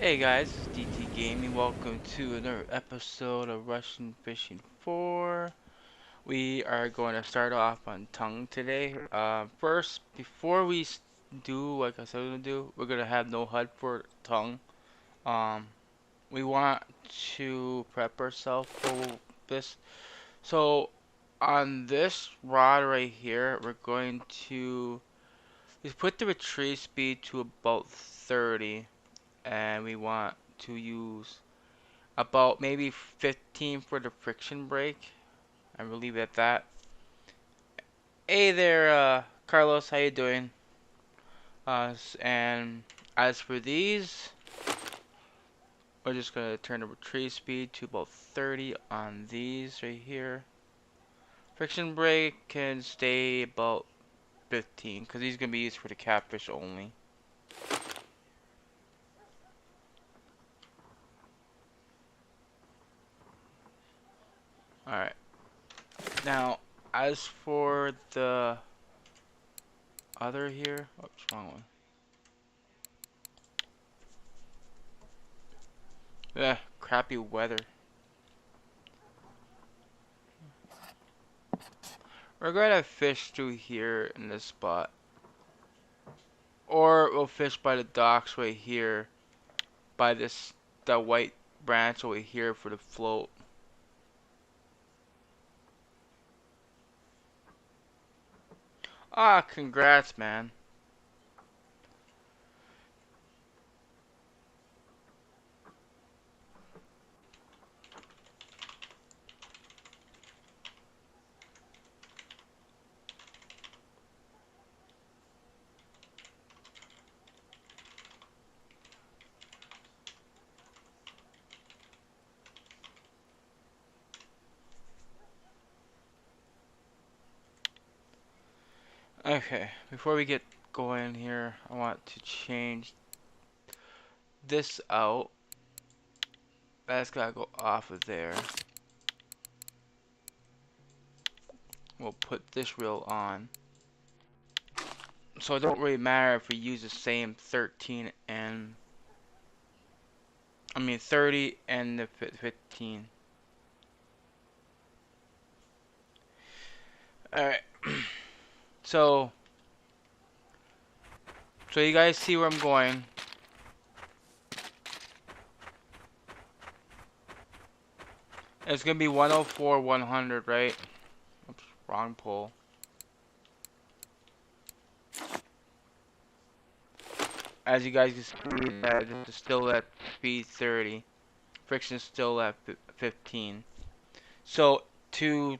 Hey guys, it's DT Gaming. Welcome to another episode of Russian Fishing 4. We are going to start off on Tung today. First, before we do like I said we're gonna do, we're gonna have no HUD for Tung. Um, we want to prep ourselves for this. So on this rod right here, we're going to just put the retrieve speed to about 30, and we want to use about maybe 15 for the friction brake. I will leave it at that. Hey there, Carlos, how you doing? And as for these, we're just gonna turn the retrieve speed to about 30 on these right here. Friction brake can stay about 15 because these are gonna be used for the catfish only. Alright. Now, as for the other here, oops, wrong one. Yeah, crappy weather. We're gonna fish through here in this spot. Or we'll fish by the docks right here. By that white branch over here for the float. Ah, congrats, man. Okay, before we get going here, I want to change this out. That's gotta go off of there. We'll put this reel on. So it don't really matter if we use the same 13 and 30 and the 15. Alright. So you guys see where I'm going. It's gonna be 104, 100, right? Oops, wrong pole. As you guys can see, that is still at speed 30. Friction is still at 15. So to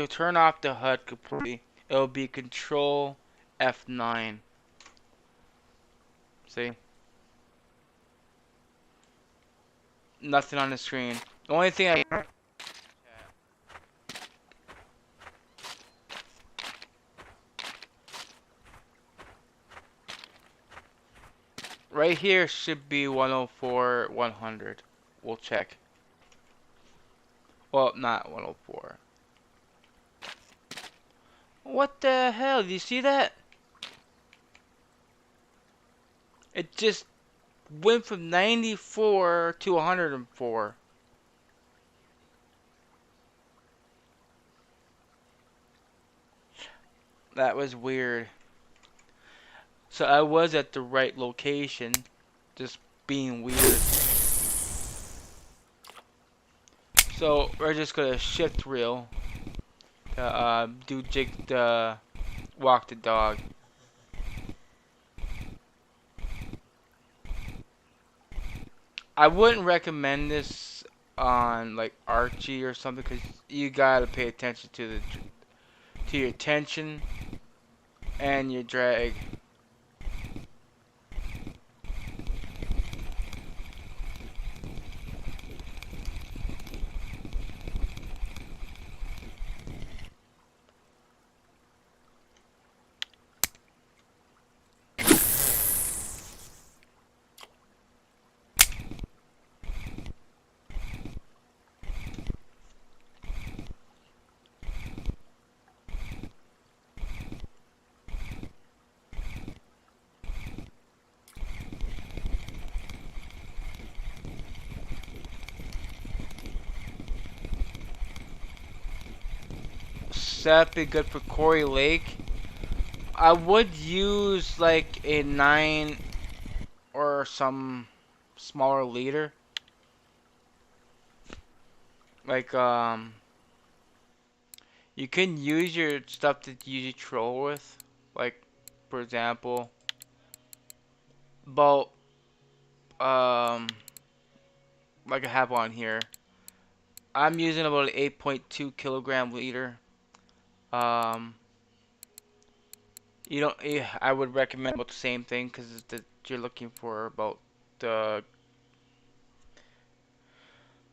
turn off the HUD completely, it'll be Control F9. See? Nothing on the screen. The only thing I right here should be 104, 100. We'll check. Well, not 104. What the hell? Do you see that? It just went from 94 to 104. That was weird. So I was at the right location, just being weird. So we're just gonna shift reel to do walk the dog. I wouldn't recommend this on like Archie or something because you gotta pay attention to your tension and your drag. So that'd be good for Quarry Lake. I would use like a 9 or some smaller leader. Like, you can use your stuff that you usually troll with. Like, for example, about, um, like I have on here. I'm using about an 8.2 kilogram leader. Um, you don't, I would recommend about the same thing because you're looking for about the,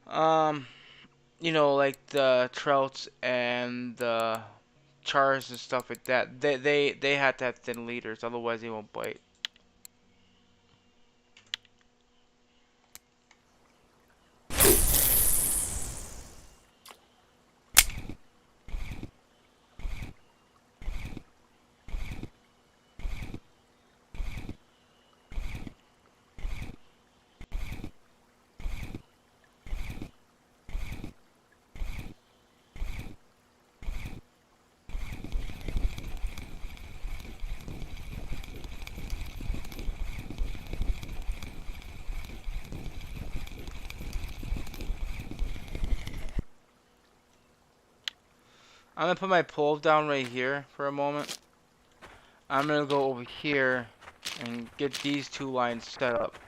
um, like the trouts and the chars and stuff like that. They have to have thin leaders, otherwise they won't bite. I'm gonna put my pole down right here for a moment. I'm gonna go over here and get these two lines set up.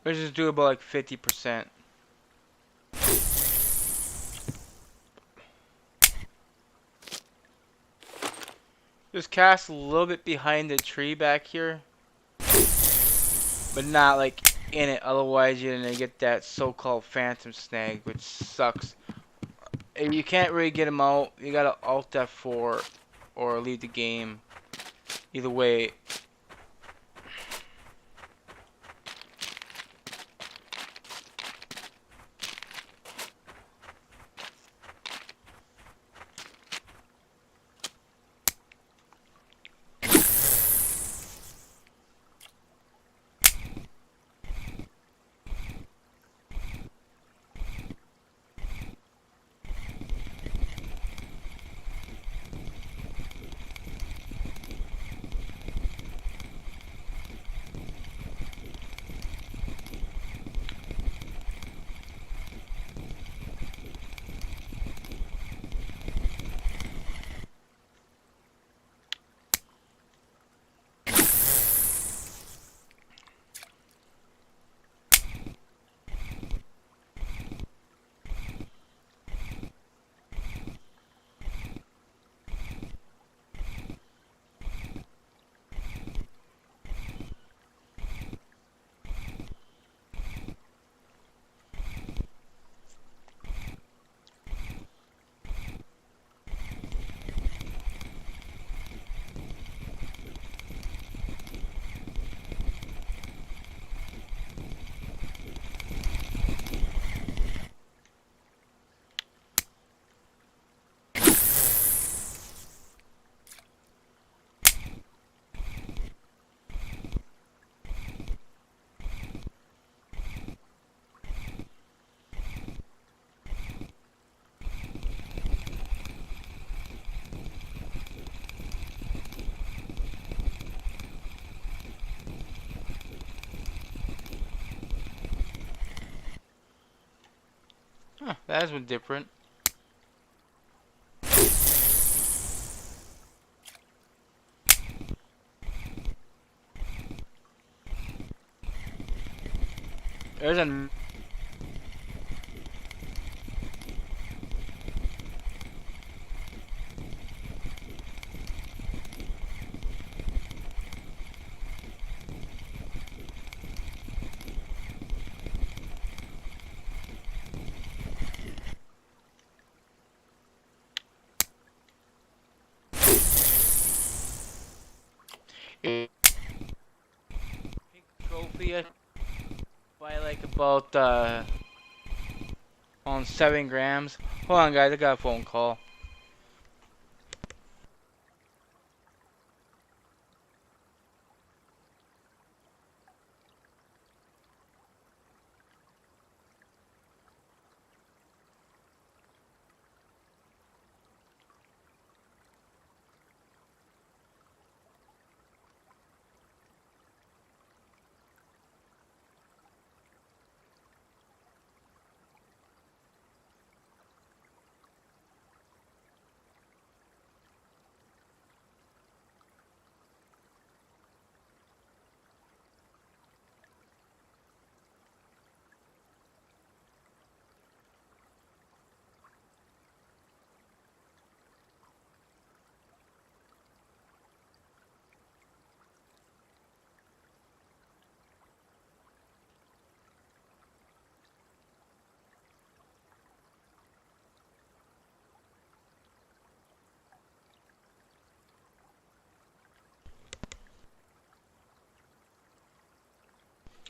Let's just do about like 50%. Just cast a little bit behind the tree back here, but not like in it. Otherwise, you're gonna get that so-called phantom snag, which sucks. And you can't really get them out. You gotta Alt F4 or leave the game. Either way. Huh, that one different. There's a pink trophy by like about On 7 grams. Hold on, guys. I got a phone call.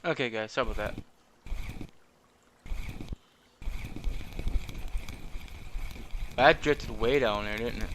Okay, guys. Sorry about that. That drifted way down there, didn't it?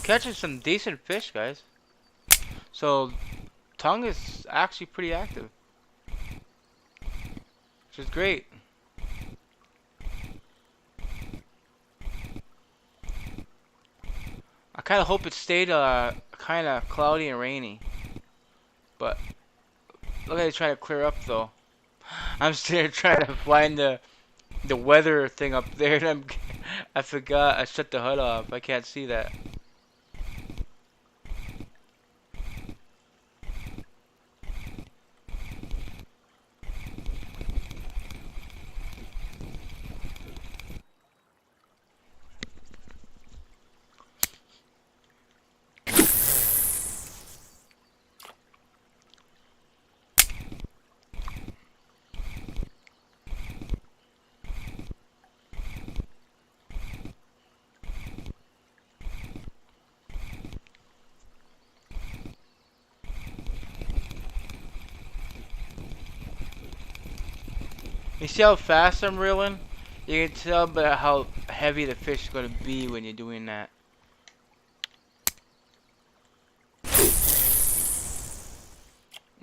Catching some decent fish, guys. So, Tung is actually pretty active, which is great. I kind of hope it stayed kind of cloudy and rainy, but look at it trying to clear up though. I'm still trying to find the weather thing up there, and I forgot I shut the HUD off. I can't see that. You see how fast I'm reeling? You can tell by how heavy the fish is going to be when you're doing that.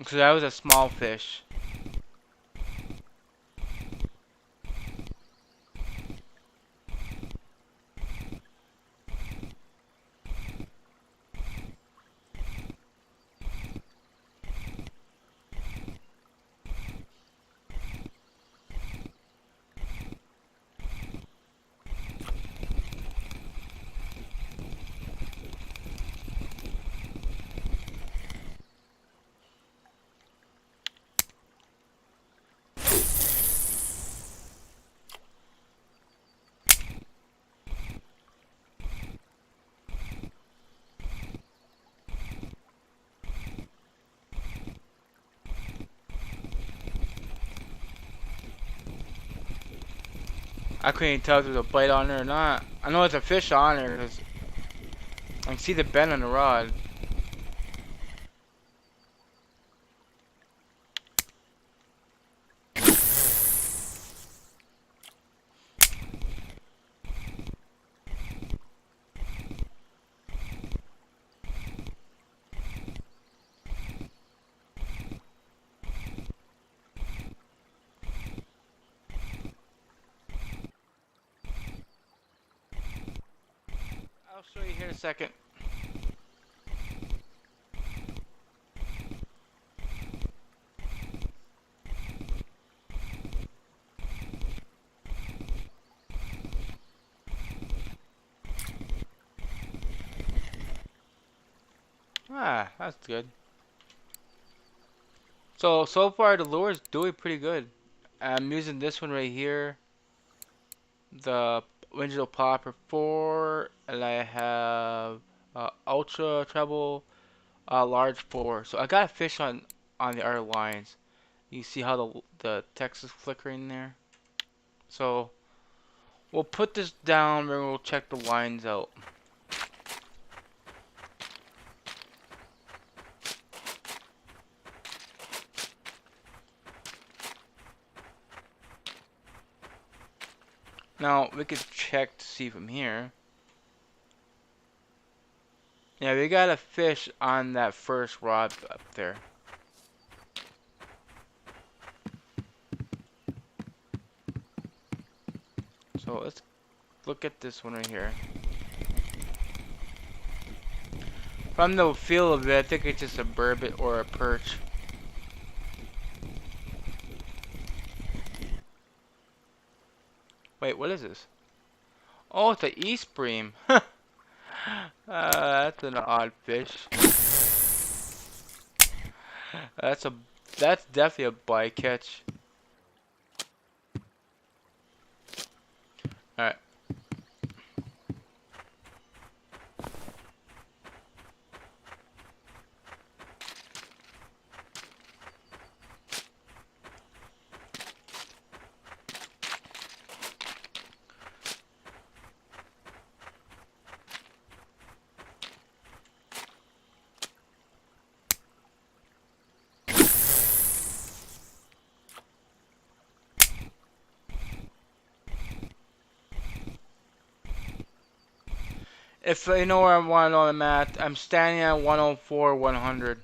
So that was a small fish. I couldn't even tell if there's a bite on there or not. I know it's a fish on there because I can see the bend on the rod. I'll show you here in a second. Ah, that's good. So far the lure is doing pretty good. I'm using this one right here, the Winchell Popper 4, and I have Ultra Treble Large 4. So I got a fish on the other lines. You see how the text is flickering there? So we'll put this down and we'll check the lines out. Now we could check to see from here. Yeah, we got a fish on that first rod up there. So let's look at this one right here. From the feel of it, I think it's just a burbot or a perch. Wait, what is this? Oh, it's an east bream. That's an odd fish. That's a that's definitely a bycatch. Alright. If you know where I want to know I'm at, I'm standing at 104, 100.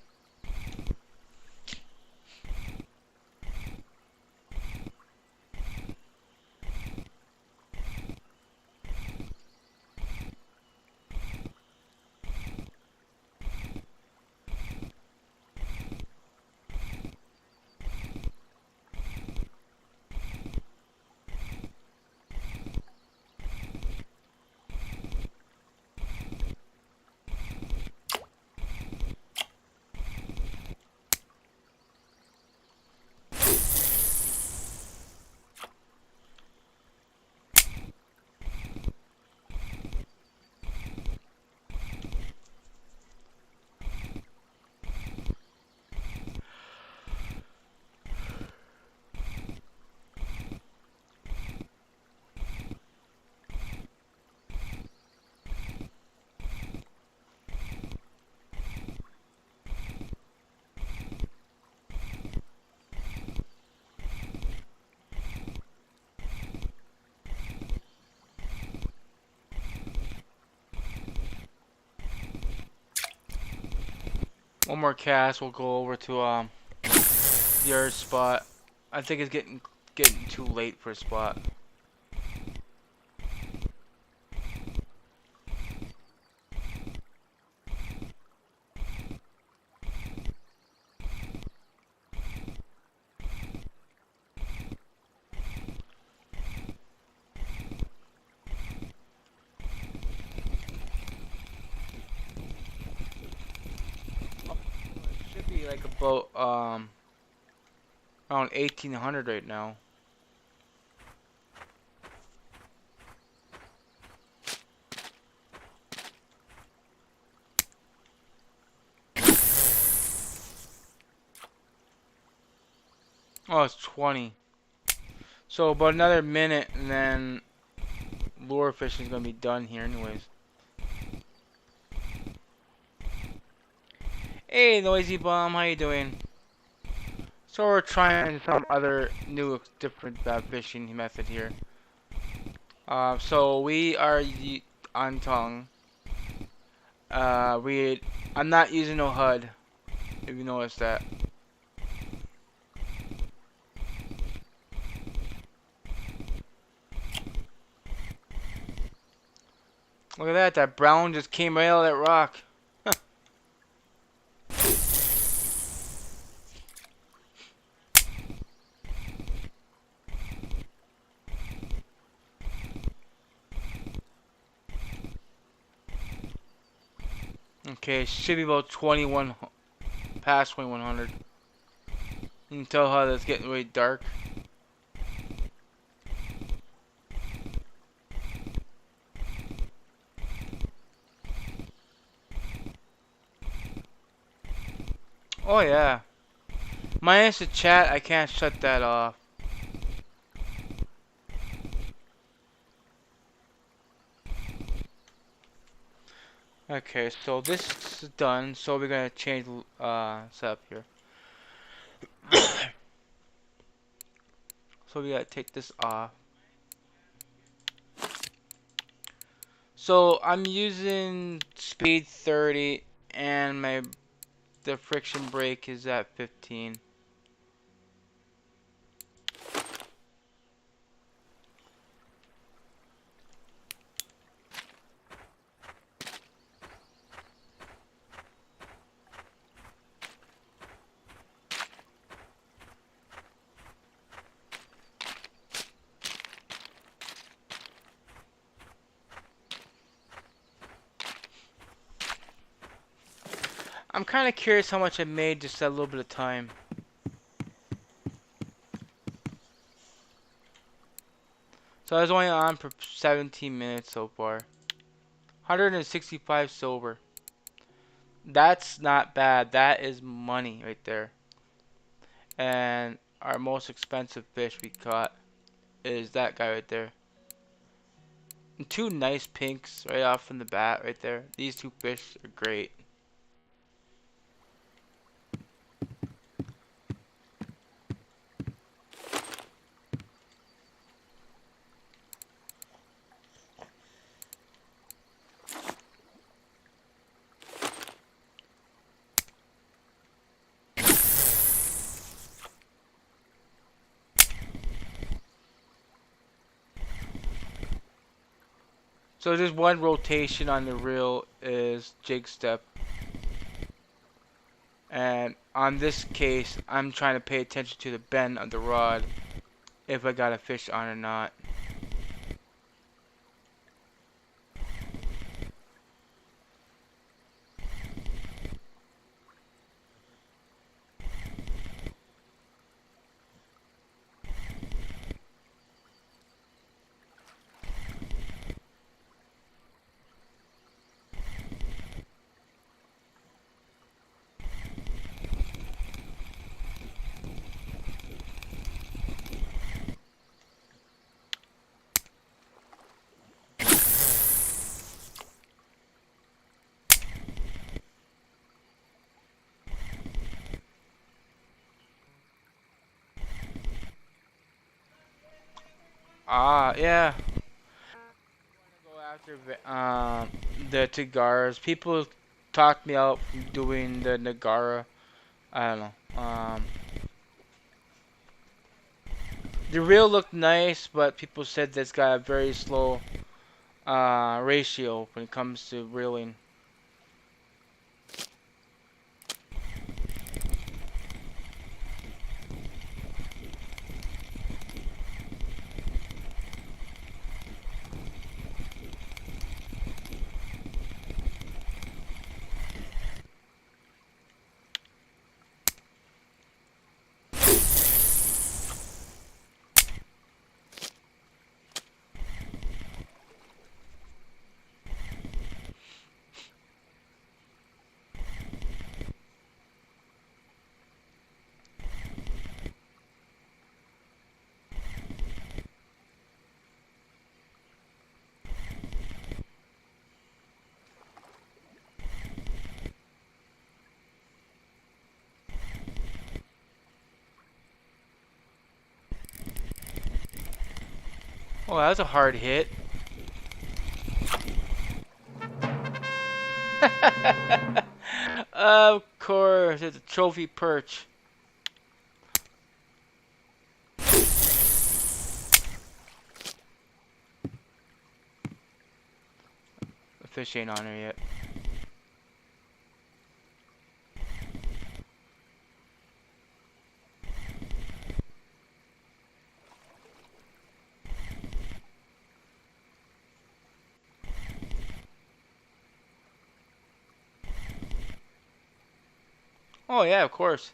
One more cast, we'll go over to the other spot. I think it's getting too late for a spot. Should be like about around 1800 right now. Oh, it's 20. So about another minute and then lure fishing is gonna be done here anyways. Hey, Noisy Bomb, how you doing? So we're trying some other new, different fishing method here. So we are on Tung. I'm not using no HUD, if you notice that. Look at that, that brown just came right out of that rock. Okay, should be about 21, past 2100. You can tell how that's getting really dark. Oh yeah. Minus the chat, I can't shut that off. Okay, so this is done, so we're gonna change setup here. So we gotta take this off. So I'm using speed 30 and the friction brake is at 15. I'm kind of curious how much I made just that little bit of time. So I was only on for 17 minutes so far. 165 silver. That's not bad. That is money right there. And our most expensive fish we caught is that guy right there. And two nice pinks right off from the bat right there. These two fish are great. So just one rotation on the reel is jig step. And on this case, I'm trying to pay attention to the bend of the rod if I got a fish on or not. Ah, yeah. Go after the Tagaras. People talked me out from doing the Nagara. I don't know. The reel looked nice, but people said that's got a very slow ratio when it comes to reeling. Oh, that was a hard hit. Of course, it's a trophy perch. The fish ain't on her yet. Oh yeah, of course.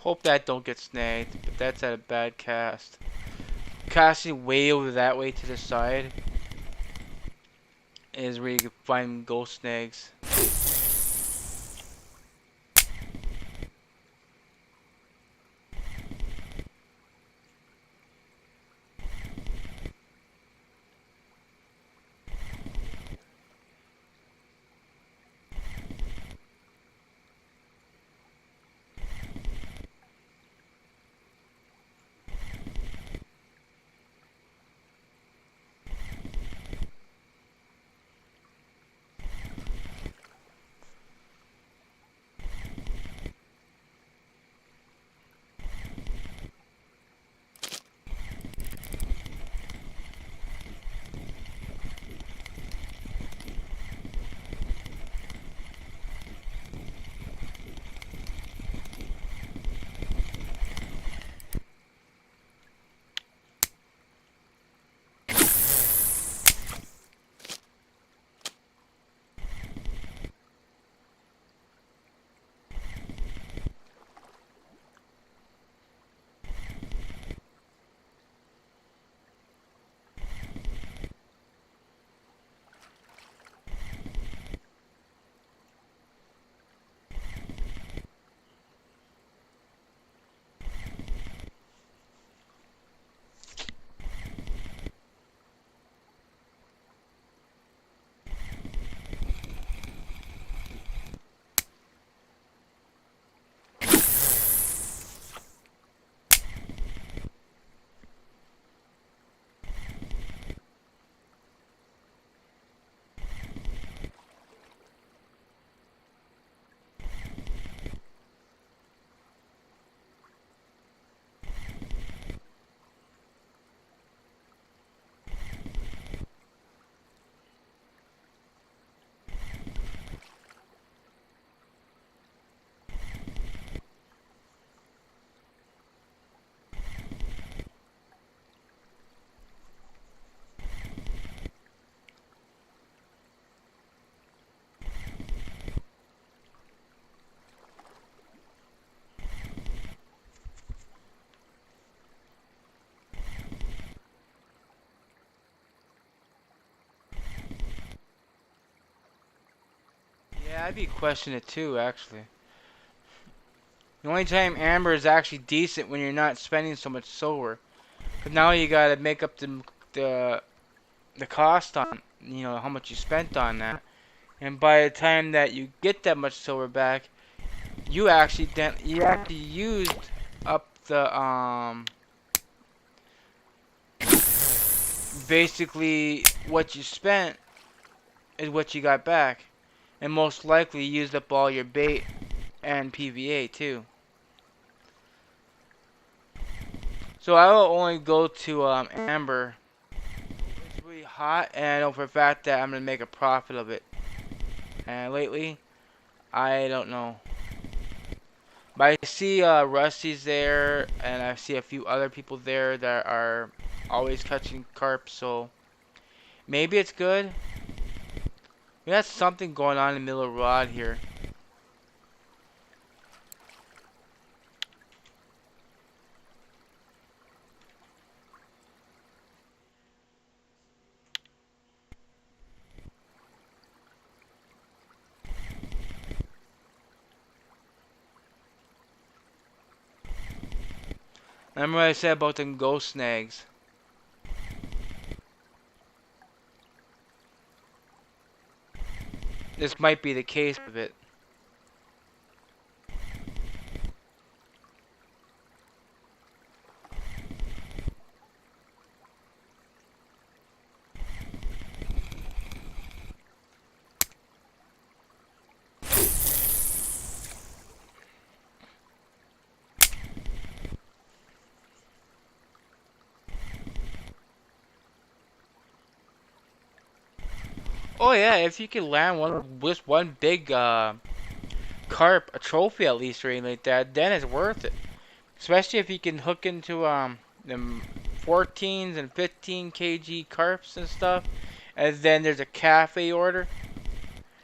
Hope that don't get snagged, but that's at a bad cast. Casting way over that way to the side is where you can find ghost snags. Yeah, I'd be questioning it too, actually. The only time amber is actually decent when you're not spending so much silver. Cause now you gotta make up the the cost on how much you spent on that. And by the time that you get that much silver back, you actually used up the basically what you spent is what you got back, and most likely you used up all your bait and PVA too. So I will only go to amber. It's really hot, and I know for a fact that I'm gonna make a profit of it. And lately, I don't know. But I see Rusty's there, and I see a few other people there that are always catching carp, so maybe it's good. We got something going on in the middle of the rod here. Remember what I said about them ghost snags? This might be the case of it. Oh yeah, if you can land just one big carp, a trophy at least or anything like that, then it's worth it. Especially if you can hook into them 14s and 15 kg carps and stuff, and then there's a cafe order.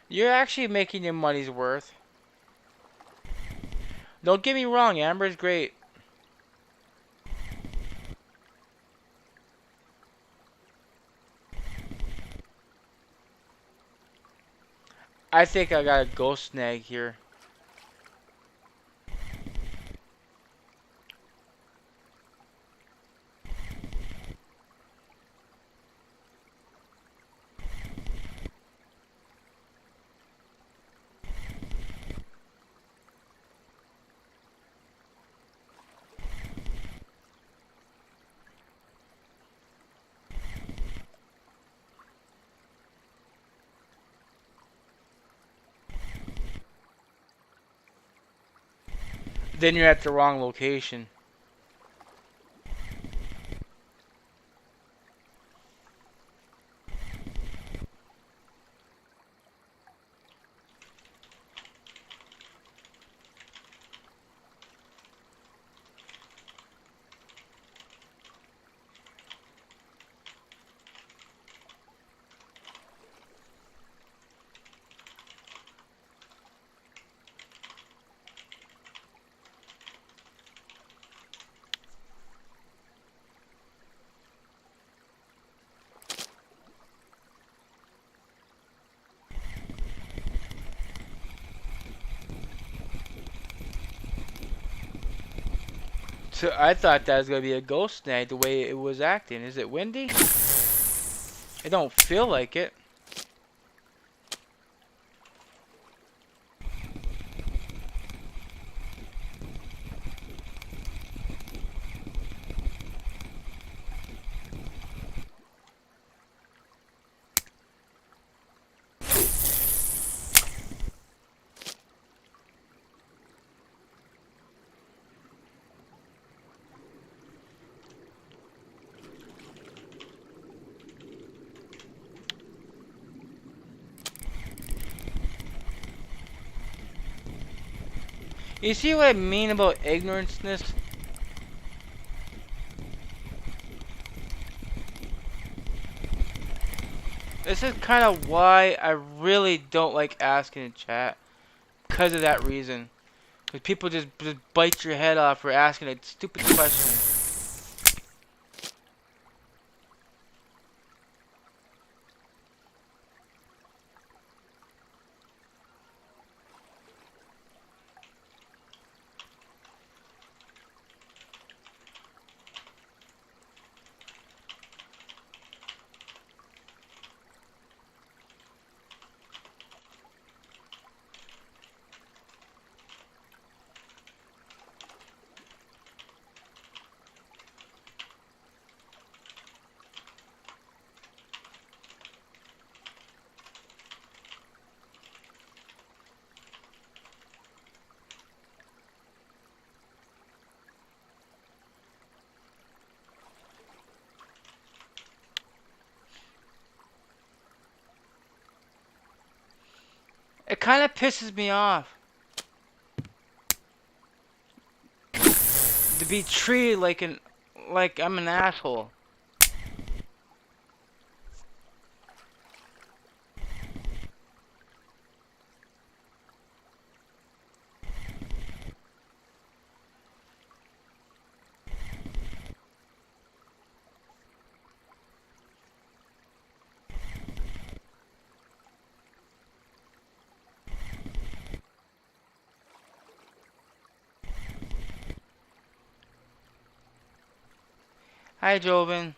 You're actually making your money's worth. Don't get me wrong, Amber's great. I think I got a ghost snag here. Then you're at the wrong location. So I thought that was gonna be a ghost snag the way it was acting. Is it windy? It don't feel like it. You see what I mean about ignoranceness? This is kind of why I really don't like asking in chat. Because of that reason. Because people just bite your head off for asking a stupid question. It kind of pisses me off to be treated like I'm an asshole. Hi, Joven.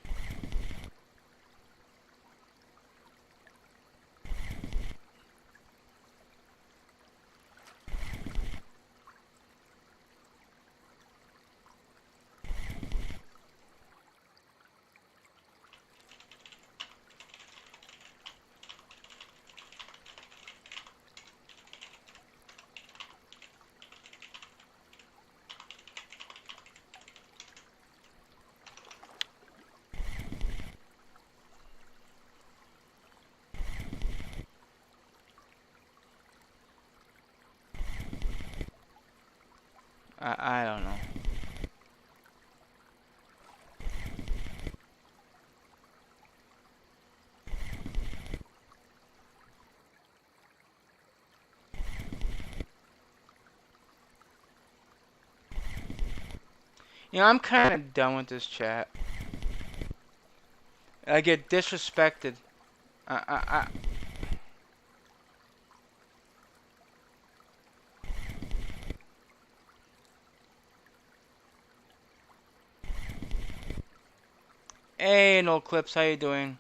I don't know. You know, I'm kind of done with this chat. I get disrespected. I Hey, no clips. How you doing?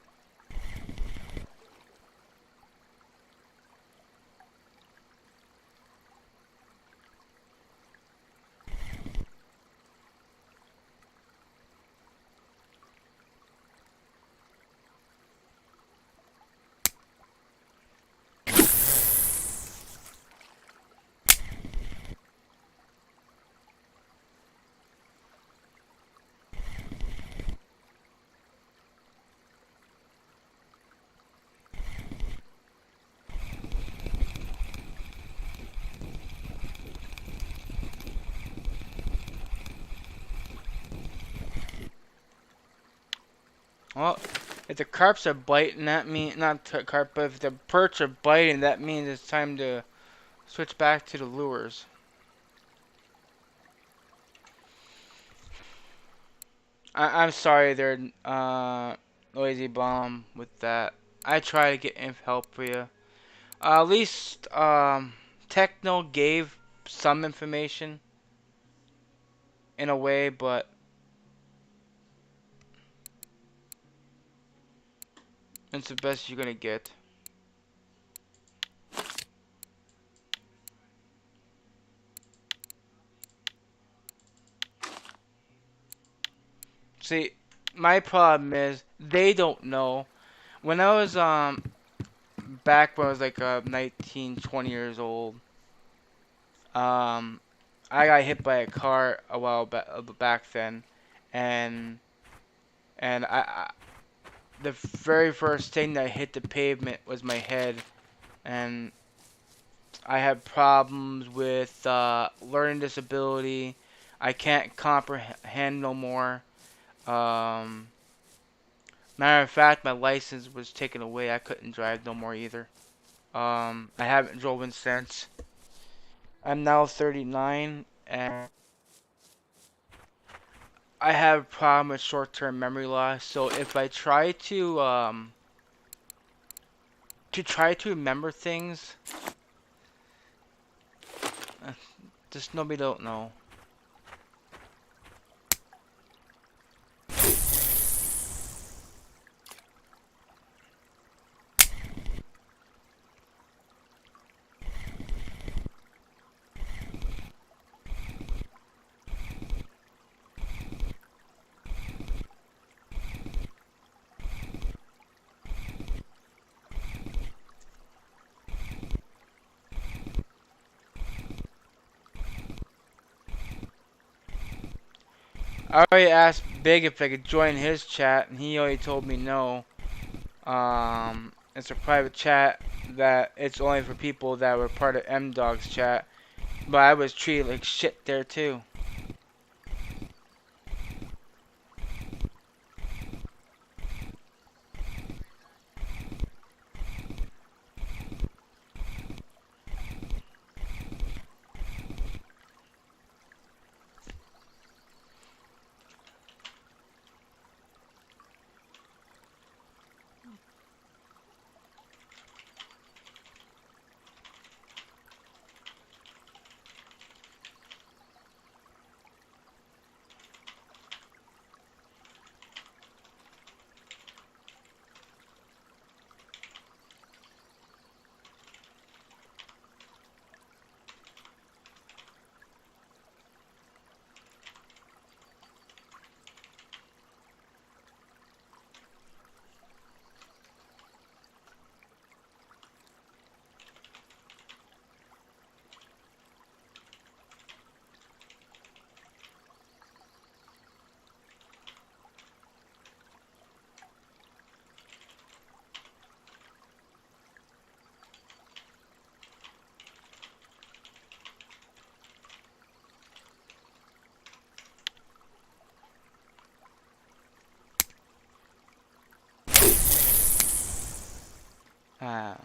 Well, if the carps are biting, that means not carp, but if the perch are biting, that means it's time to switch back to the lures. I'm sorry there, Noisy Bomb, with that. I try to get help for you. At least, Techno gave some information in a way, but it's the best you're gonna get. See, my problem is they don't know. When I was back when I was like 19, 20 years old, um, I got hit by a car a while back then, and and the very first thing that hit the pavement was my head, and I had problems with learning disability. I can't comprehend no more. Um, Matter of fact, my license was taken away. I couldn't drive no more either. I haven't driven since. I'm now 39, and I have a problem with short-term memory loss. So if I try to remember things, uh, just nobody don't know. I already asked Big if I could join his chat, and he already told me no. It's a private chat. that it's only for people that were part of M Dog's chat, but I was treated like shit there too. Ah.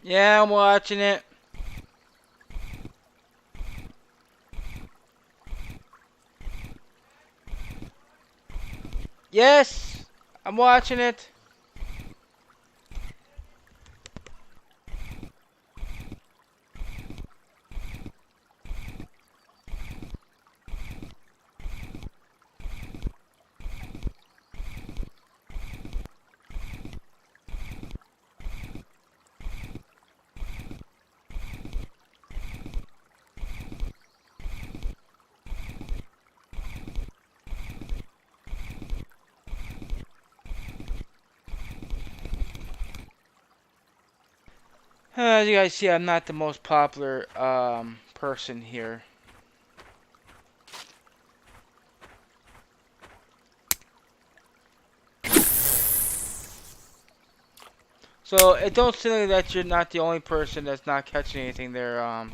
Yeah, I'm watching it. Yes, I'm watching it. As you guys see, I'm not the most popular person here. So it don't seem like that you're not the only person that's not catching anything there,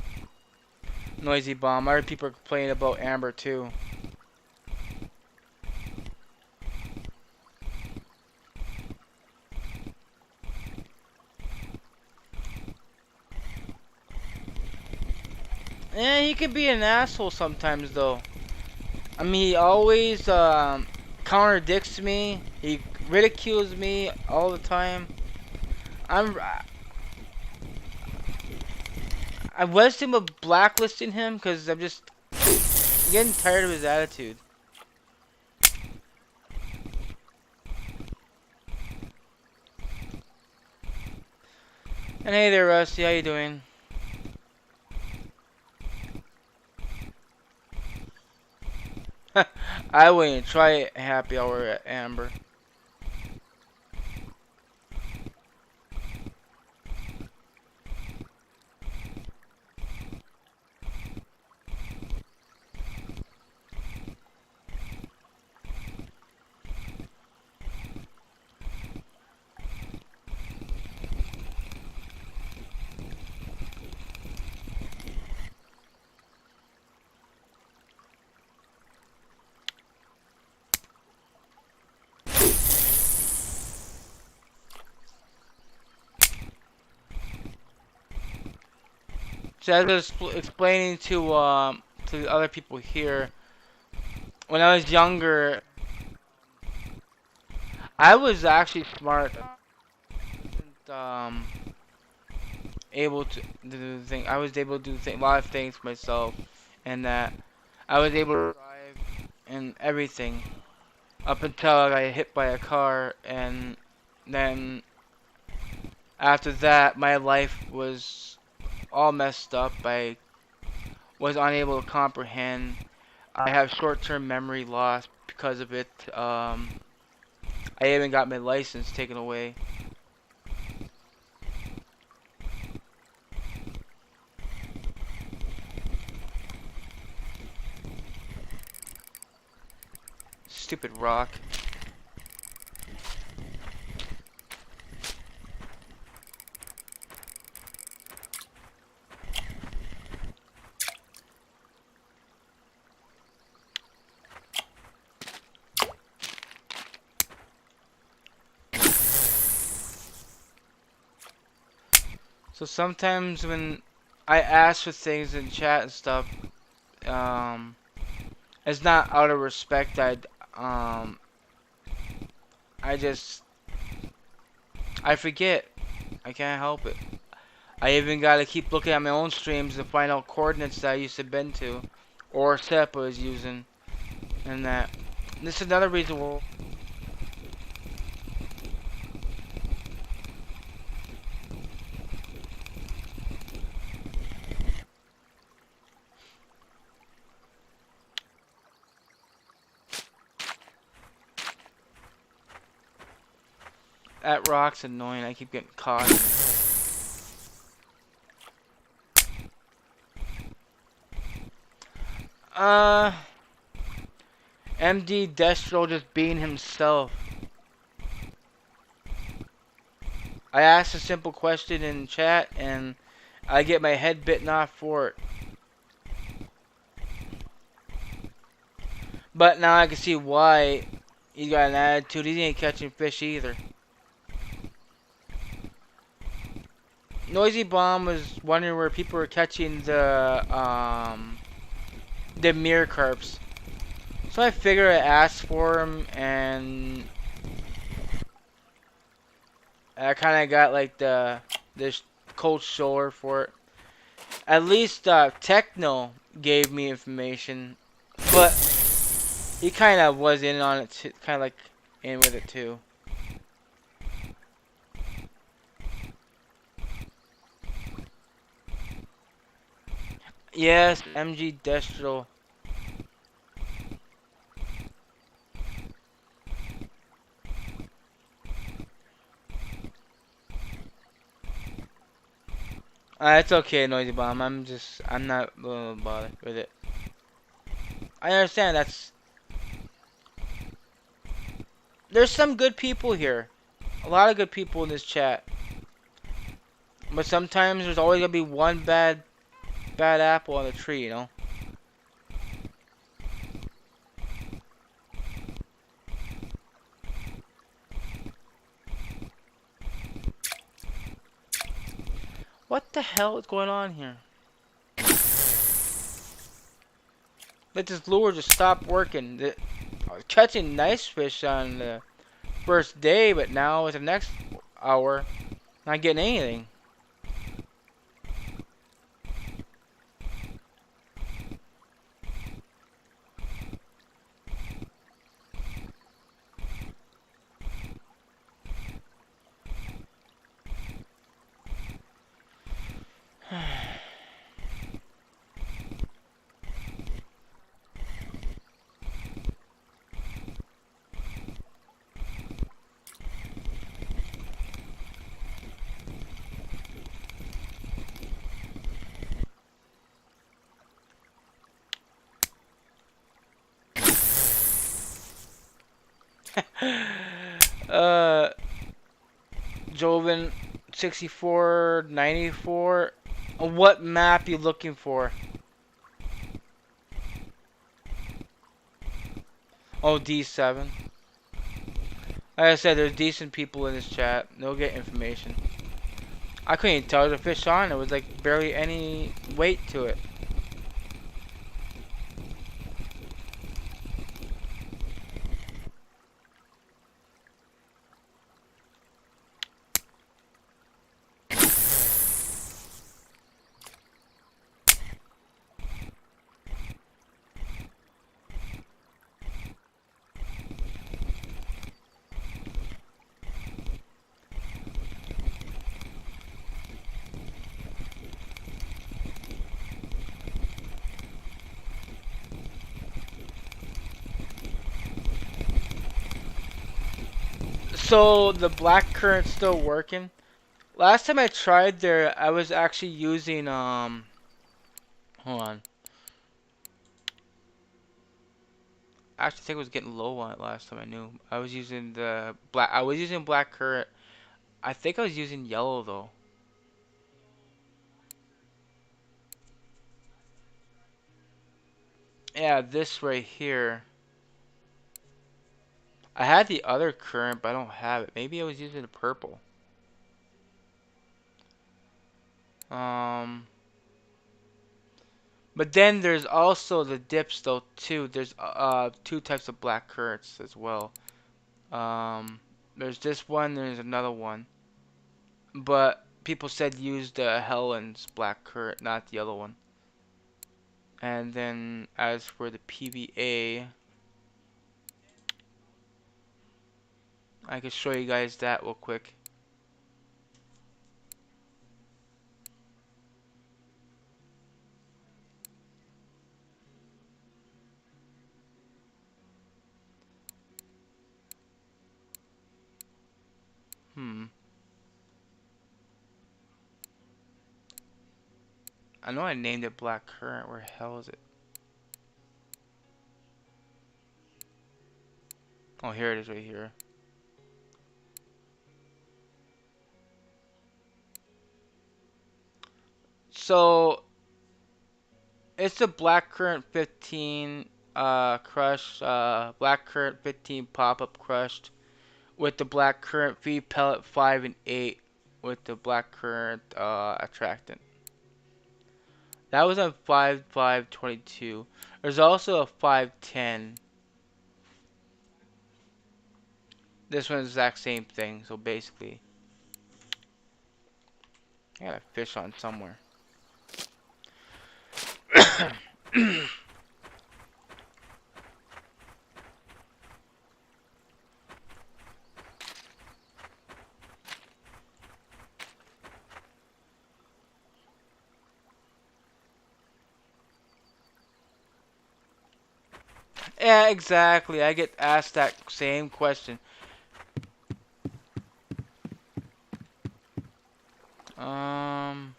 Noisy Bomb. I heard people are complaining about Amber too. Yeah, he can be an asshole sometimes though. I mean, he always contradicts me. He ridicules me all the time. I'm I was thinking of blacklisting him because I'm just getting tired of his attitude. And hey there, Rusty, how you doing? I wouldn't try happy hour at Amber. So as I was explaining to the other people here, when I was younger, I was actually smart. Um, able to do the thing. I was able to do a lot of things myself, and that I was able to drive and everything up until I got hit by a car, and then after that, my life was all messed up. I was unable to comprehend. I have short-term memory loss because of it. I even got my license taken away. stupid rock. So sometimes when I ask for things in chat and stuff, um, it's not out of respect. Um, I just I forget. I can't help it. I even gotta keep looking at my own streams to find out coordinates that I used to been to, or Seppa is using, and that. This is another reason why that rock's annoying. I keep getting caught. Uh, MD Destro just being himself. I asked a simple question in chat and I get my head bitten off for it. But now I can see why he got an attitude. He ain't catching fish either. Noisy Bomb was wondering where people were catching the mirror carps. So I figured I asked for him and I kind of got like this cold shoulder for it. At least Techno gave me information, but he kind of was in on it, kind of like in with it too. Yes, MG Destro. It's okay, Noisy Bomb. I'm not bothered with it. I understand there's some good people here. A lot of good people in this chat. But sometimes there's always gonna be one bad apple on the tree, you know? What the hell is going on here? Let this lure just stop working. I was catching nice fish on the first day, but now it's the next hour, not getting anything. uh, Joven 6494. What map you looking for? Oh, D7. Like I said, there's decent people in this chat. They'll get information. I couldn't even tell the fish on. It was like barely any weight to it. So the black current's still working. Last time I tried there, I was actually using hold on. actually think I was getting low on it last time I knew. I was using the black. I was using black currant. I think I was using yellow though. Yeah, this right here. I had the other currant, but I don't have it. Maybe I was using the purple. Um, but then there's also the dips though too. There's two types of black currants as well. Um, there's this one. There's another one. But people said use the Helen's black currant, not the other one. And then as for the PBA, I can show you guys that real quick. Hmm. I know I named it black currant. Where the hell is it? Oh, here it is right here. So it's the blackcurrant 15 crushed, blackcurrant 15 pop-up crushed with the blackcurrant feed pellet 5 and 8 with the blackcurrant attractant. That was on 5/5/22. There's also a 5/10. This one's the exact same thing. So basically, I got a fish on somewhere. Yeah, exactly. I get asked that same question. Um,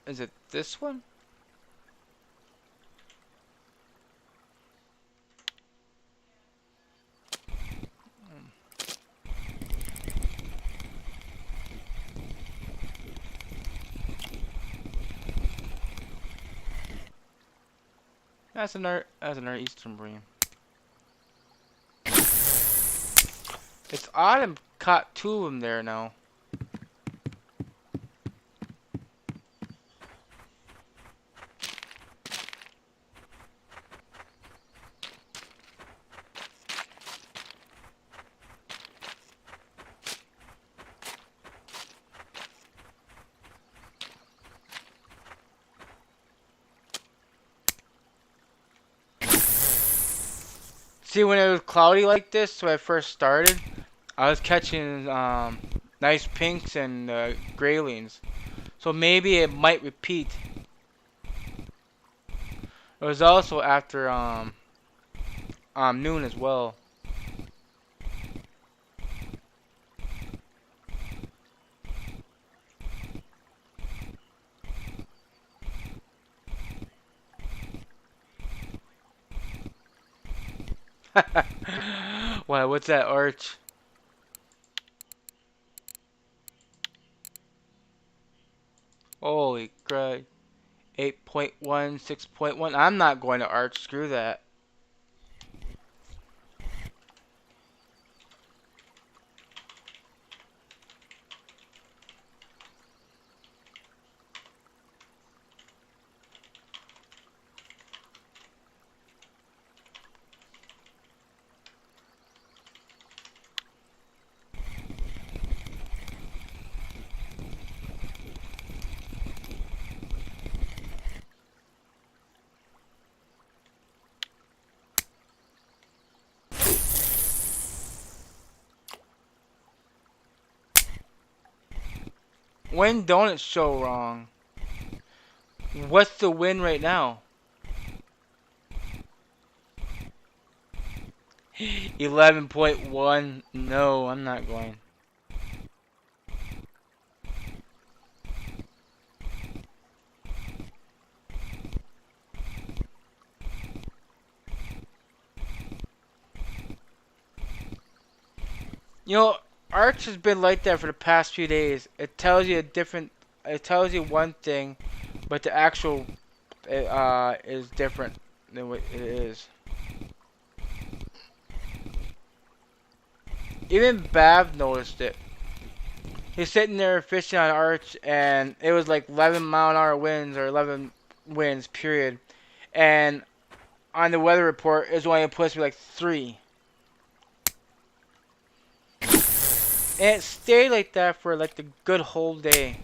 is it this one? That's another Eastern bream. It's odd I caught two of them there now. See, when it was cloudy like this, when I first started, I was catching nice pinks and graylings. So maybe it might repeat. It was also after noon as well. Wow, what's that arch? Holy crap. 8.1, 6.1. I'm not going to arch. Screw that. When don't it show wrong? What's the win right now? 11.1. No, I'm not going. You know, Arch has been like that for the past few days. It tells you a different. It tells you one thing, but the actual is different than what it is. Even Bav noticed it. He's sitting there fishing on Arch, and it was like 11-mile-an-hour winds or 11 winds, period. And on the weather report, it was only supposed to be like 3. And it stayed like that for like the good whole day.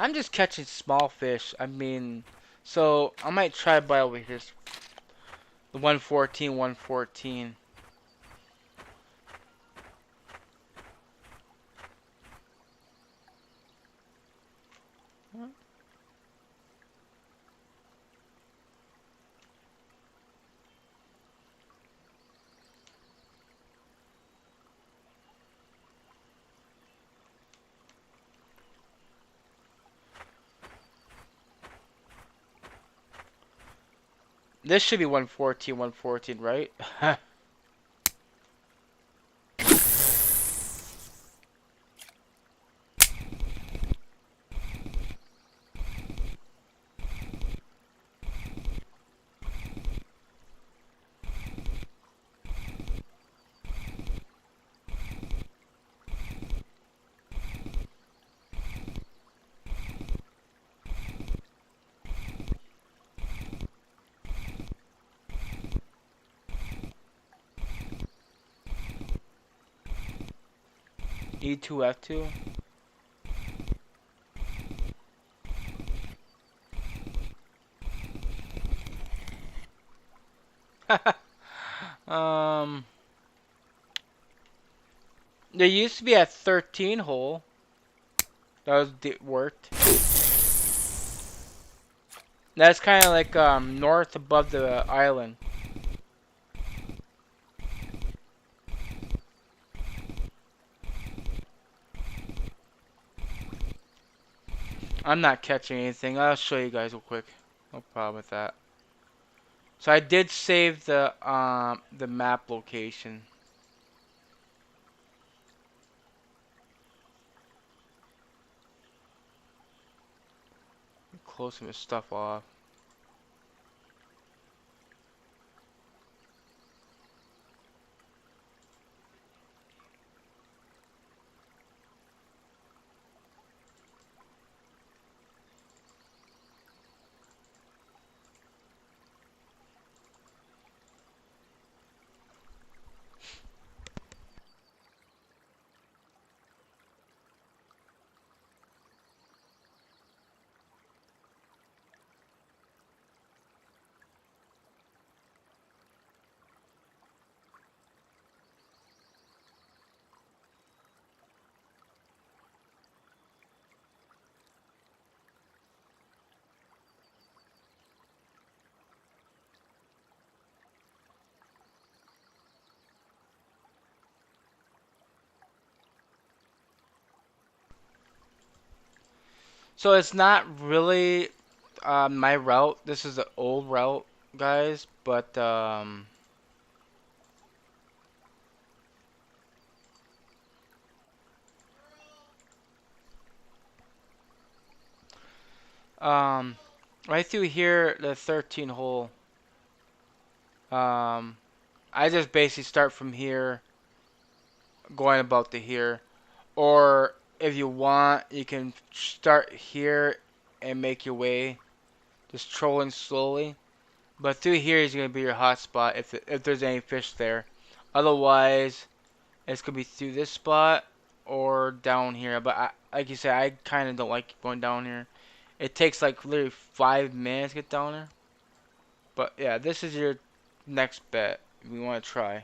I'm just catching small fish. I mean, so I might try by over here. The 114, 114. This should be 114, 114, right? E2, F2. um, there used to be a 13 hole that was worked. That's kind of like north above the island. I'm not catching anything. I'll show you guys real quick. No problem with that. So I did save the map location. Closing this stuff off. So it's not really my route. This is the old route, guys. But um, right through here, the 13 hole. Um, I just basically start from here, going about to here. Or if you want, you can start here and make your way, just trolling slowly. But through here is gonna be your hot spot if there's any fish there. Otherwise, it's gonna be through this spot or down here. But like you said, I kind of don't like going down here. It takes like literally 5 minutes to get down there. But yeah, this is your next bet. We want to try.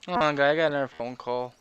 Hold on, guy. I got another phone call.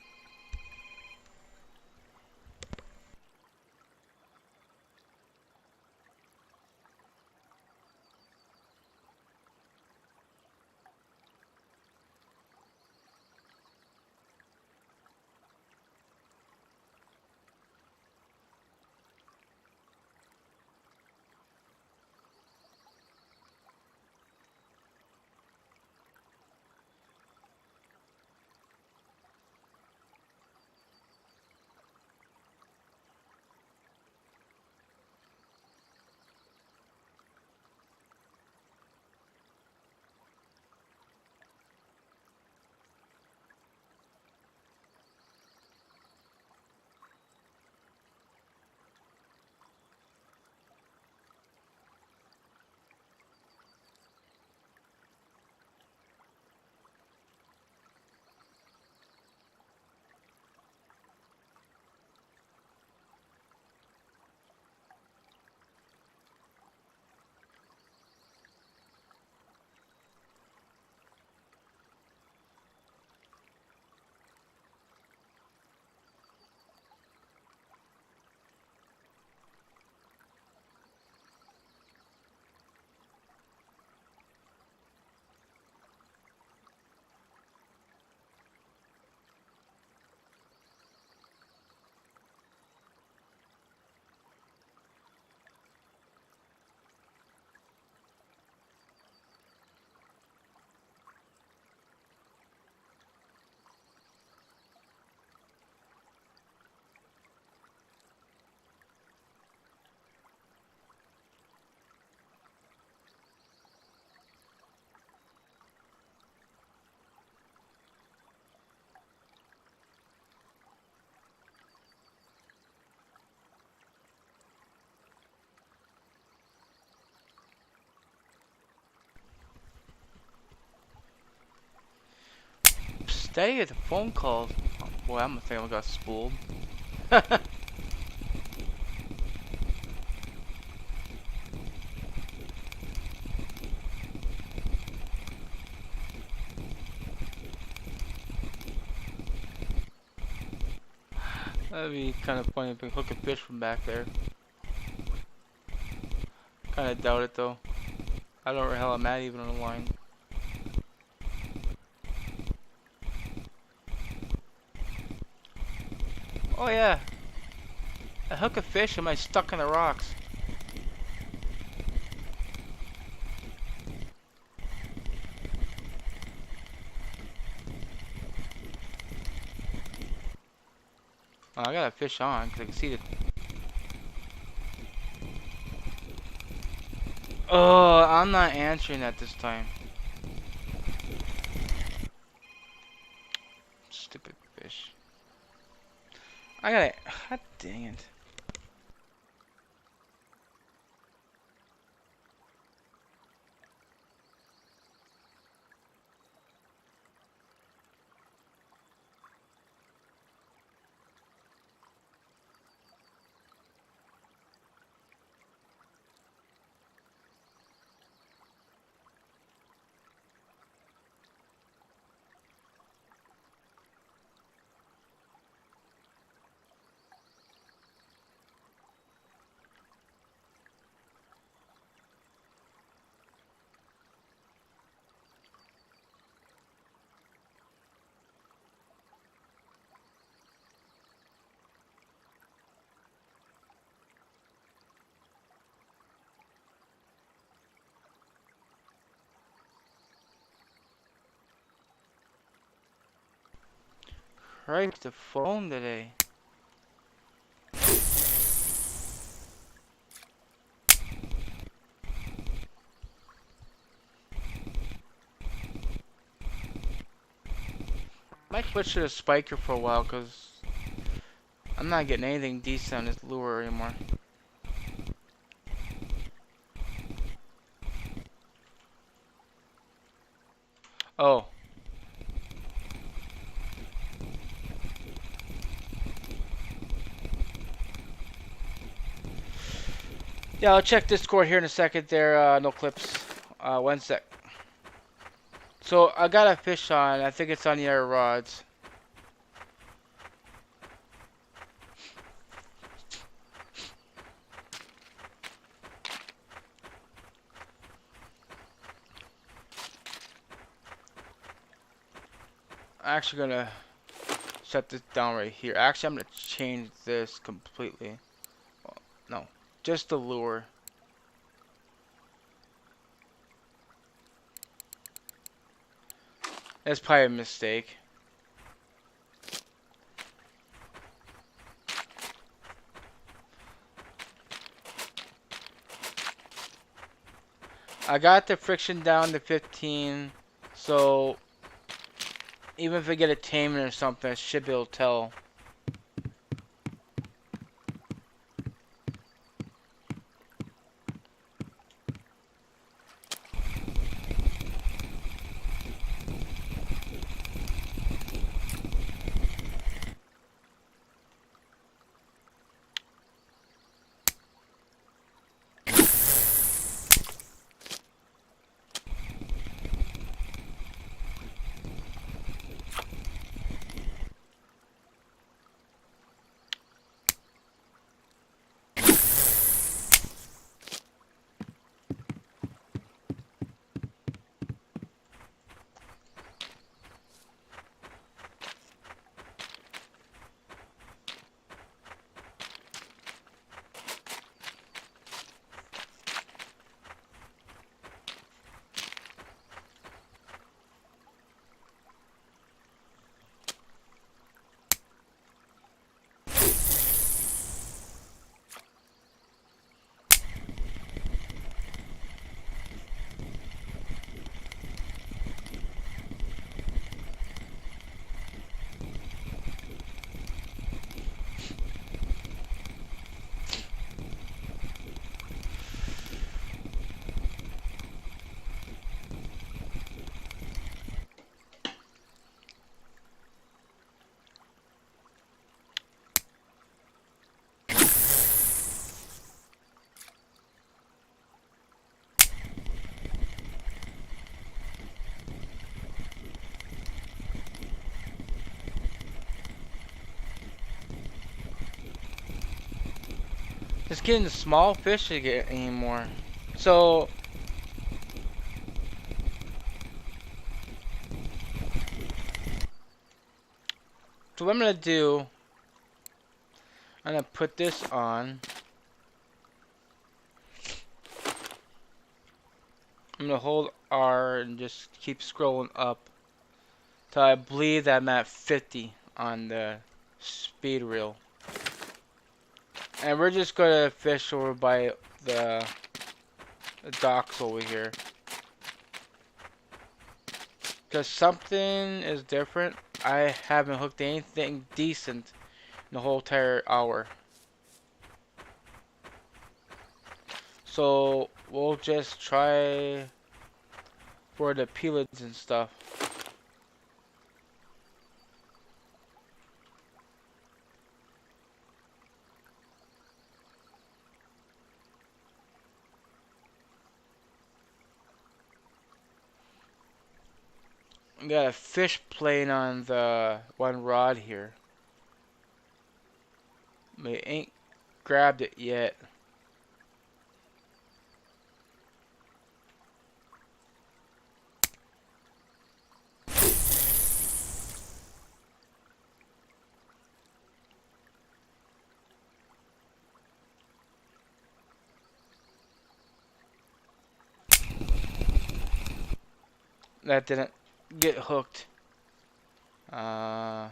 Steady at the phone calls. Oh, boy, I'm gonna think I got spooled. That'd be kind of funny if we hook a fish from back there. Kind of doubt it though. I don't know where the hell I'm at even on the line. Oh yeah, I hook a fish. Am I stuck in the rocks? Oh, I got a fish on because I can see the. Oh, I'm not answering that this time. Stupid fish. I gotta. God dang it. Right, the phone today. Might switch to the spiker for a while because I'm not getting anything decent on this lure anymore. Oh. Yeah, I'll check Discord here in a second there, no clips. One sec. So I got a fish on. I think it's on the other rods. I'm actually gonna set this down right here. Actually, I'm gonna change this completely. Well, no, just the lure. That's probably a mistake. I got the friction down to 15, so even if I get a taming or something, I should be able to tell. Just getting the small fish to get anymore. So, so what I'm gonna do, I'm gonna put this on. I'm gonna hold R and just keep scrolling up till I believe that I'm at 50 on the speed reel. And we're just gonna fish over by the, the docks over here. Because something is different. I haven't hooked anything decent in the whole entire hour. So we'll just try for the pelids and stuff. We got a fish playing on the one rod here. We ain't grabbed it yet. That didn't get hooked. Uh,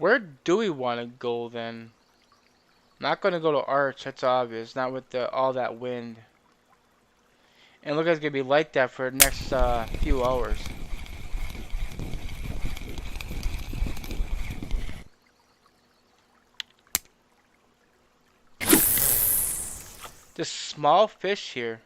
where do we want to go then? Not gonna go to Arch, that's obvious. Not with the all that wind. And look, it's gonna be like that for the next few hours. This small fish here.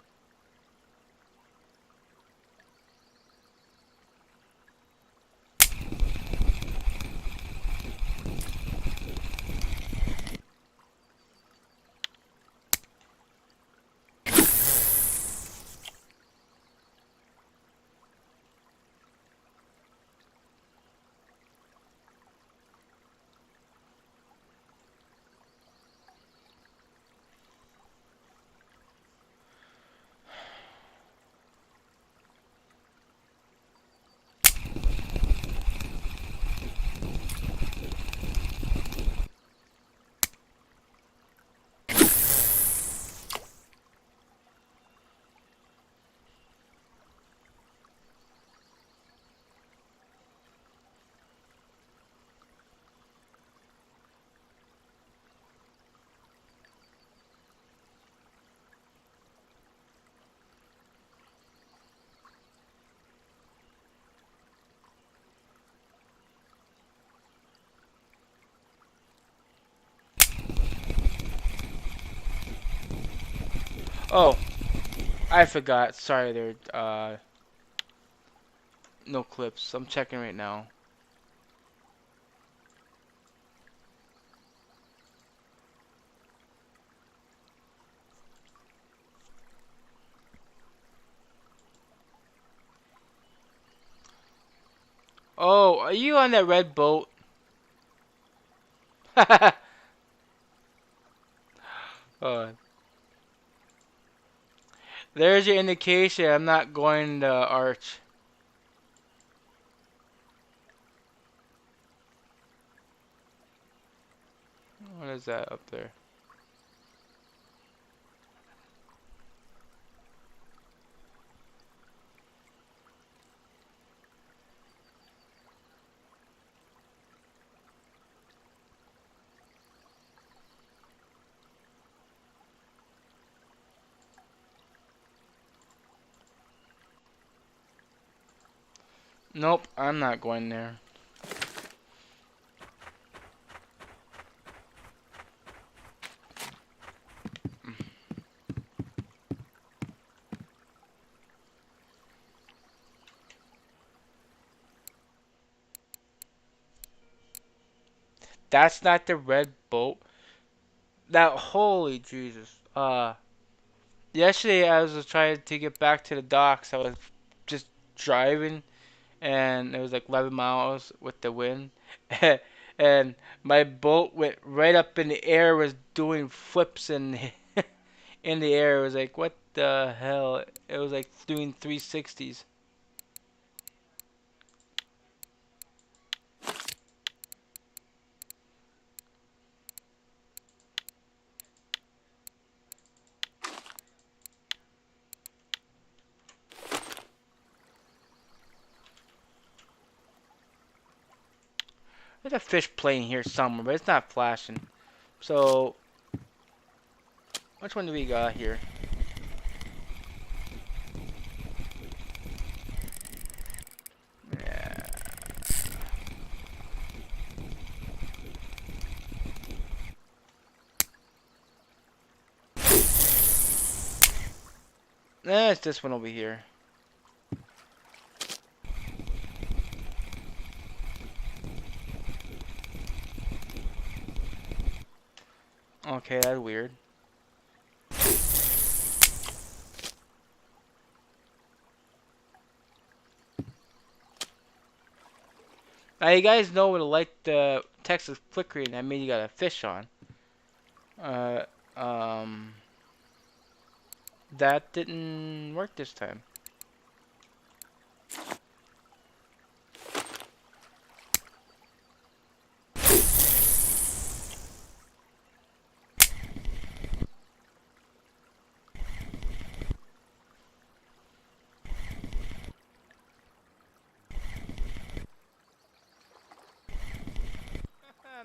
Oh, I forgot. Sorry, there. No clips. I'm checking right now. Oh, are you on that red boat? Oh, there's your indication. I'm not going to Arch. What is that up there? Nope, I'm not going there. That's not the red boat. That holy Jesus. Yesterday I was trying to get back to the docks. I was just driving, and it was like 11 miles with the wind, and my boat went right up in the air, was doing flips in in the air. It was like, what the hell? It was like doing 360s. There's a fish playing here somewhere, but it's not flashing. So, which one do we got here? Yeah. It's this one over here. Okay, that's weird. Now you guys know when the light the text is flickering, that means you got a fish on. Uh, um, that didn't work this time.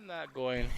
I'm not going.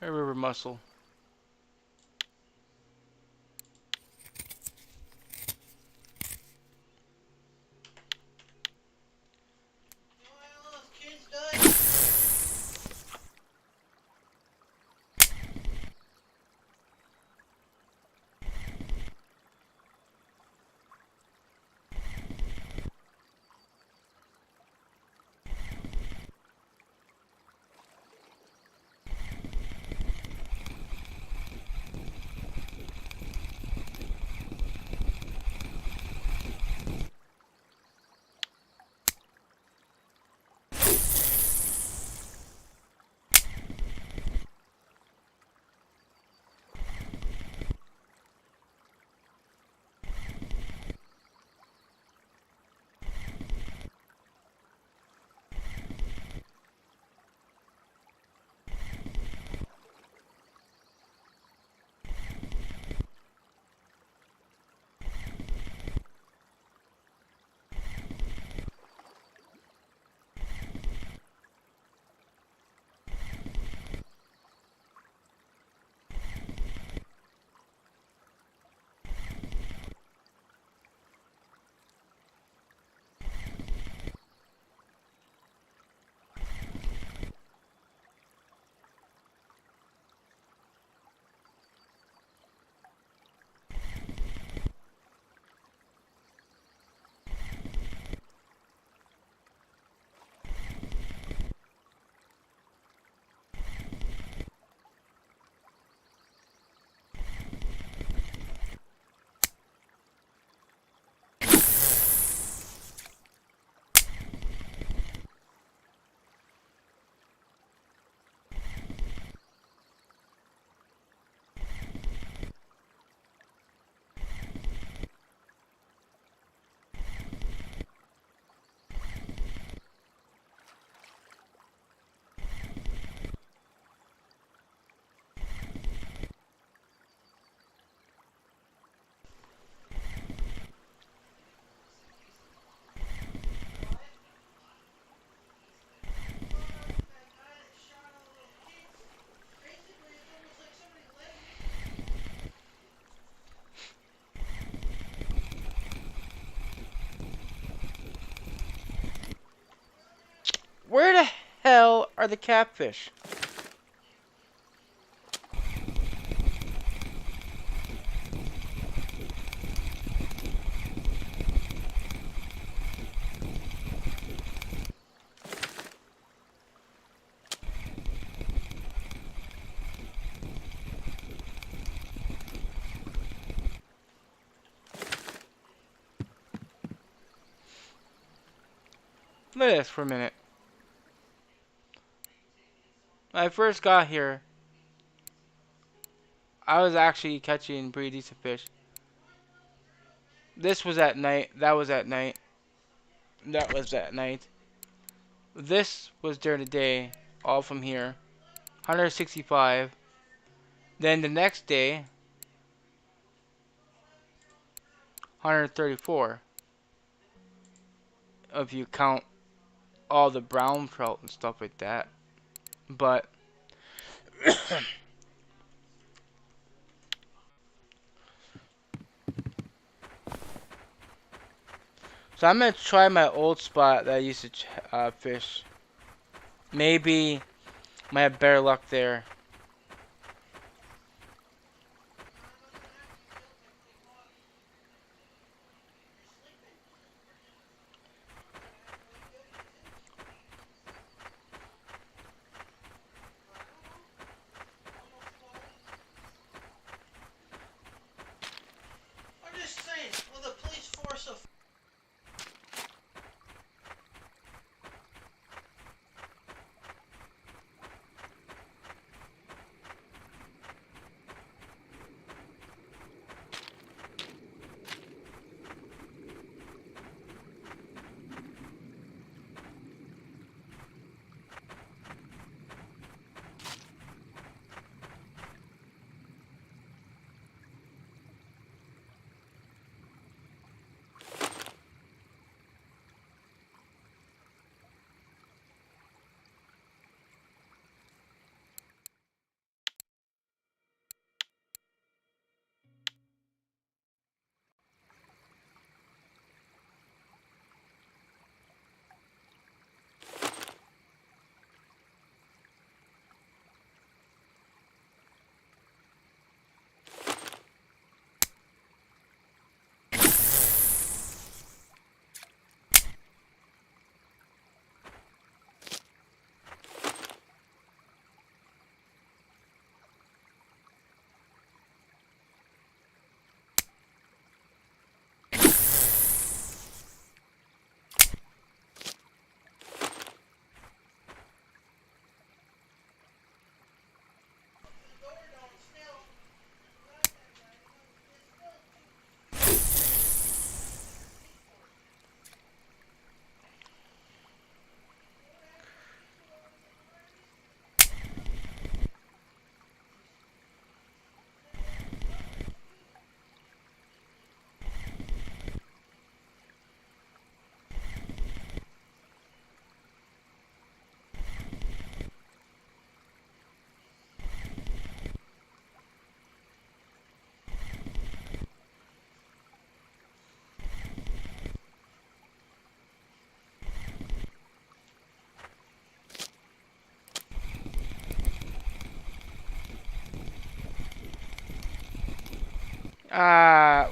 A river mussel. Where the hell are the catfish? Look at this for a minute. When I first got here, I was actually catching pretty decent fish. This was at night. That was at night. That was at night. This was during the day, all from here. 165. Then the next day, 134. If you count all the brown trout and stuff like that. But so I'm gonna try my old spot that I used to fish. Maybe might have better luck there. I'm just saying, will the police force a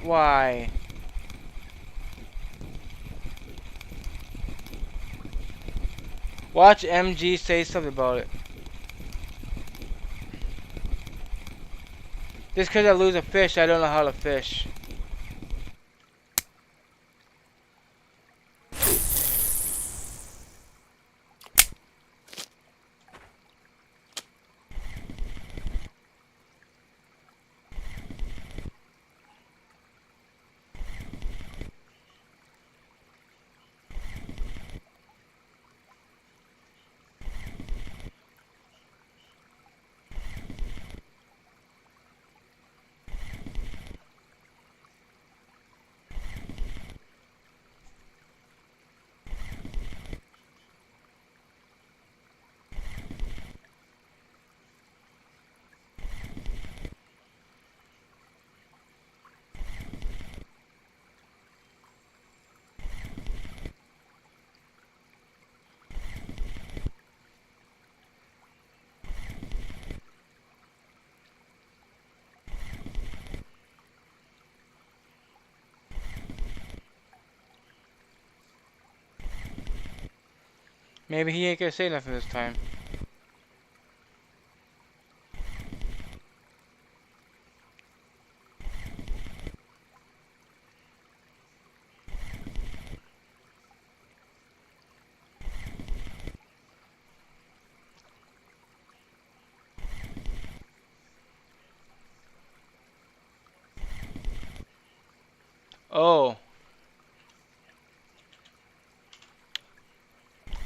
Why? Watch MG say something about it. Just because I lose a fish, I don't know how to fish. Maybe he ain't gonna say nothing this time. Oh,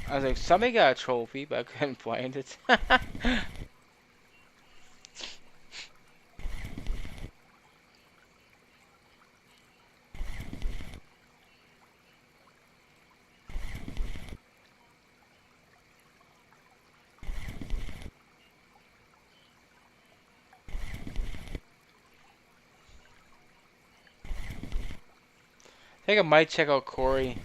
I was like, somebody got a trophy, but I couldn't find it. I think I might check out Corey.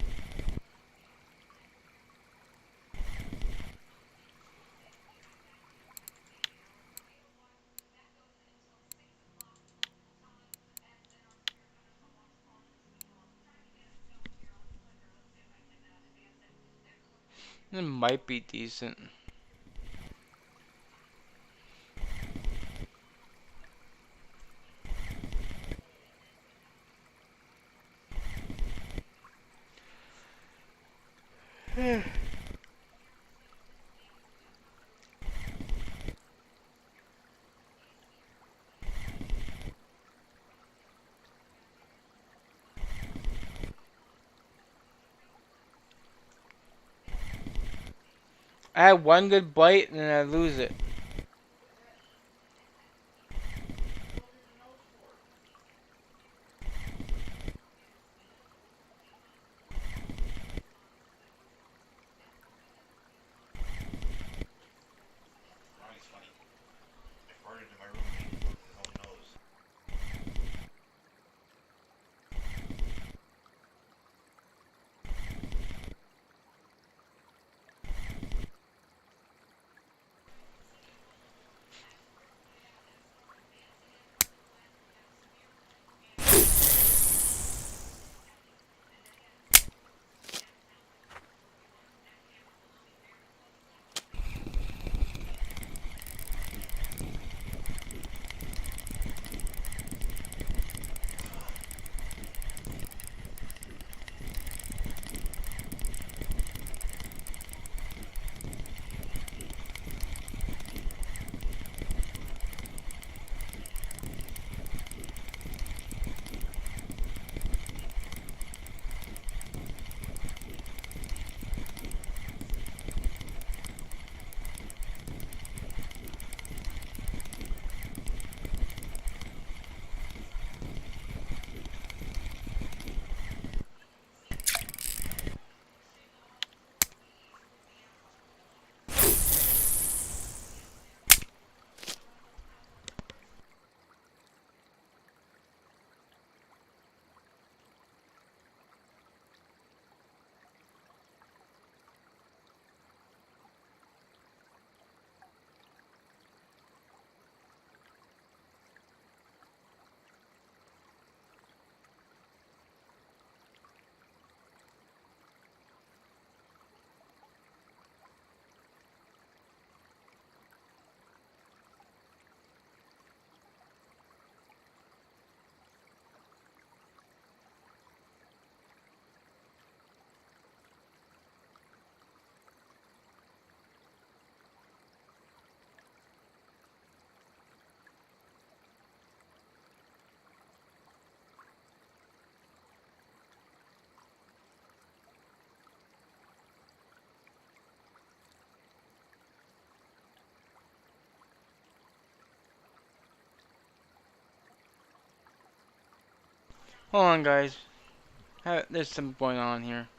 It might be decent. I had one good bite and then I lose it. Ronnie's funny. I farted in my room and he blows his own nose. Hold on, guys. There's something going on here.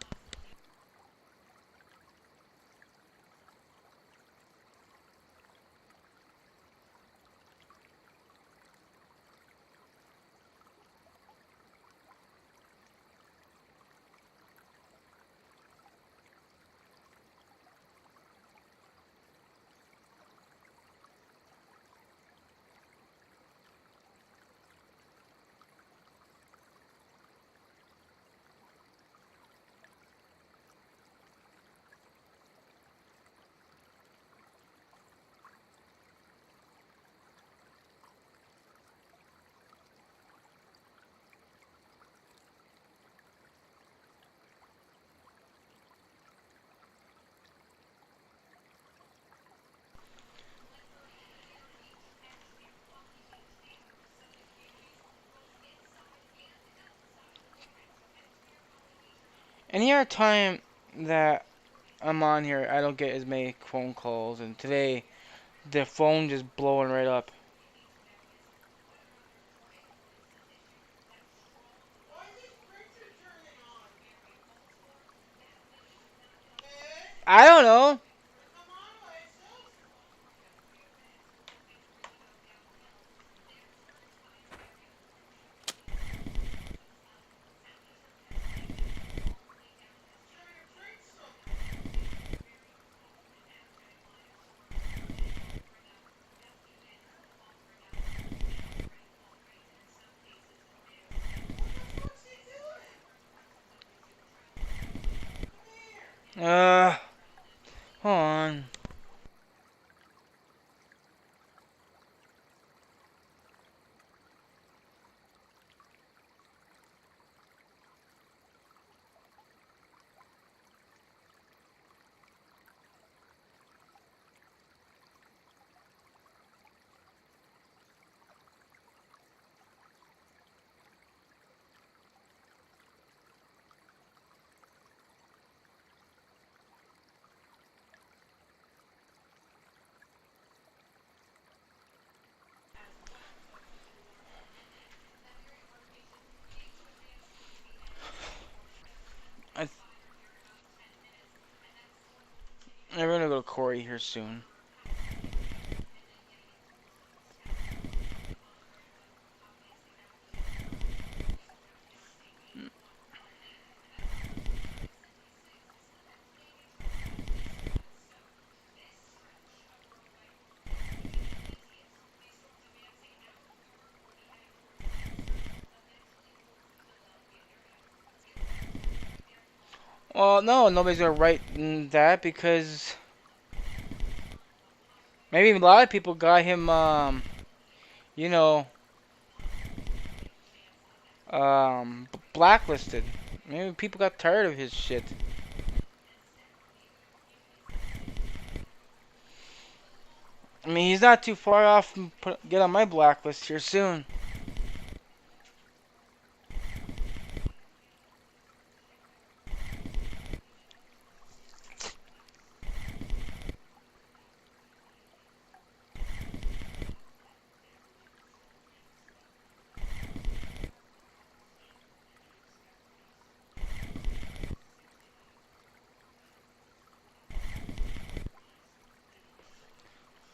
Any other time that I'm on here, I don't get as many phone calls, and today the phone just blowing right up. I don't know. Uh, hold on. I, I'm gonna go to Corey here soon. Well, no, nobody's gonna write that because maybe a lot of people got him, you know, blacklisted. Maybe people got tired of his shit. I mean, he's not too far off from get on my blacklist here soon.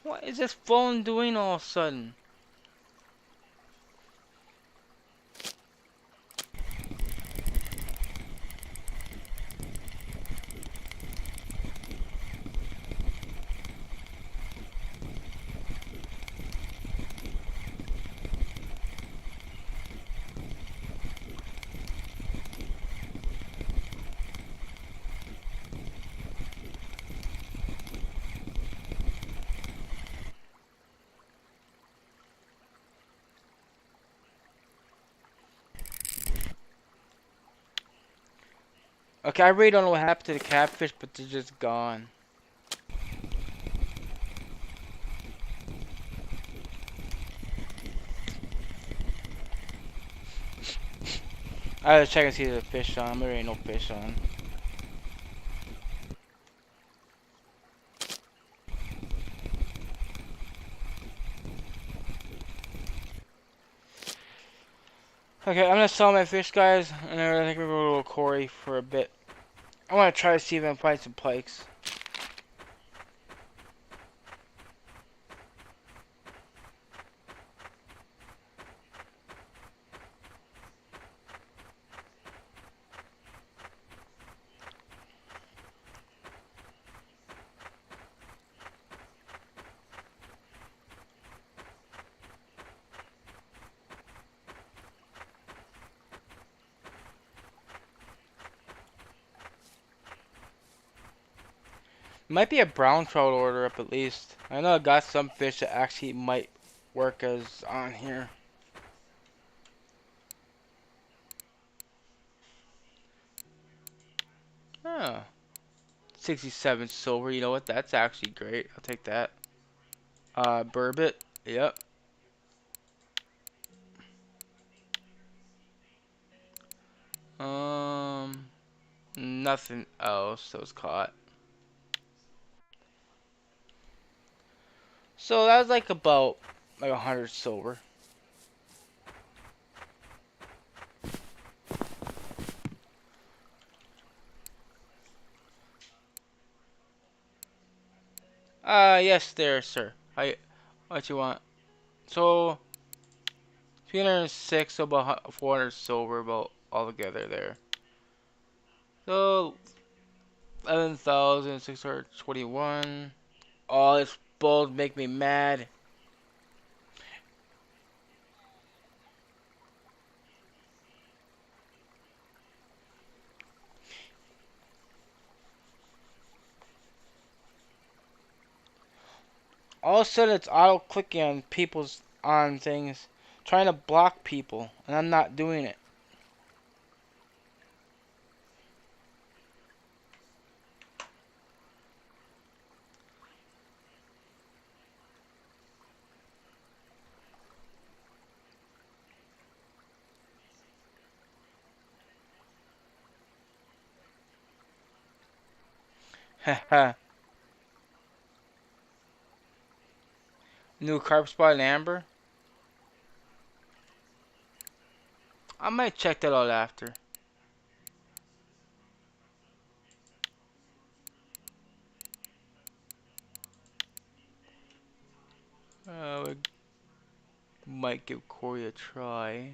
What is this phone doing all of a sudden? Okay, I really don't know what happened to the catfish, but they're just gone. I gotta check and see if there's a fish on. There ain't no fish on. Okay, I'm gonna sell my fish, guys, and I think we're gonna go to Corey for a bit. I wanna try to see if I can find some pikes. Might be a brown trout order up at least. I know I got some fish that actually might work as on here. Oh, 67 silver. You know what? That's actually great. I'll take that. Burbot. Yep. Um, Nothing else that was caught. So that was like about like 100 silver. Yes, there, sir. What you want? So 306, so about 400 silver, about all together there. So 11,621. Oh, this bulls make me mad. All of a sudden, it's auto clicking on people's on things, trying to block people, and I'm not doing it. Haha. New carp spot in Amber. I might check that out after. We might give Corey a try.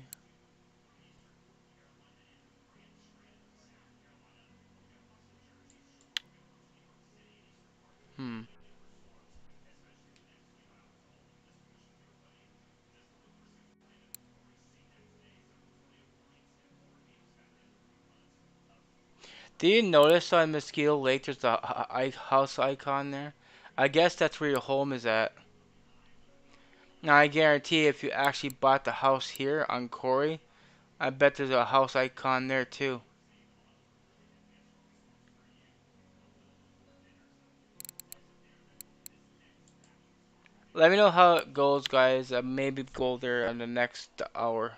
Hmm. Do you notice on Mosquito Lake there's a house icon there? I guess that's where your home is at. Now I guarantee if you actually bought the house here on Corey, I bet there's a house icon there too. Let me know how it goes, guys. Maybe go there in the next hour.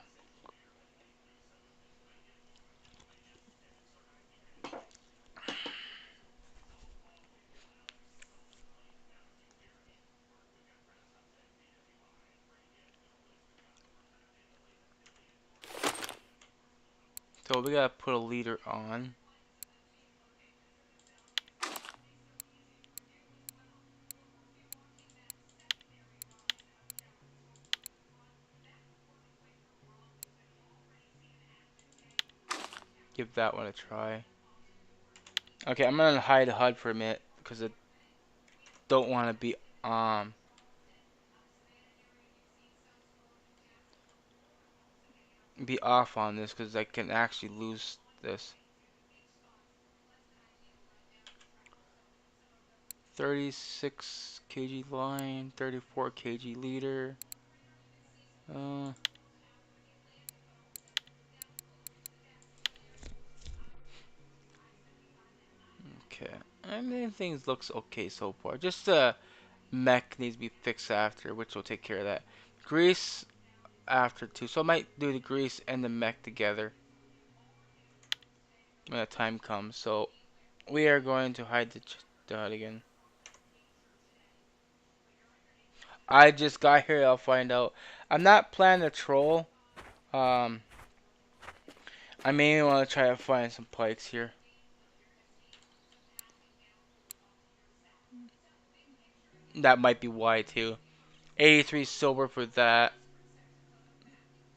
So we gotta put a leader on. Give that one a try. Okay, I'm gonna hide the HUD for a minute because I don't want to um be off on this because I can actually lose this. 36 kg line, 34 kg leader. Uh, okay. I mean, things looks okay so far. Just the mech needs to be fixed after, which will take care of that. Grease after too, so I might do the grease and the mech together when the time comes. So we are going to hide the HUD again. I just got here. I'll find out. I'm not planning to troll. Um, I may want to try to find some pikes here. That might be why too. 83 silver for that.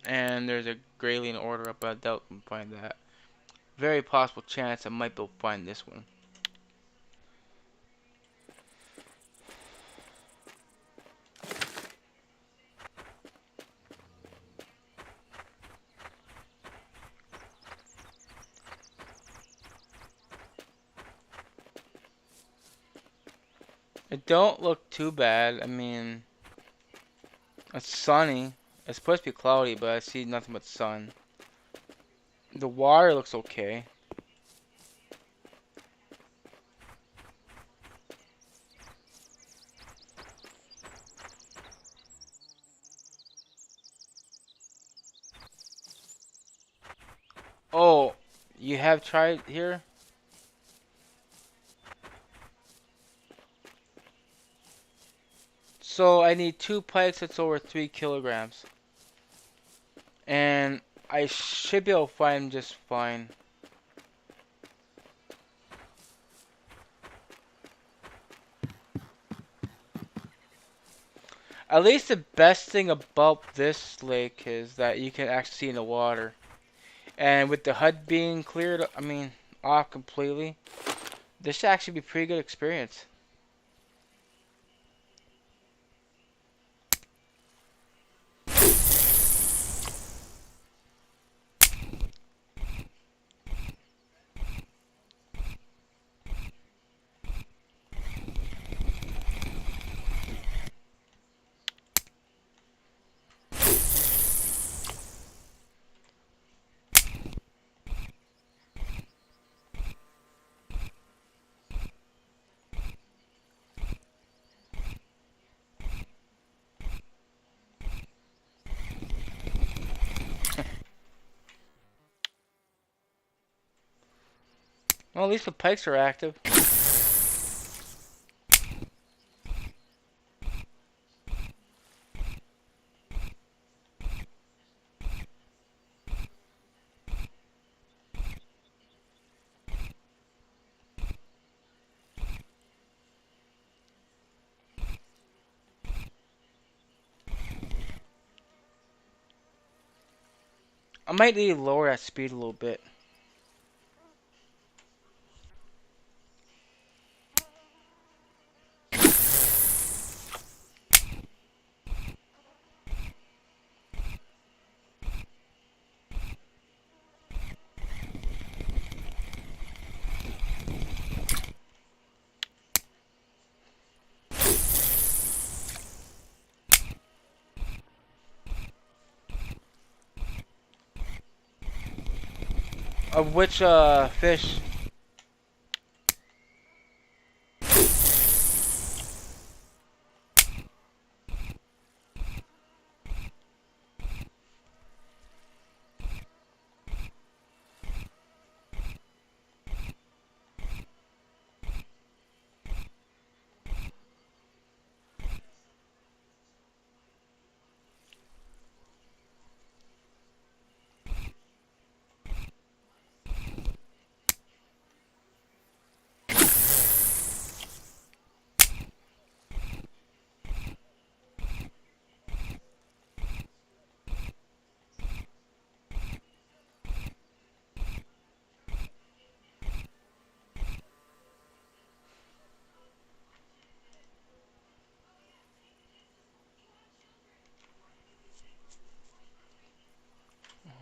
And there's a Grayling order up. I doubt we can find that. Very possible chance I might be able to find this one. It don't look too bad. I mean, it's sunny. It's supposed to be cloudy, but I see nothing but sun. The water looks okay. Oh, you have tried here? So I need two pikes that's over 3 kilograms. And I should be able to find them just fine. At least the best thing about this lake is that you can actually see in the water. And with the HUD being cleared, I mean, off completely, this should actually be a pretty good experience. Well, at least the pikes are active. I might need to lower that speed a little bit. Of which fish?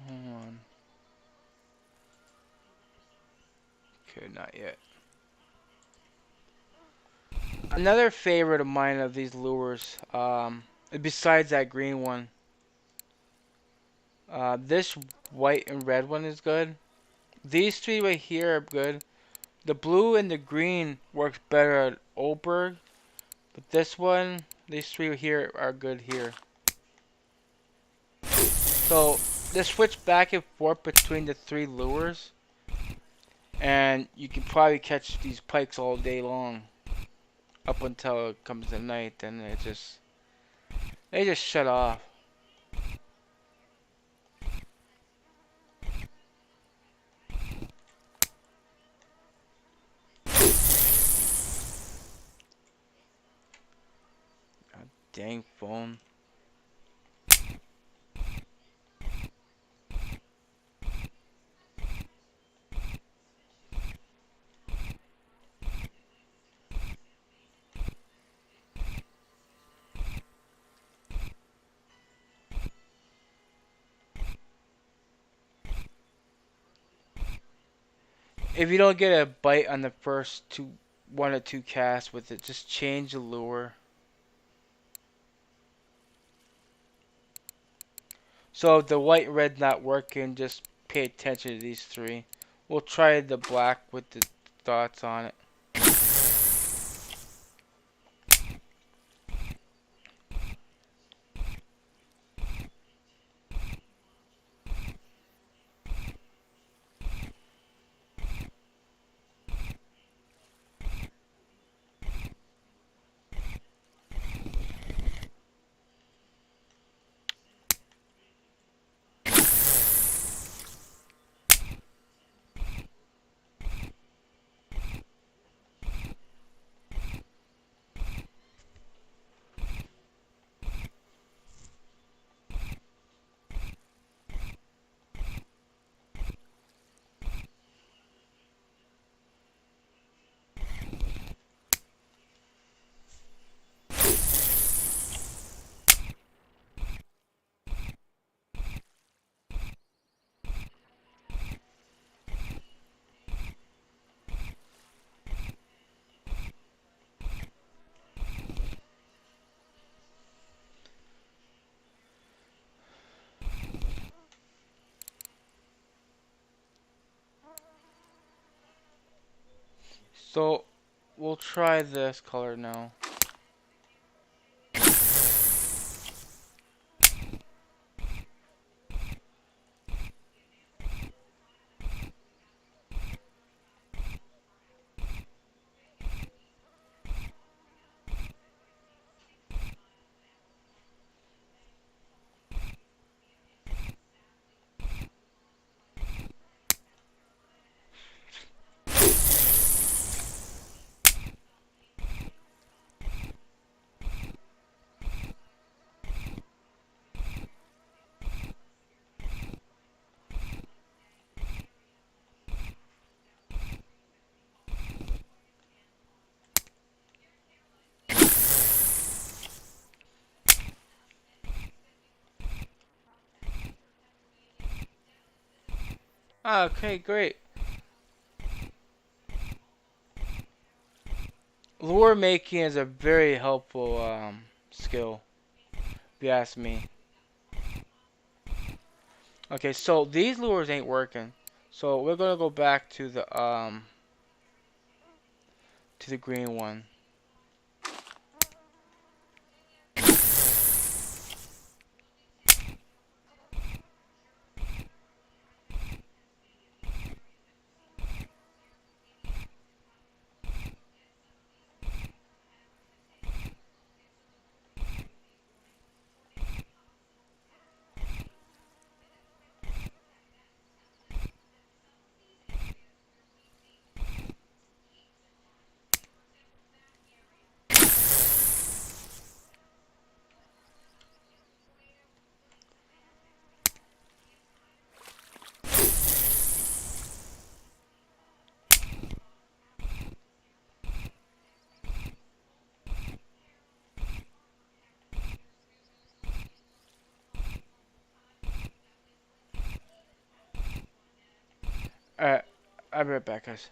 Hold on. Okay, not yet. Another favorite of mine of these lures, besides that green one, this white and red one is good. These three right here are good. The blue and the green works better at Oberg, but this one, these three here are good here. So, just switch back and forth between the three lures, and you can probably catch these pikes all day long, up until it comes at night, then they just shut off. God dang phone. If you don't get a bite on the first one or two casts with it, just change the lure. So if the white and red not working, just pay attention to these three. We'll try the black with the dots on it. So we'll try this color now. Okay, great. Lure making is a very helpful skill, if you ask me. Okay, so these lures ain't working. So we're gonna go back to the green one. Alright, I'll be right back, guys.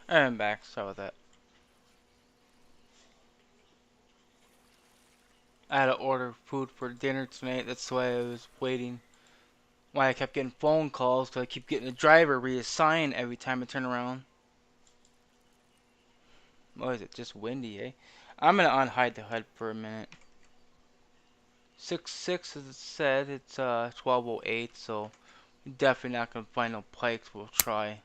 I'm back. Sorry about that. I had to order food for dinner tonight. That's why I was waiting. Why I kept getting phone calls, because I keep getting the driver reassigned every time I turn around. What is it? Just windy, eh? I'm gonna unhide the HUD for a minute. 6-6 as it said, it's 12:08, so definitely not gonna find no pikes. We'll try.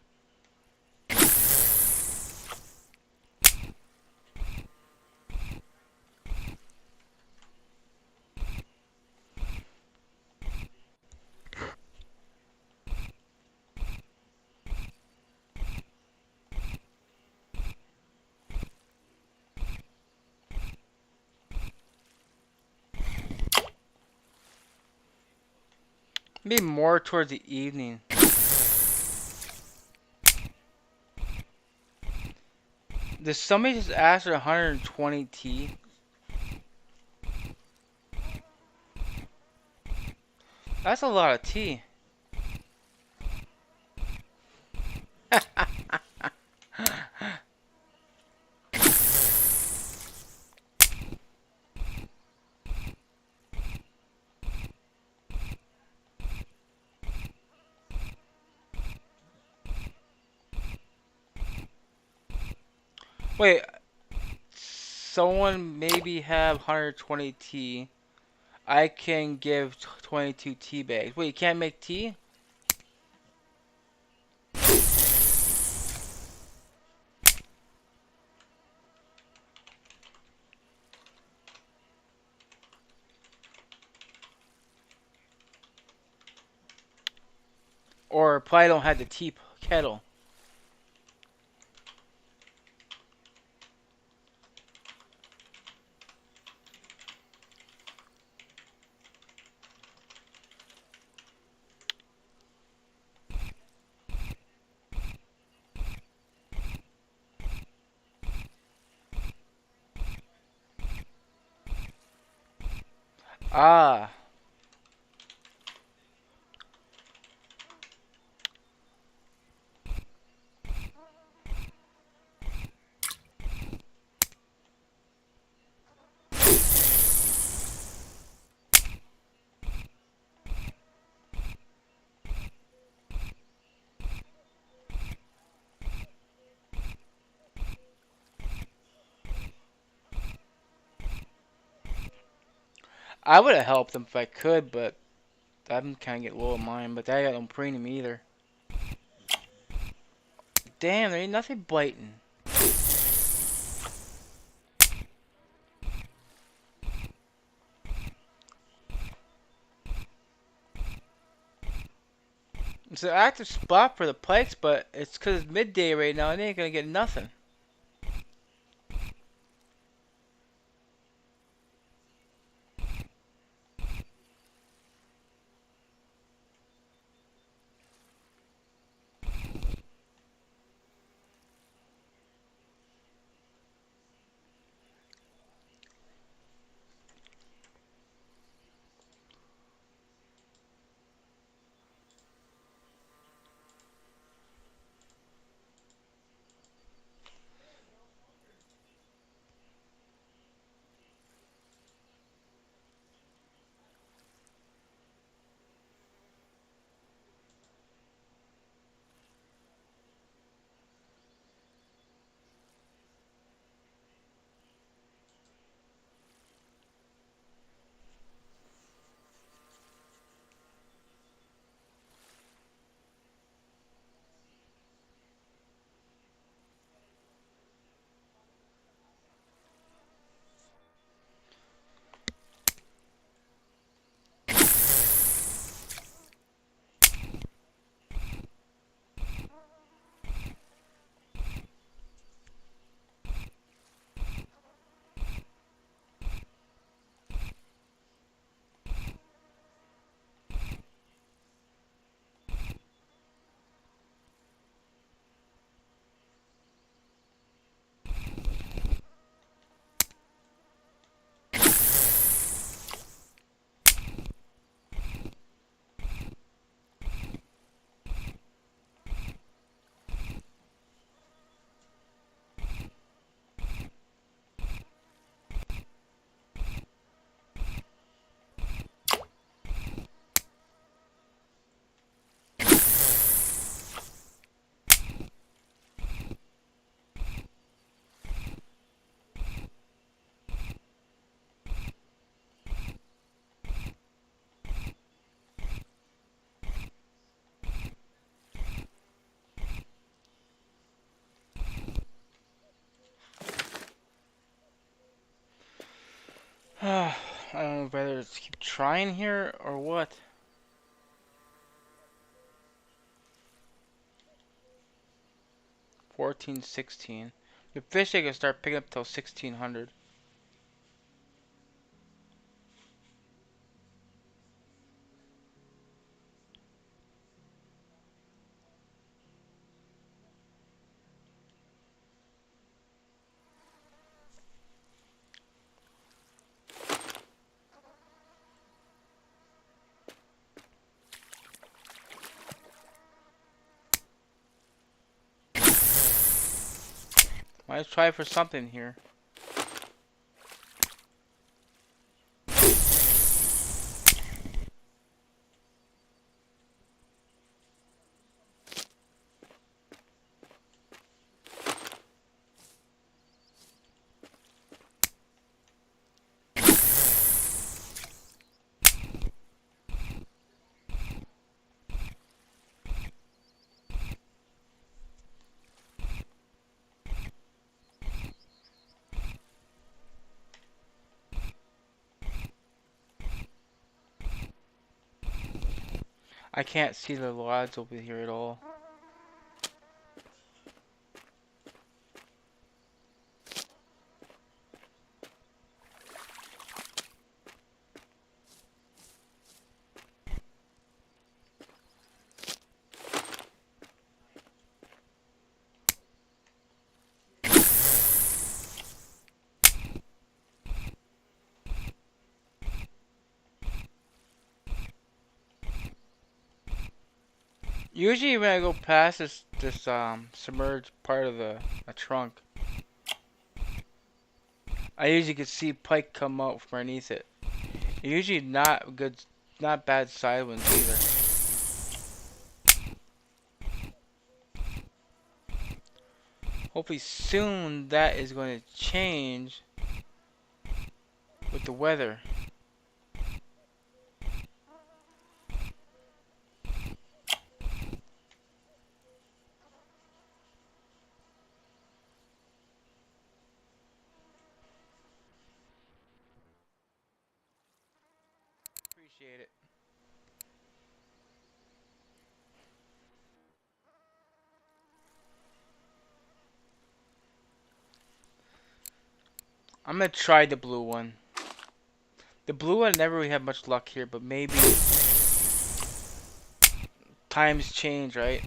Maybe more towards the evening. Did somebody just ask for 120 T? That's a lot of T. Wait, someone maybe have 120 T. I can give 22 tea bags. Wait, you can't make tea? Or probably don't have the tea kettle. Ah, I would have helped them if I could, but I'm kind of getting low on mine. But I got no premium either. Damn, there ain't nothing biting. It's an active spot for the pikes, but it's because it's midday right now and they ain't gonna get nothing. I don't know whether to keep trying here or what. 14, 16. The fish I can start picking up till 1600. Might try for something here. I can't see the rods over here at all. Usually when I go past this submerged part of the trunk, I usually can see pike come out from underneath it. Usually not good, not bad side ones either. Hopefully soon that is going to change with the weather. Appreciate it. I'm gonna try the blue one. The blue one never really had much luck here, but maybe times change, right?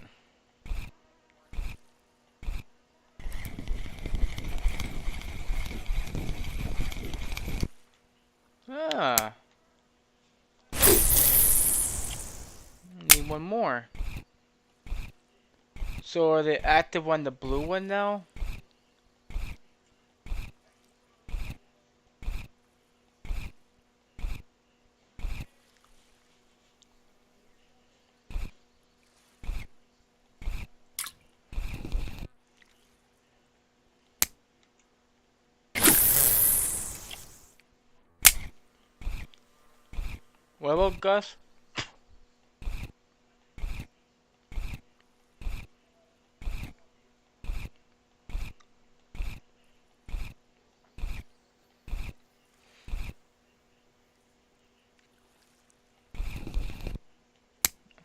Ah, need one more. So are they active on the blue one now? What about Gus?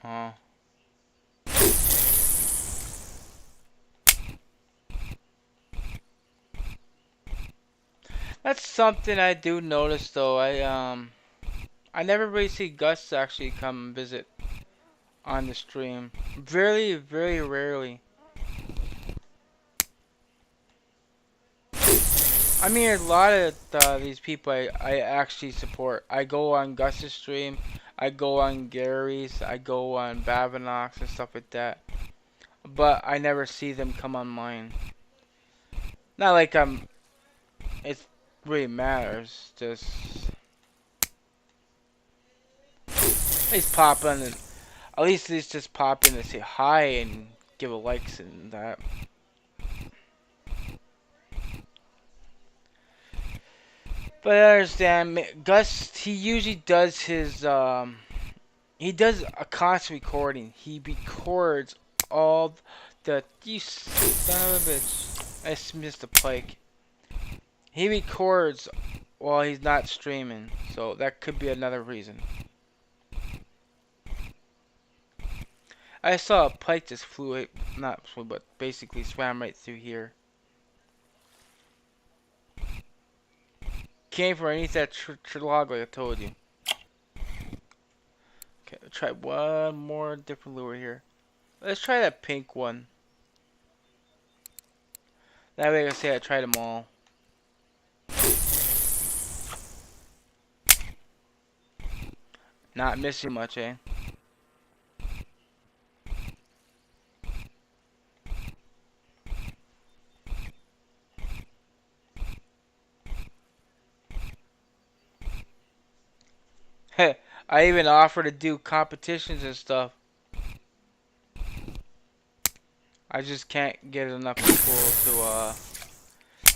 Oh. That's something I do notice though. I never really see Gus actually come and visit on the stream. Very, very rarely. I mean, a lot of these people I actually support. I go on Gus's stream, I go on Gary's, I go on Bavanox and stuff like that. But I never see them come on mine. Not like it really matters. Just at least pop in and at least just pop in and say hi and give a likes and that. But I understand Gus. He usually does his he does a constant recording. He records all the you son of a bitch. I just missed the pike. He records Well, he's not streaming, so that could be another reason. I saw a pike just not flew, but basically swam right through here. Came from underneath that log like I told you. Okay, let's try one more different lure here. Let's try that pink one. That way I can say I tried them all. Not missing much, eh? Hey, I even offer to do competitions and stuff. I just can't get enough people to,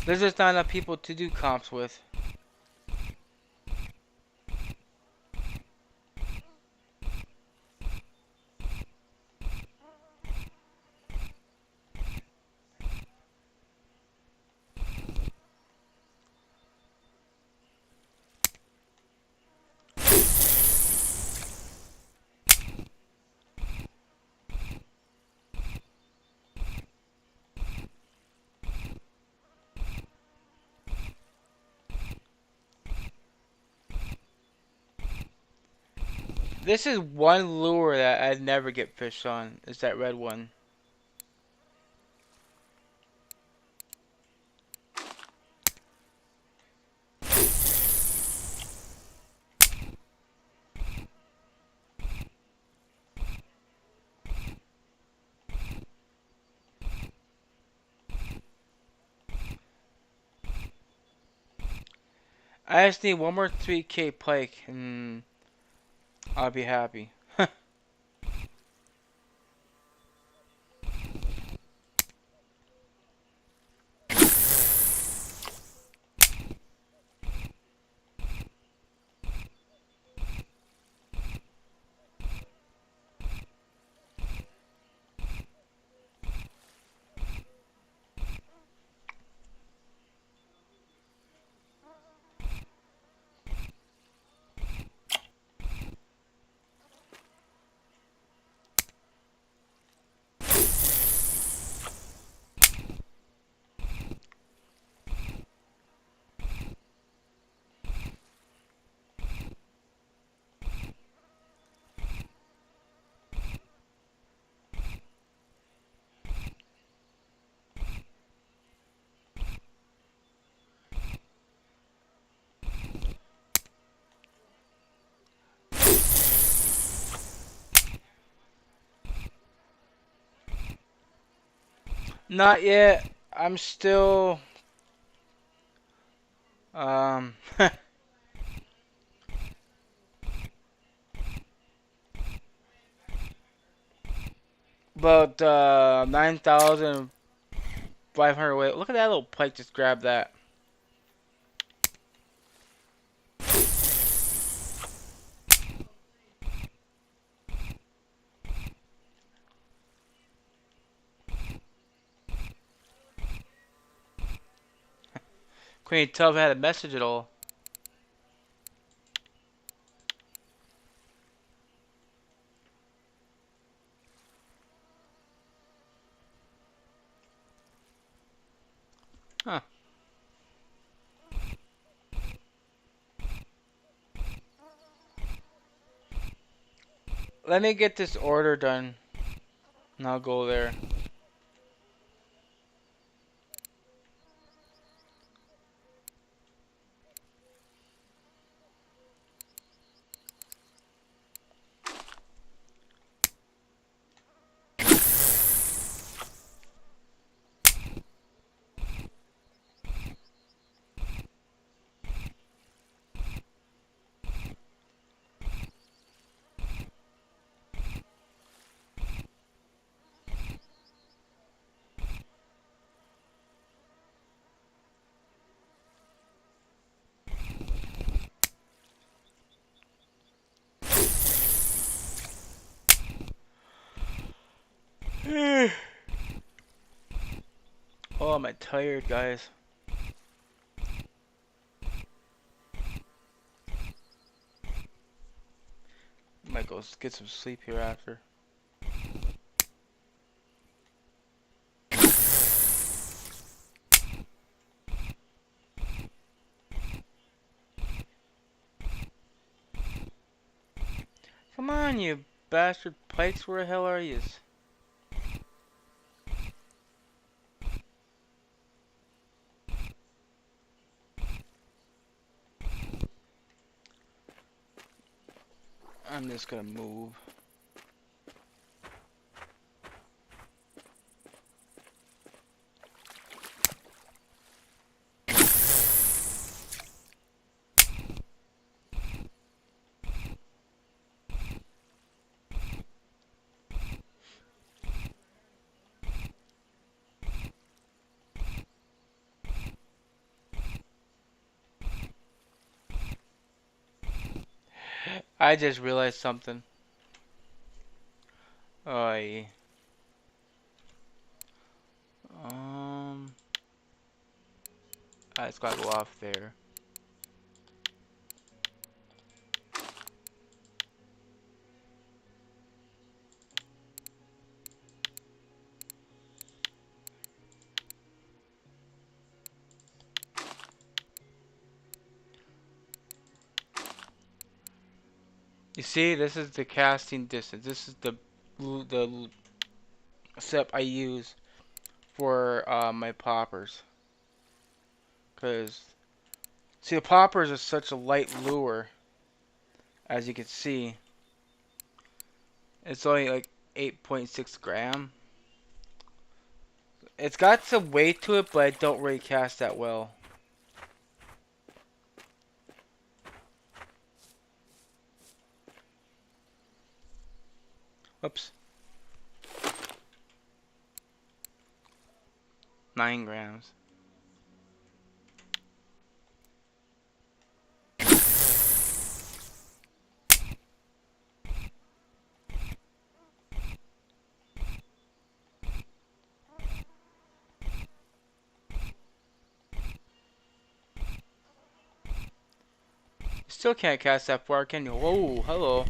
there's just not enough people to do comps with. This is one lure that I'd never get fish on, is that red one. I just need one more 3K pike and I'll be happy. Not yet. I'm still about 9,500 weight. Look at that little pike just grabbed that. Couldn't even tell if it had a message at all. Huh. Let me get this order done and I'll go there. Oh, am I tired, guys? might go get some sleep here after. Come on, you bastard pikes. Where the hell are you? I'm just gonna move. I just realized something. Oh, um, it's gotta go off there. You see, this is the casting distance. This is the setup I use for my poppers. Cause see, the poppers are such a light lure, as you can see. It's only like 8.6 gram. It's got some weight to it, but I don't really cast that well. Oops, 9 grams. Still can't cast that far, can you? Whoa, hello.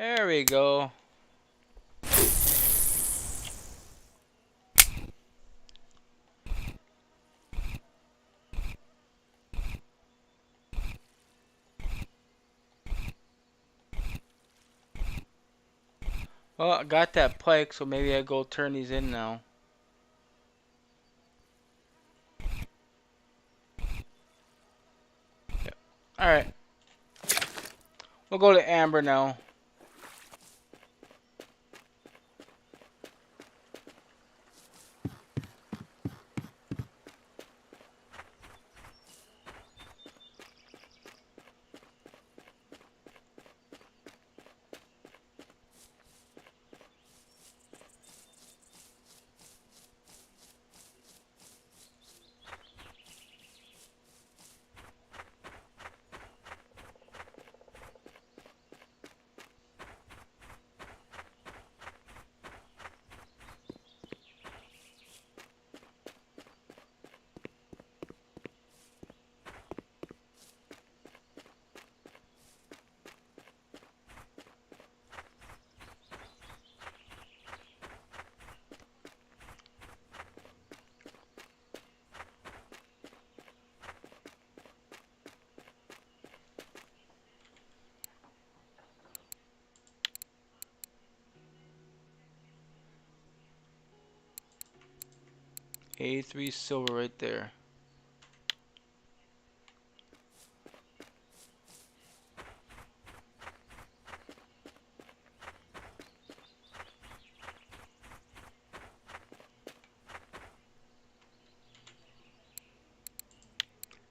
There we go. Well, I got that pike, so maybe I go turn these in now. Yep. Alright, we'll go to amber now. A3 silver right there.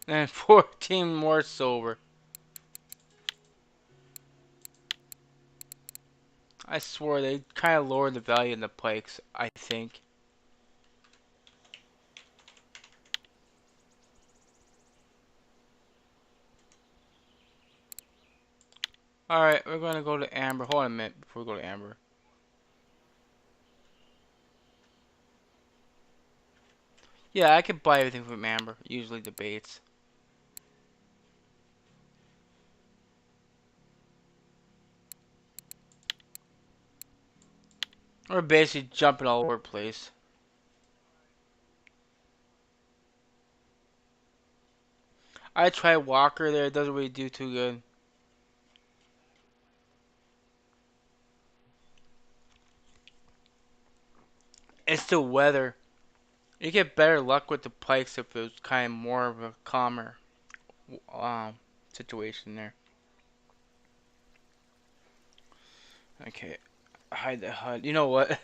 And 14 more silver. I swore they kind of lowered the value in the pikes, I think. Alright, we're gonna go to amber. Hold on a minute before we go to amber. Yeah, I can buy everything from amber. Usually the baits. We're basically jumping all over the place. I tried Walker there, it doesn't really do too good. It's the weather. You get better luck with the pikes if it was kind of more of a calmer um situation there. Okay, hide the HUD. You know what?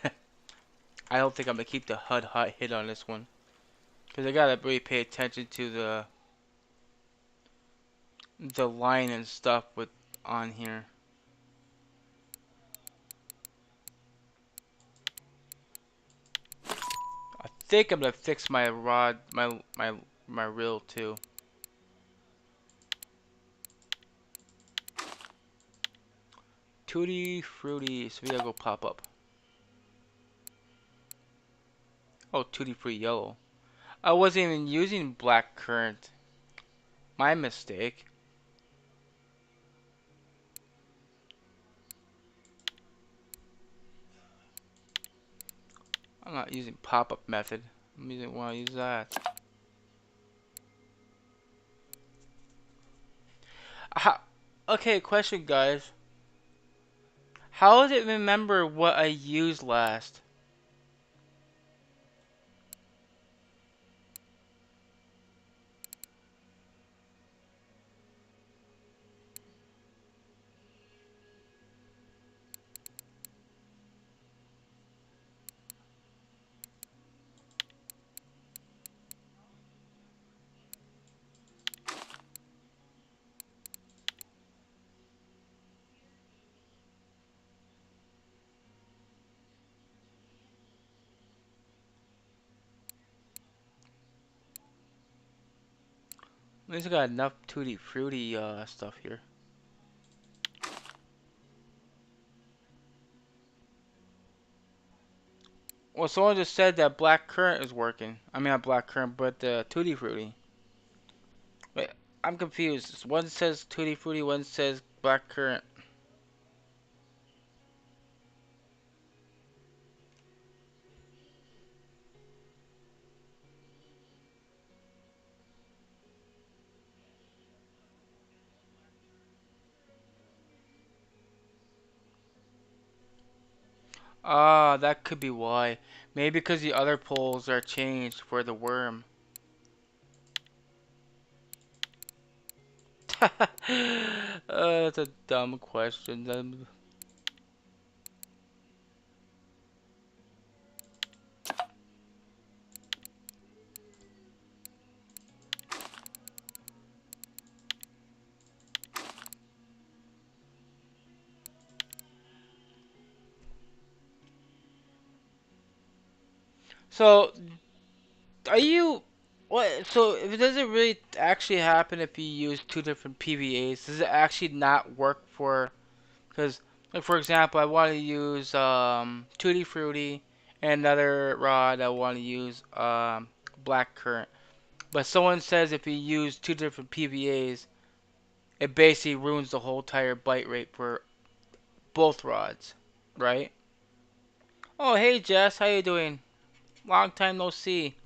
I don't think I'm gonna keep the HUD hot hit on this one because I gotta really pay attention to the line and stuff with on here. I think I'm gonna fix my rod, my reel too. Tutti fruity, so we gotta go pop up. Oh, tutti frutti yellow. I wasn't even using black currant. My mistake. I'm not using pop up method. I'm using want to use that. How, okay, question, guys. How does it remember what I used last? At least I got enough tutti fruity stuff here. Well, someone just said that black currant is working. I mean, not black currant, but the tutti frutti. Wait, I'm confused. One says tutti frutti, one says black currant. Ah, that could be why. Maybe because the other poles are changed for the worm. That's a dumb question. So, are you what? So, if it doesn't really actually happen if you use two different PVAs, does it actually not work for? Because, like for example, I want to use Tutti Frutti and another rod. I want to use Black Currant. But someone says if you use two different PVAs, it basically ruins the whole entire bite rate for both rods, right? Oh, hey Jess, how you doing? Long time no see.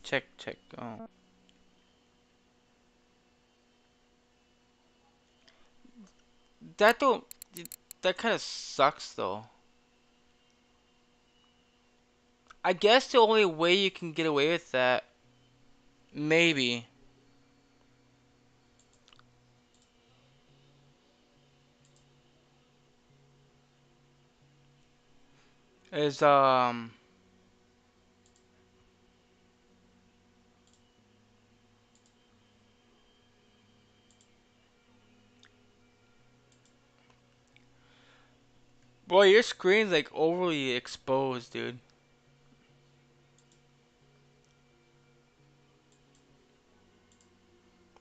Check, check. Oh, that don't. That kind of sucks though. I guess the only way you can get away with that, maybe, is Boy, your screen's like overly exposed, dude.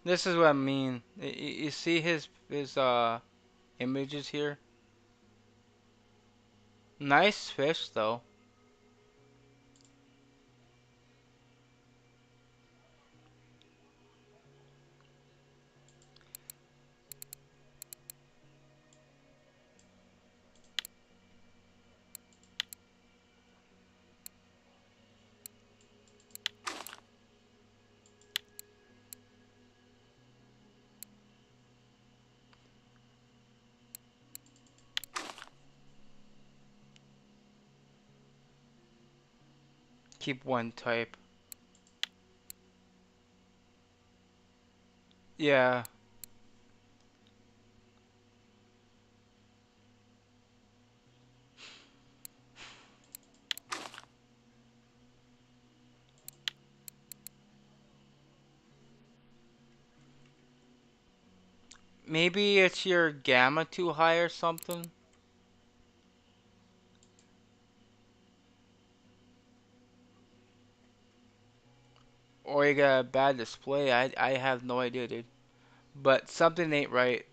This is what I mean. You see his images here? Nice fish though. Keep one type. Yeah. Maybe it's your gamma too high or something. Or you got a bad display. I have no idea, dude. But something ain't right.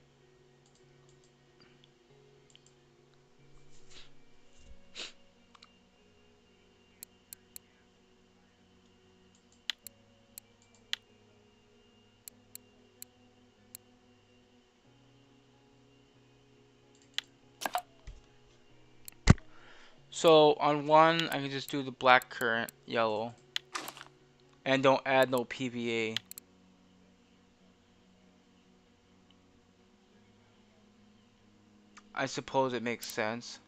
So on one, I can just do the black currant, yellow, and don't add no PVA. I suppose it makes sense.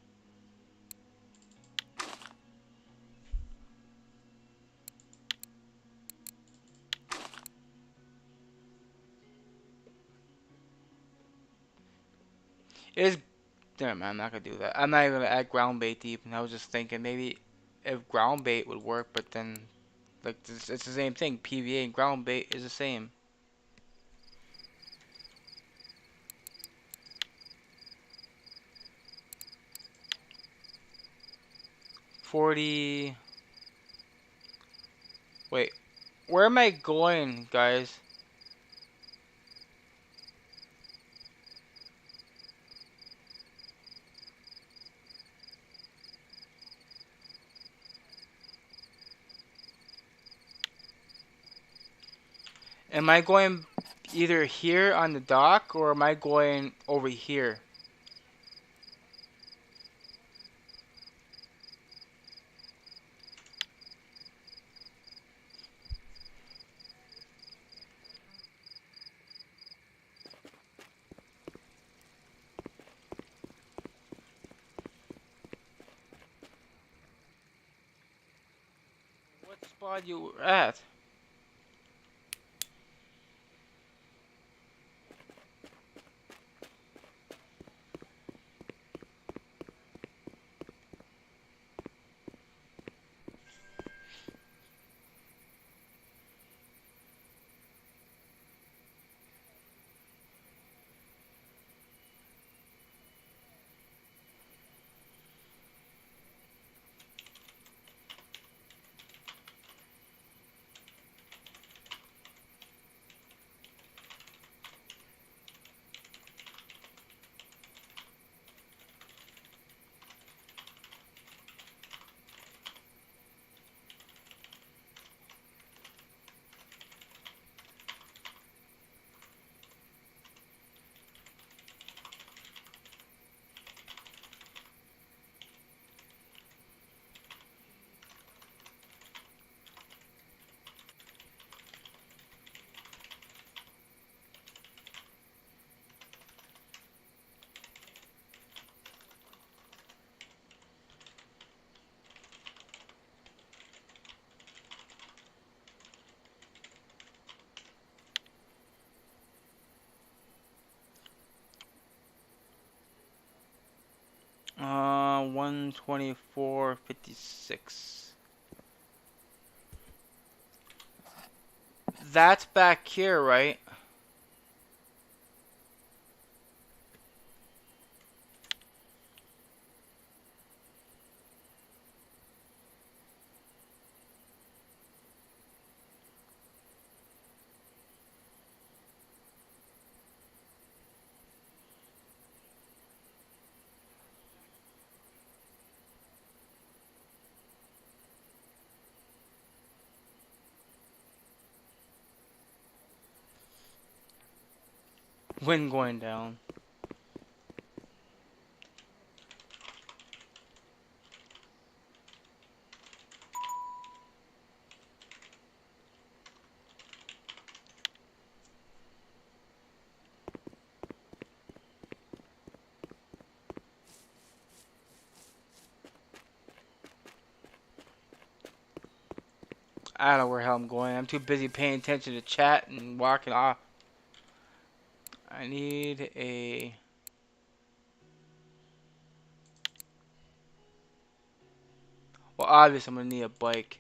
Is damn man, I'm not gonna do that. I'm not even gonna add ground bait deep. And I was just thinking maybe if ground bait would work, but then like it's the same thing. PVA and ground bait is the same. 40. Wait, where am I going, guys? Am I going either here on the dock or am I going over here? What spot you at? Uh, 124.56. That's back here, right? Wind going down. I don't know where the hell I'm going. I'm too busy paying attention to chat and walking off. I need a... Well, obviously I'm gonna need a bike.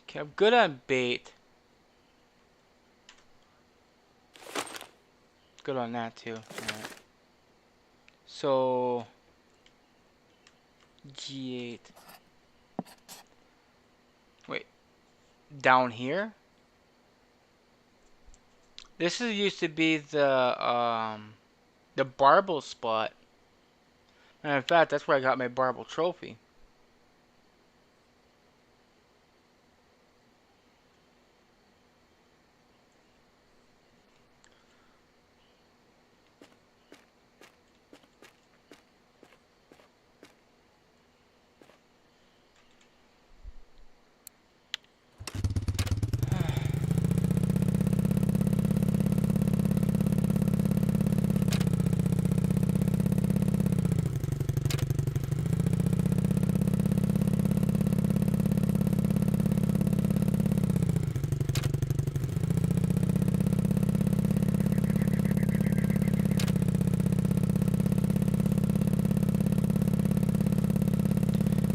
Okay, I'm good on bait. Good on that too. Alright. So... G8. Wait. Down here? This is used to be the Barble spot. And in fact, that's where I got my Barble trophy.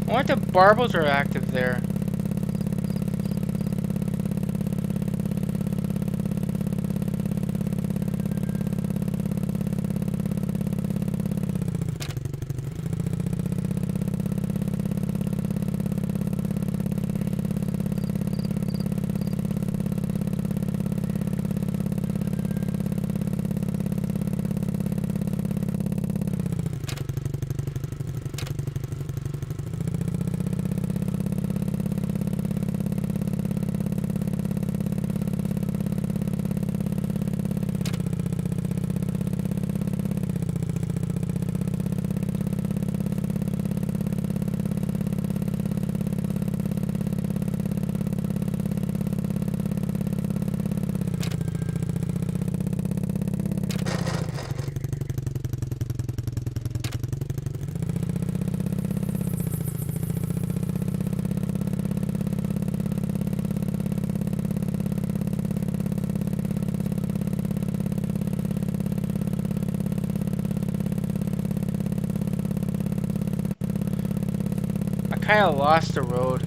I wonder if the Barbles are active there. I kind of lost the road.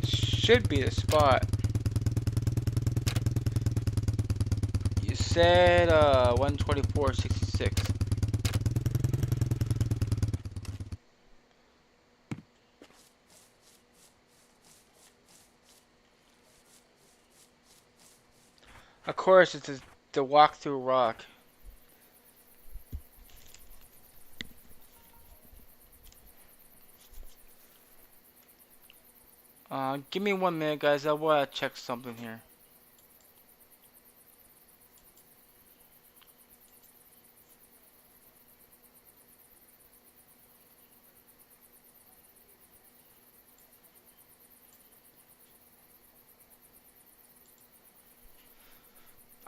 Should be the spot. You said 124.66. Of course, it's the walk through rock. Give me 1 minute, guys. I want to check something here.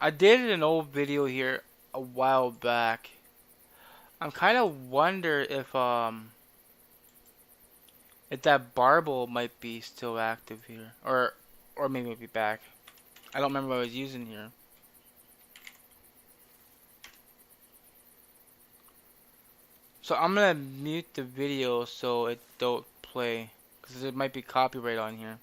I did an old video here a while back. I'm kind of wonder if that barbel might be still active here, or maybe it'll be back. I don't remember what I was using here. So I'm gonna mute the video so it don't play, because it might be copyright on here.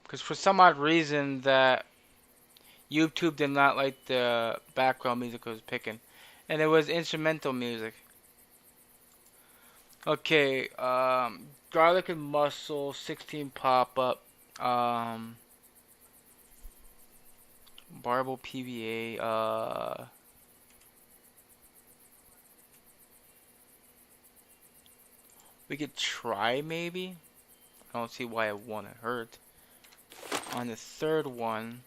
Because for some odd reason that YouTube did not like the background music I was picking, and it was instrumental music. Okay, garlic and mussel, 16 pop up, barbel PVA, we could try maybe. I don't see why it won't hurt. On the third one,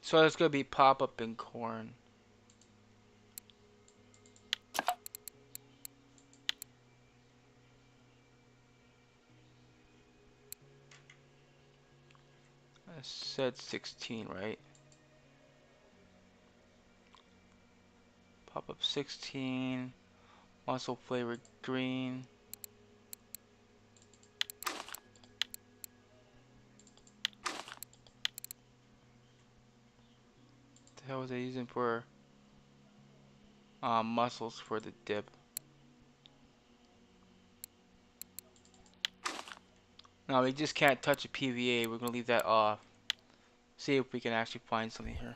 so it's gonna be pop up and corn. I said 16, right? Pop up 16, mussel flavored green. What the hell was I using for mussels for the dip? No, we just can't touch a PVA. We're gonna leave that off. See if we can actually find something here.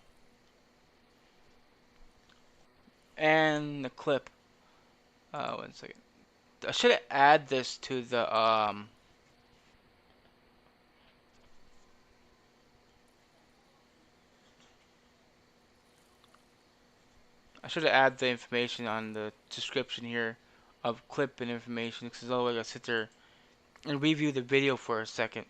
And the clip. 1 second. I should add this to the I should add the information on the description here of clip and information, because otherwise I gotta sit there and review the video for a second.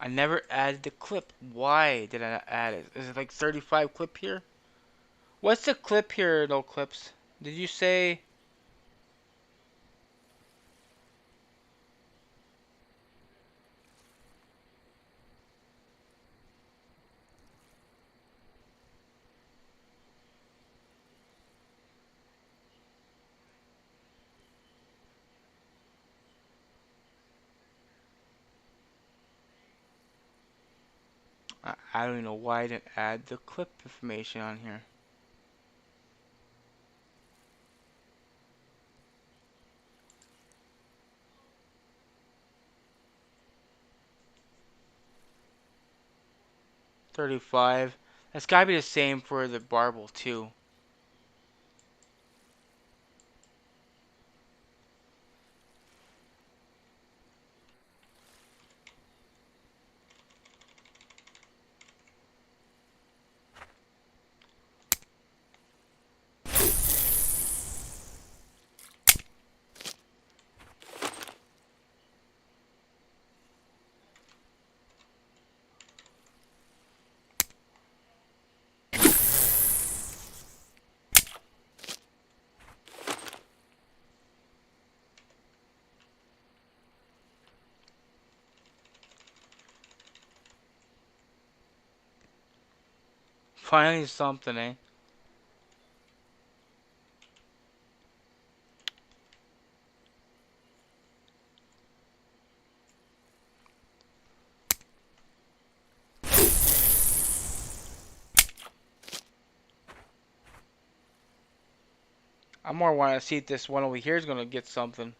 I never added the clip. Why did I not add it? Is it like 35 clip here? What's the clip here, no clips? Did you say? I don't even know why I didn't add the clip information on here. $35. That's gotta be the same for the barbel too. Finally something, eh? I more want to see if this one over here is gonna get something.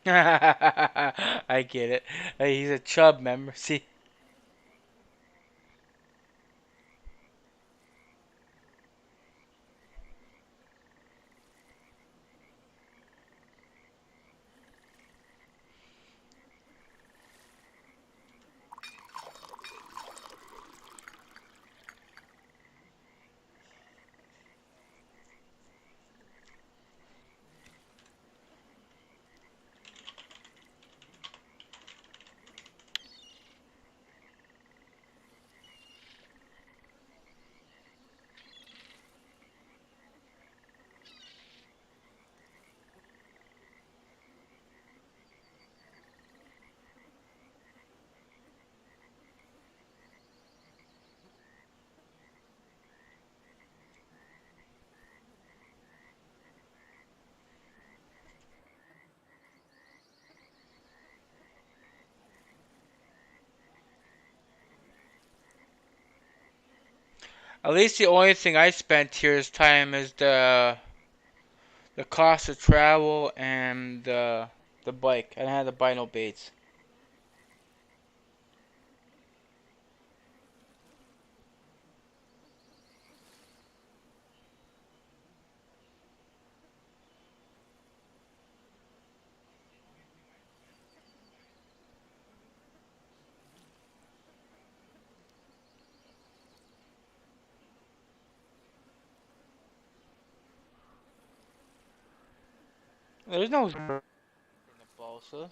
I get it. He's a chub member. See, at least the only thing I spent here this time is the cost of travel and the bike. I didn't have to buy no baits. There's no in the balsas.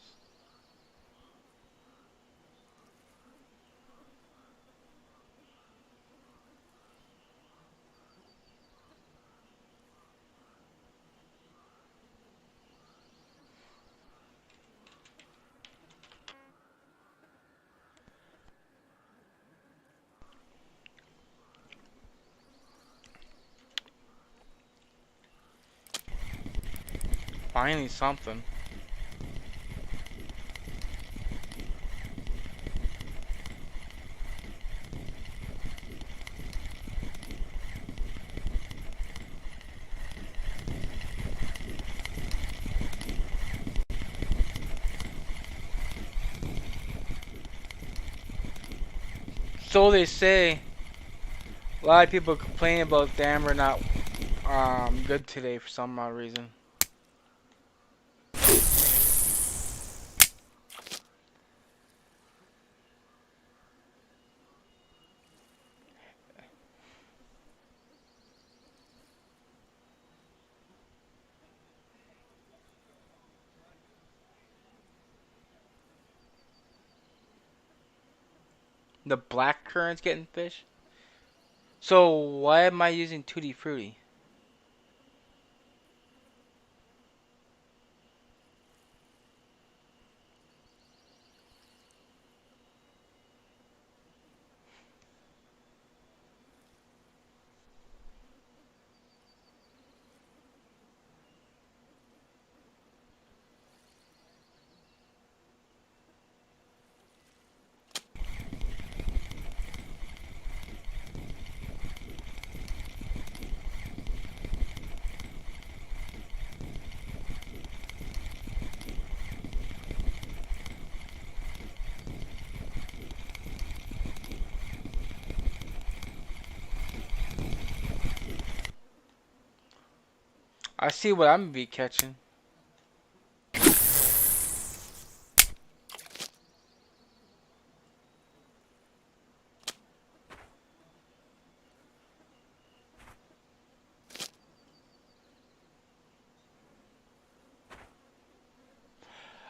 Finally something. So they say. A lot of people complain about Dammer not good today for some odd reason. The black currant's getting fish. So why am I using Tutti Frutti? I see what I'm gonna be catching.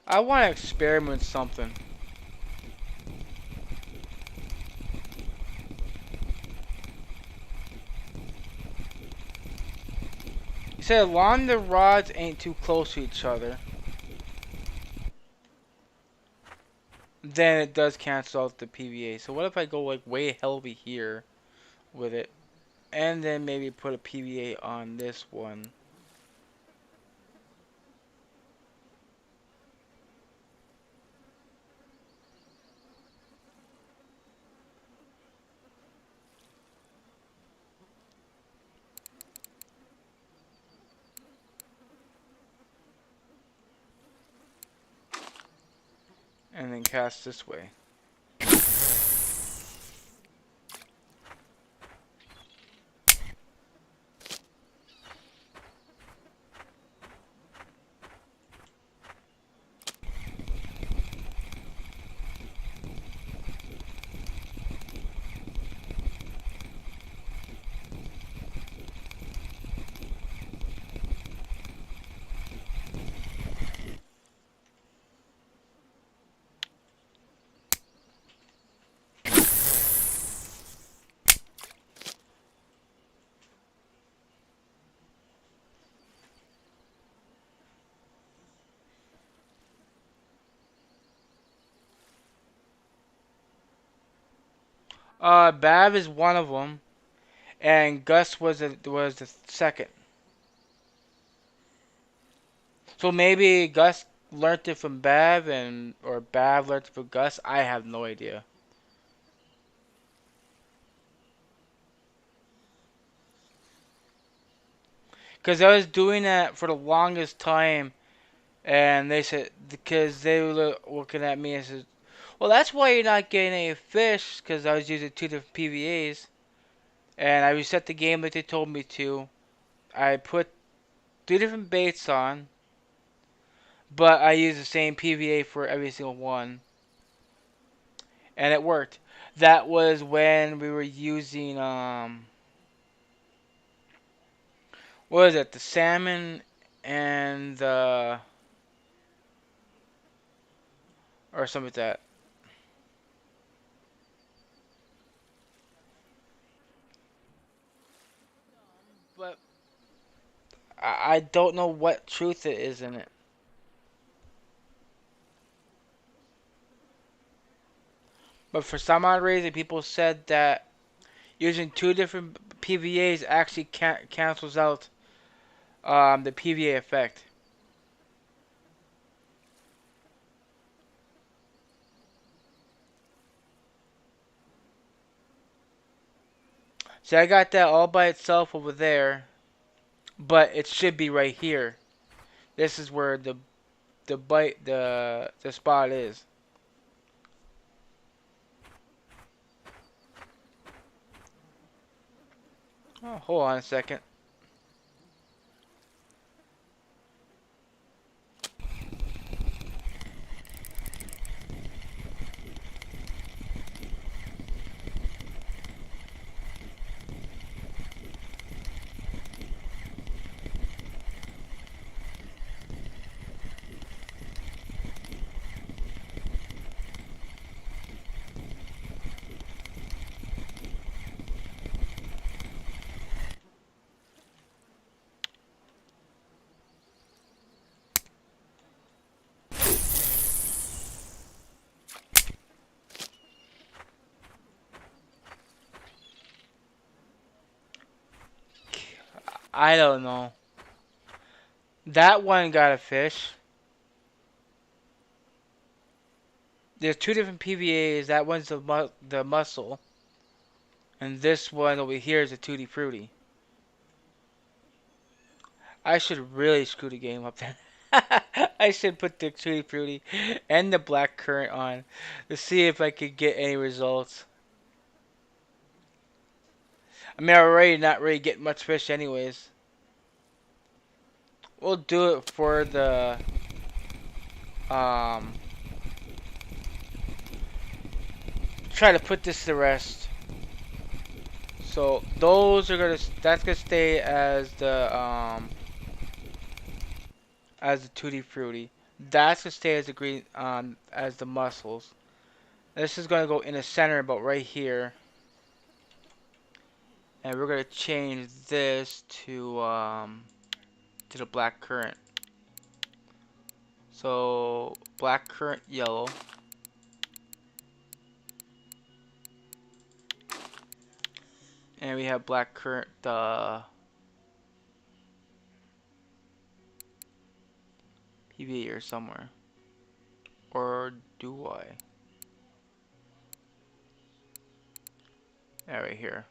I want to experiment something. You said along the rods ain't too close to each other, then it does cancel out the PVA. So what if I go like way heavy here with it, and then maybe put a PVA on this one? and then cast this way. Bav is one of them, and Gus was the second. So maybe Gus learned it from Bav, and or Bav learned it from Gus. I have no idea. Because I was doing that for the longest time, and they said because they were looking at me and said, "Well, that's why you're not getting any fish." Because I was using two different PVAs, and I reset the game like they told me to. I put two different baits on, but I used the same PVA for every single one, and it worked. That was when we were using what was it? The salmon and the or something like that. But I don't know what truth it is in it. But for some odd reason, people said that using two different PVAs actually cancels out the PVA effect. See, I got that all by itself over there, but it should be right here. This is where the spot is. Oh, hold on a second. I don't know. That one got a fish. There's two different PVAs. That one's the mussel, and this one over here is a tutti frutti. I should really screw the game up then. I should put the tutti frutti and the black currant on to see if I could get any results. I mean, I'm already not really getting much fish anyways. We'll do it for the um. Try to put this to rest. So those are gonna that's gonna stay as the tutti frutti. That's gonna stay as the green as the mussels. This is gonna go in the center about right here, and we're gonna change this to the black currant. So black currant yellow, and we have black currant PV here somewhere, or do I? Yeah, right here.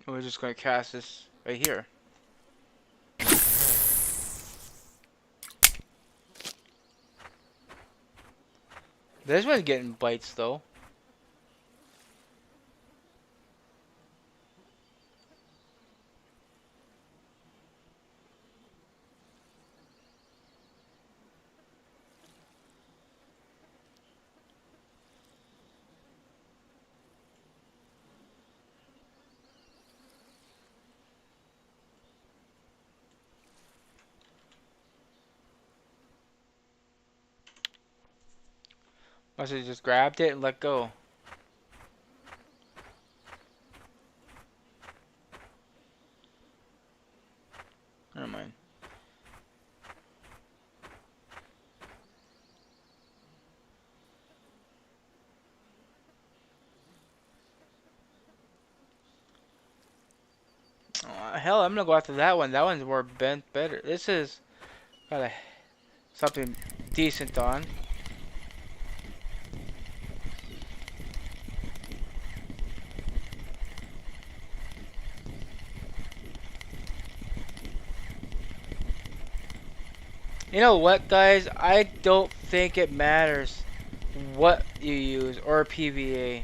And we're just gonna cast this right here. This one's getting bites though. Must have just grabbed it and let go. Never mind. Oh, hell, I'm gonna go after that one. That one's more bent better. This is got a, something decent on. You know what, guys? I don't think it matters what you use or PVA.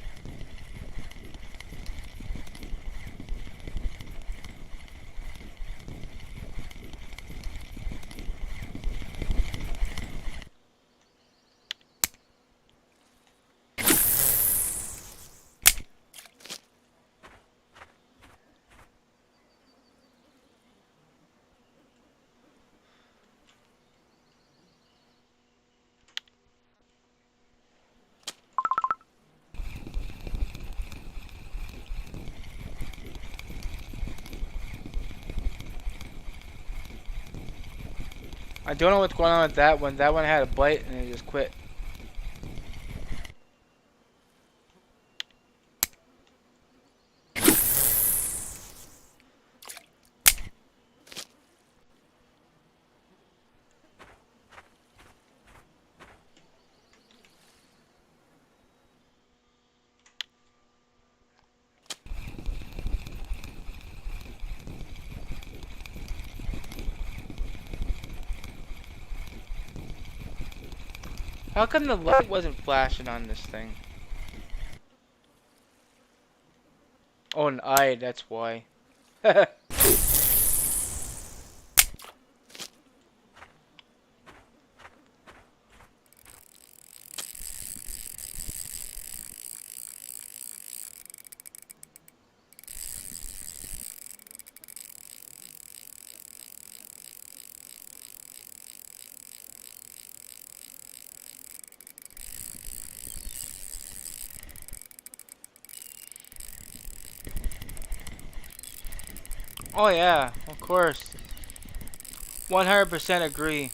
I don't know what's going on with that one. That one had a bite and it just quit. How come the light wasn't flashing on this thing? Oh, an eye, that's why. Oh yeah, of course. 100% agree.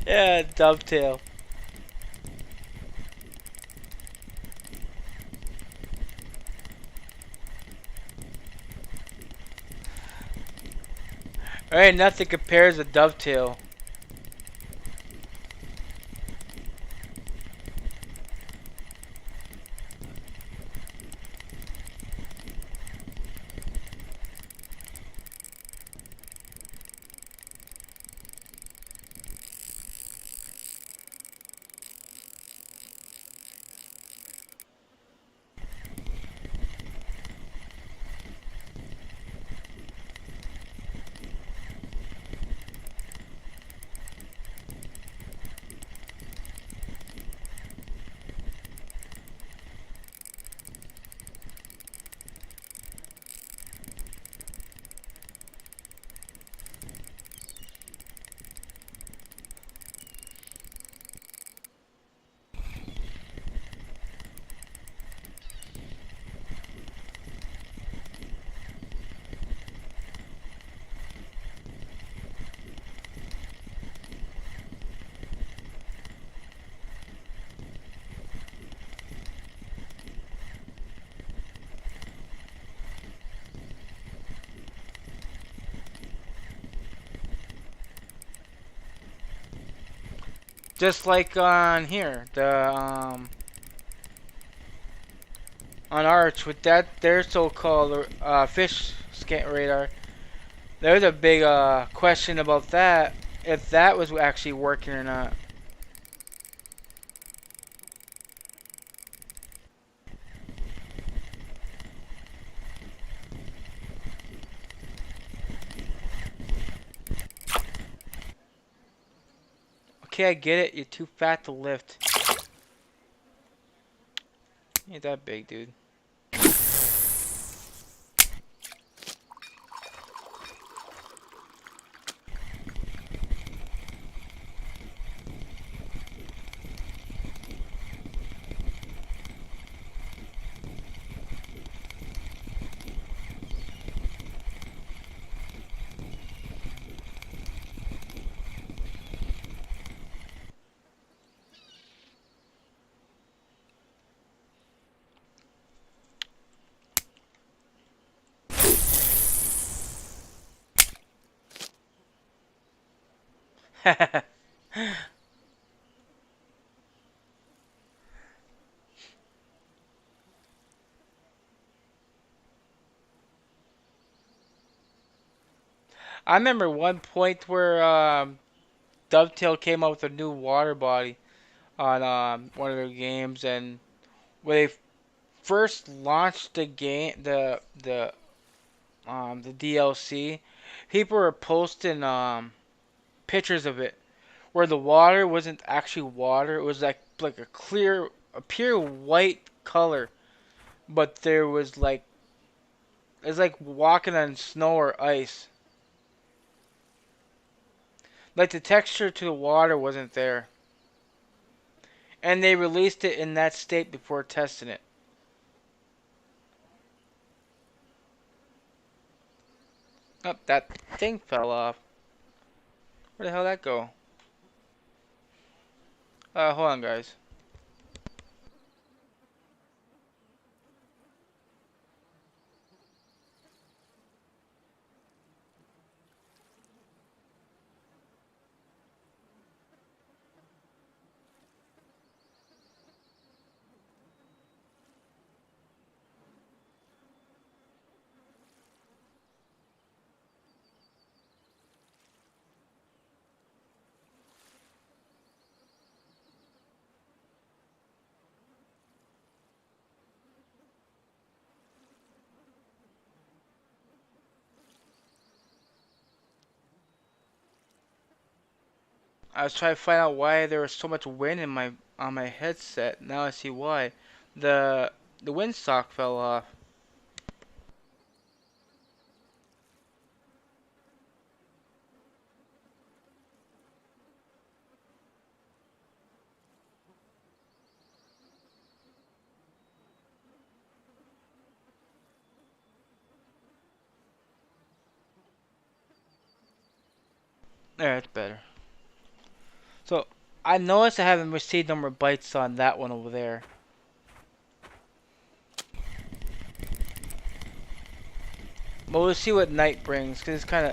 Yeah, dovetail. Alright, nothing compares to dovetail. Just like on here, the on Arch with that their so-called fish scan radar. There's a big question about that, if that was actually working or not. Okay, I get it. You're too fat to lift. You ain't that big, dude. I remember one point where Dovetail came out with a new water body on one of their games, and when they first launched the game, the DLC, people were posting pictures of it where the water wasn't actually water; it was like a clear, a pure white color, but there was like it's like walking on snow or ice. Like the texture to the water wasn't there, and they released it in that state before testing it. Oh, that thing fell off. Where the hell did that go? Hold on, guys. I was trying to find out why there was so much wind in my on my headset. Now I see why. The the windsock fell off. There, it's better. So I noticed I haven't received no more bites on that one over there. But we'll see what night brings, cause it's kind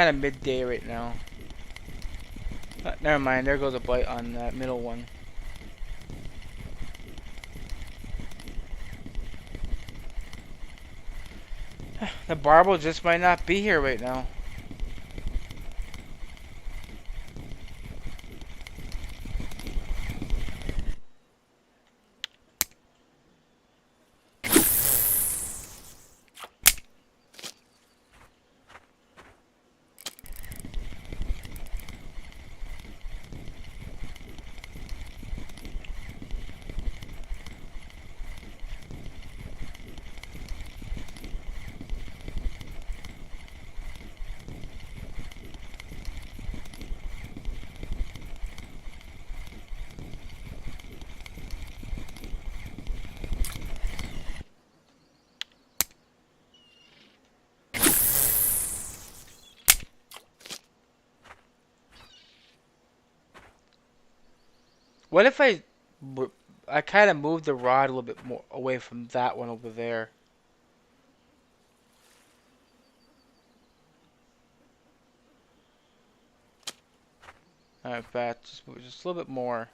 of midday right now. Never mind. There goes a bite on that middle one. The barbel just might not be here right now. What if I kind of moved the rod a little bit more away from that one over there? Alright, fat. Just a little bit more.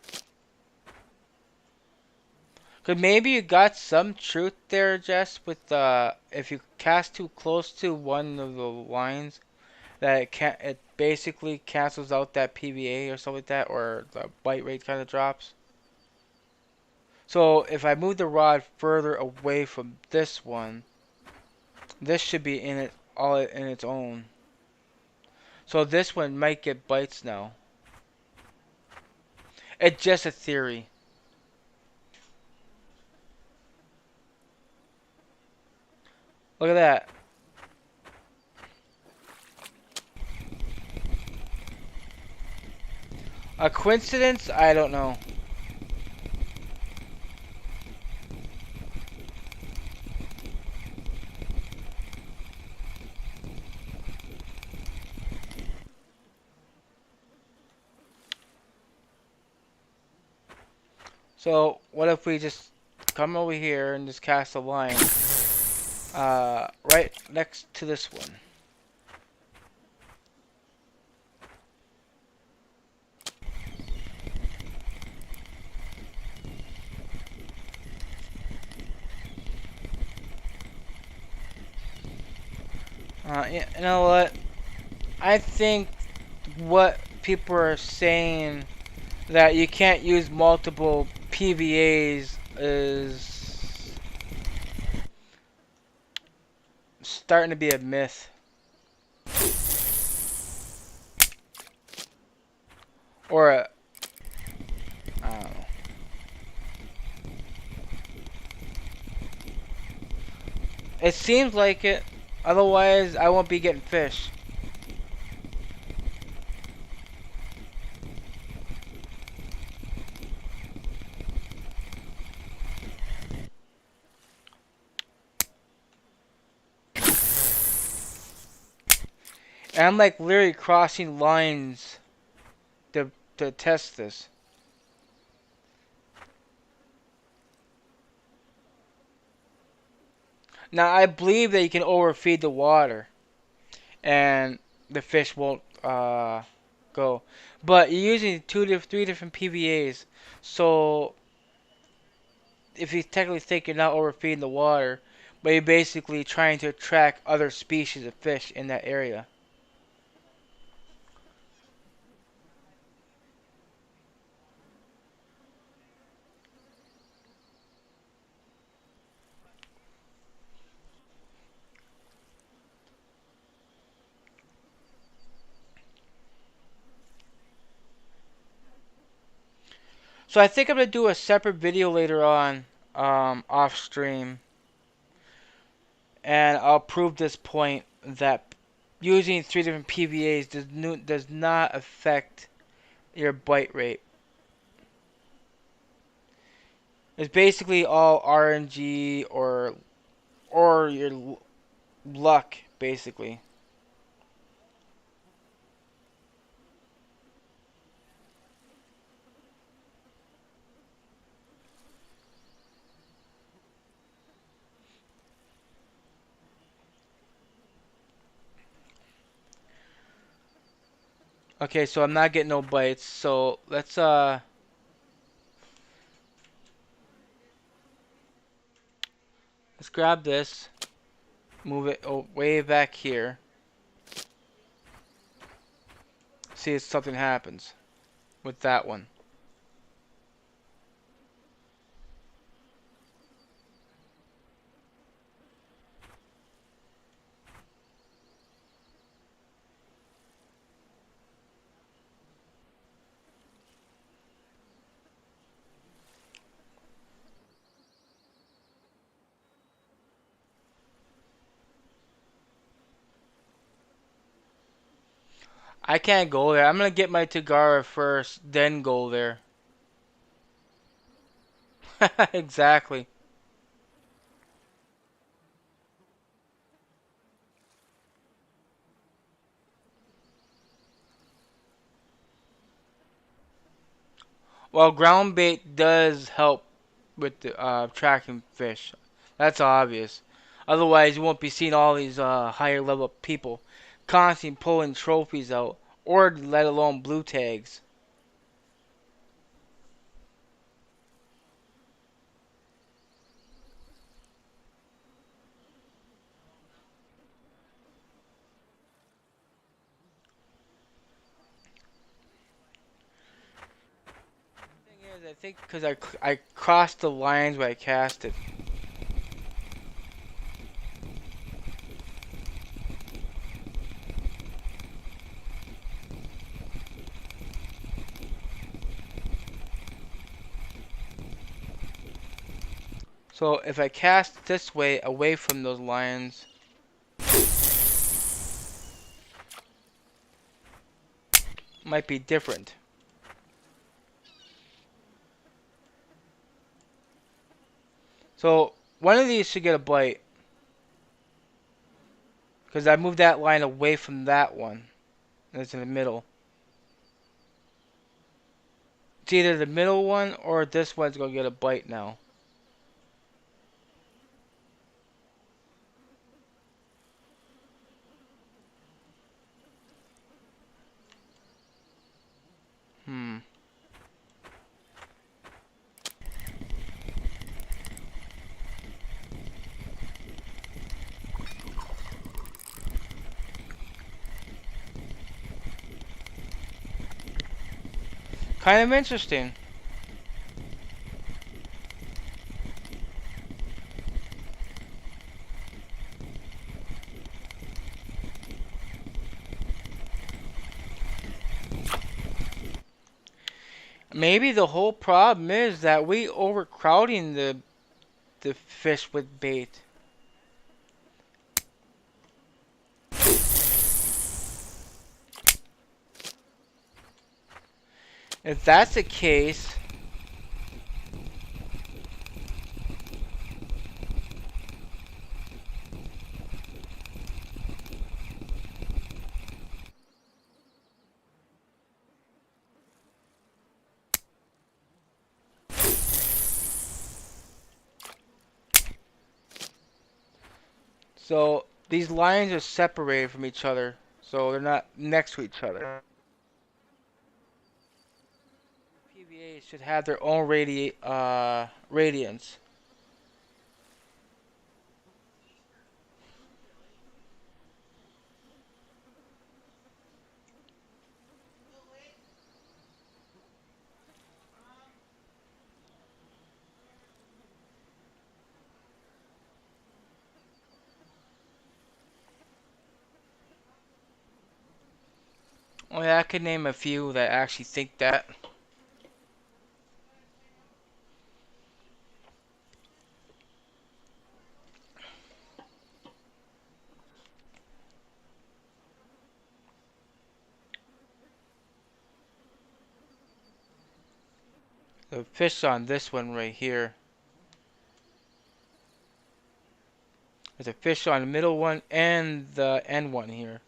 Cause maybe you got some truth there, Jess, with if you cast too close to one of the lines, that it basically cancels out that PVA or something like that, or the bite rate kind of drops. So if I move the rod further away from this one, this should be in it all in its own. So this one might get bites now. It's just a theory. Look at that. A coincidence? I don't know. So what if we just come over here and just cast a line right next to this one? Yeah, you know what? I think what people are saying that you can't use multiple PVAs is starting to be a myth. Or a, I don't know. It seems like it. Otherwise, I won't be getting fish. And I'm like literally crossing lines to test this. Now I believe that you can overfeed the water and the fish won't go. But you're using three different PVAs, so if you technically think you're not overfeeding the water, but you're basically trying to attract other species of fish in that area. So I think I'm gonna do a separate video later on, off stream, and I'll prove this point that using three different PVAs does not affect your bite rate. It's basically all RNG or your luck, basically. Okay, so I'm not getting no bites. So let's grab this, move it way back here. See if something happens with that one. I can't go there. I'm gonna get my Tagara first, then go there. Exactly. Well, ground bait does help with the tracking fish. That's obvious. Otherwise, you won't be seeing all these higher level people constantly pulling trophies out, or let alone blue tags. I think because I crossed the lines when I cast it. So if I cast this way away from those lines, might be different. So one of these should get a bite because I moved that line away from that one. And it's in the middle. It's either the middle one or this one's gonna get a bite now. Hmm. Kind of interesting. Maybe the whole problem is that we overcrowding the fish with bait. If that's the case, so these lines are separated from each other, so they're not next to each other. PVA should have their own radiance. Oh yeah, I could name a few that actually think that. The fish on this one right here. There's a fish on the middle one and the end one here.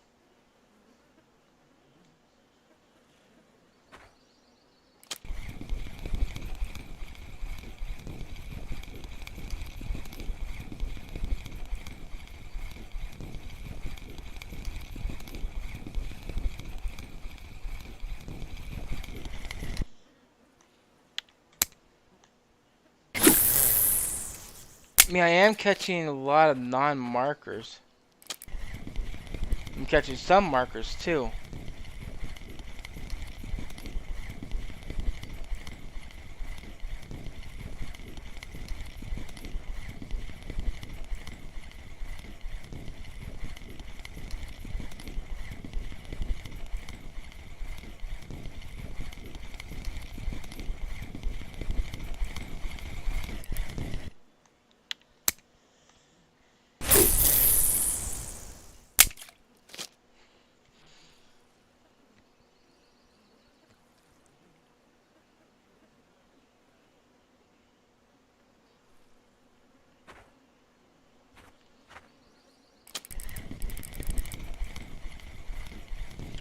I mean, I am catching a lot of non-markers. I'm catching some markers too.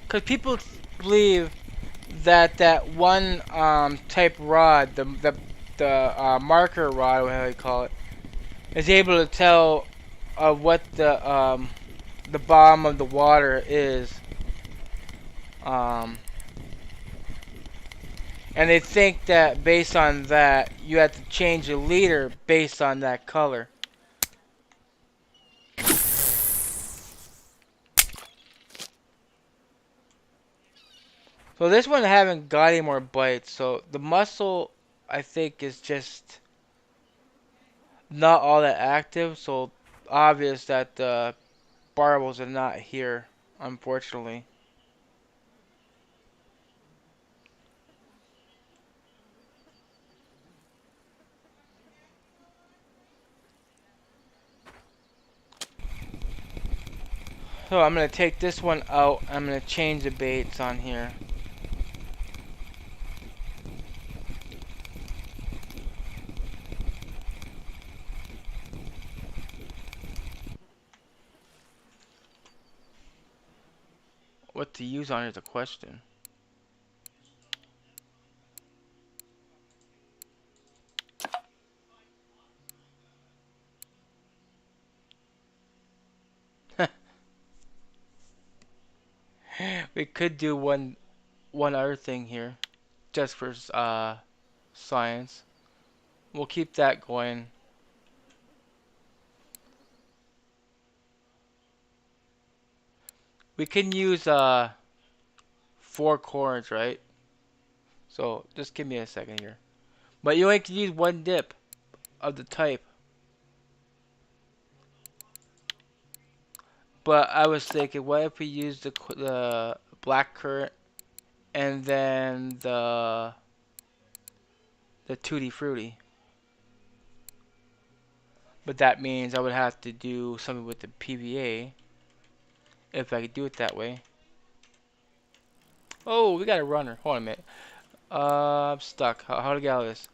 Because people believe that that one type rod, the marker rod, whatever you call it, is able to tell what the bottom of the water is. Um, and they think that based on that, you have to change the leader based on that color. So this one haven't got any more bites. So the mussel I think is just not all that active, so obvious that the barbels are not here, unfortunately. So I'm gonna take this one out. I'm gonna change the baits on here. What to use on is a question. We could do one other thing here, just for science. We'll keep that going. We can use 4 corns, right? So just give me a second here. But you only can use one dip of the type. But I was thinking, what if we use the black currant and then the tutti frutti? But that means I would have to do something with the PVA if I could do it that way. Oh, we got a runner. Hold on a minute. I'm stuck. How to get out of this?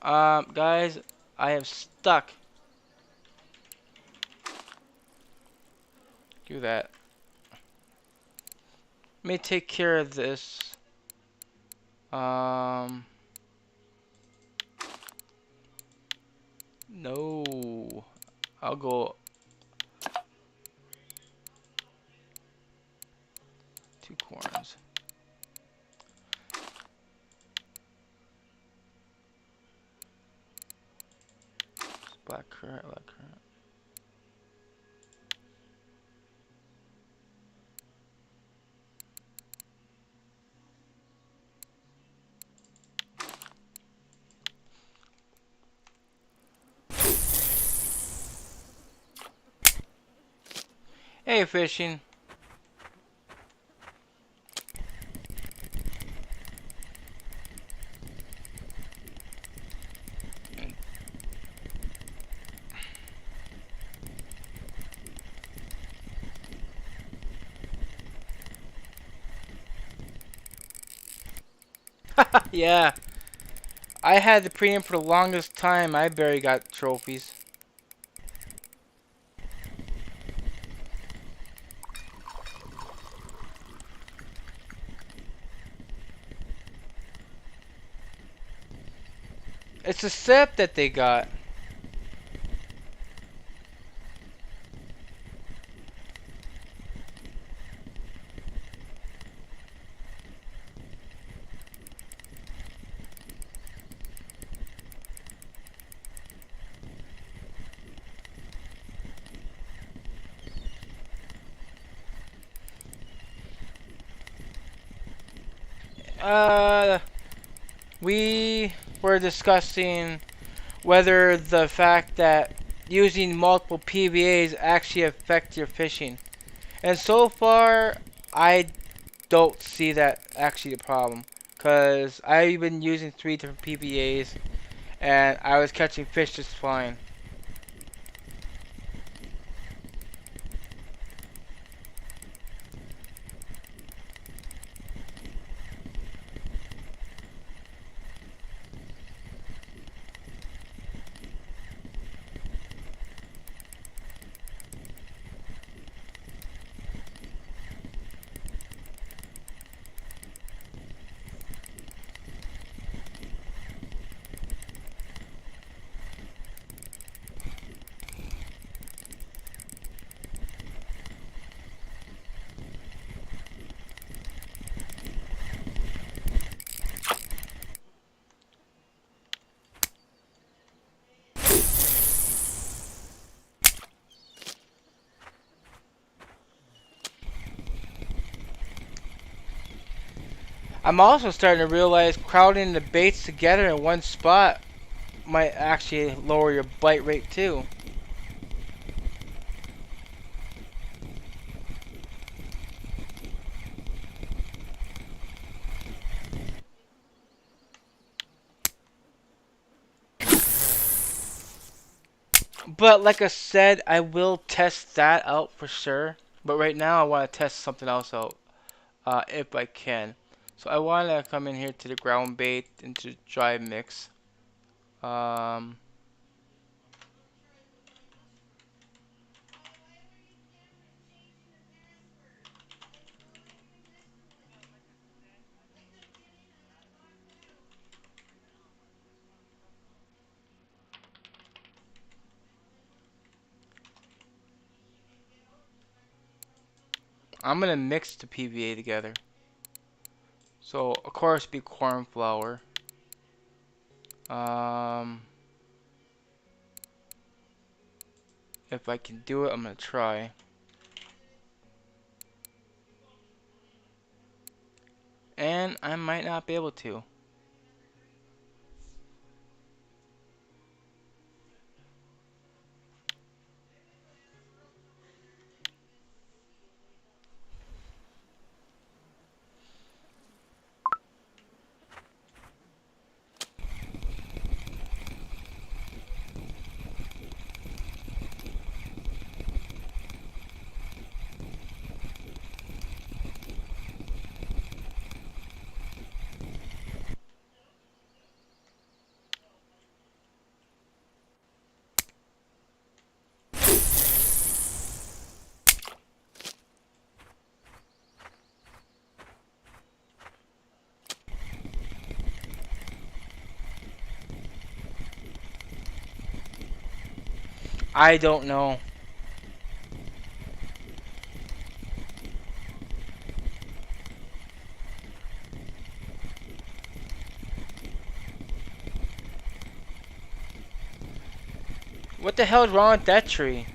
Guys, I am stuck. Do that. Let me take care of this. Um, no. I'll go 2 corns. Black currant, black currant. Hey, fishing. Yeah, I had the premium for the longest time. I barely got trophies. It's a sip that they got. Uh, we were discussing whether the fact that using multiple PVAs actually affect your fishing. And so far, I don't see that actually a problem. Because I've been using 3 different PVAs and I was catching fish just fine. I'm also starting to realize crowding the baits together in one spot might actually lower your bite rate too. But like I said, I will test that out for sure. But right now, I want to test something else out, if I can. So I want to come in here to the ground bait into dry mix. Um, I'm gonna mix the PVA together. So of course, be corn flour. Um, if I can do it, I'm gonna try. And I might not be able to. I don't know. What the hell is wrong with that tree?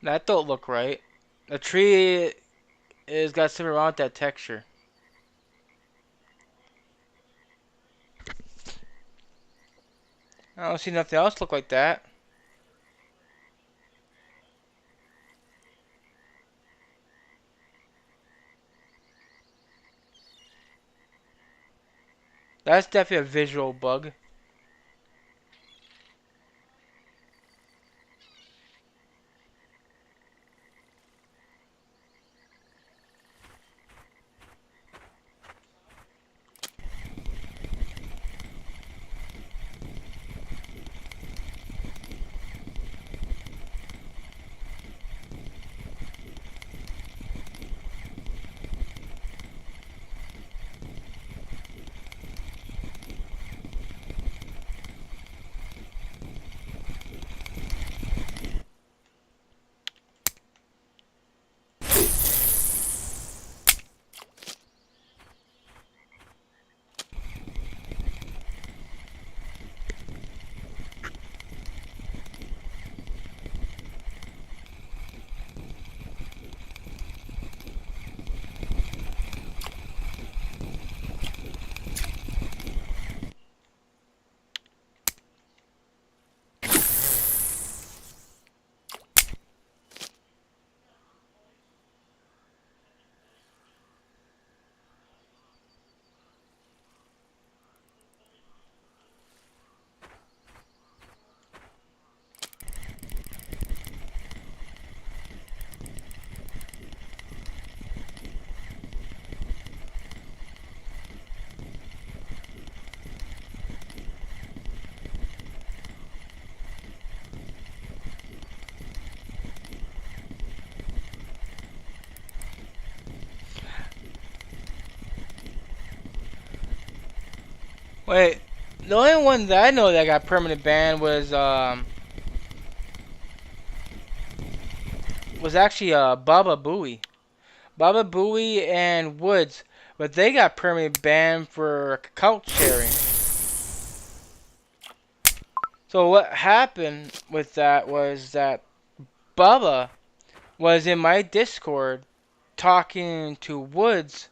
That don't look right. The tree is got something wrong with that texture. I don't see nothing else look like that. That's definitely a visual bug. Wait, the only one that I know that got permanent ban was was actually Baba Booey. Baba Booey and Woods, but they got permanently banned for account sharing. So what happened with that was that Bubba was in my Discord talking to Woods,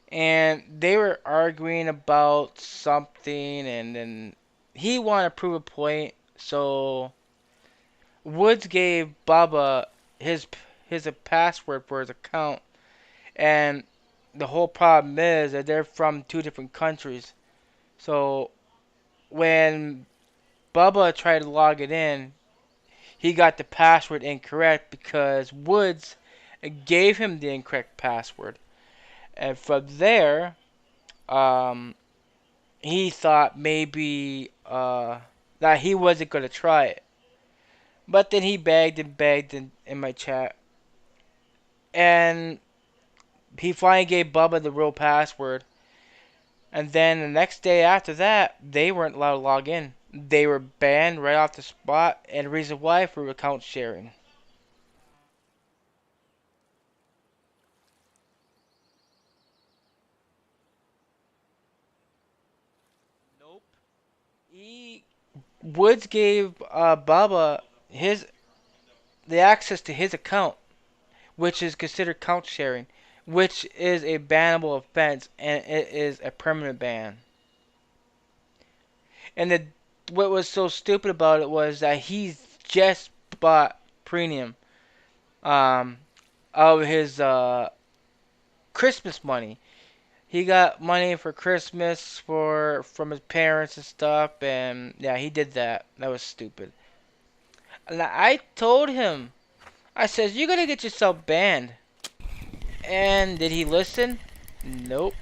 and they were arguing about something, and then he wanted to prove a point. So Woods gave Bubba his his a password for his account, and the whole problem is that they're from two different countries. So when Bubba tried to log it in, he got the password incorrect because Woods gave him the incorrect password. And from there, um, he thought maybe that he wasn't going to try it. But then he begged and begged in my chat. And he finally gave Bubba the real password. And then the next day after that, they weren't allowed to log in. They were banned right off the spot. And the reason why, for account sharing. Nope. He Woods gave Bubba his the access to his account, which is considered account sharing, which is a bannable offense and it is a permanent ban. And what was so stupid about it was that he just bought premium um, out of his Christmas money. He got money for Christmas for from his parents and stuff, and yeah, he did that. That was stupid. And I told him, I says, "You're gonna get yourself banned." And did he listen? Nope.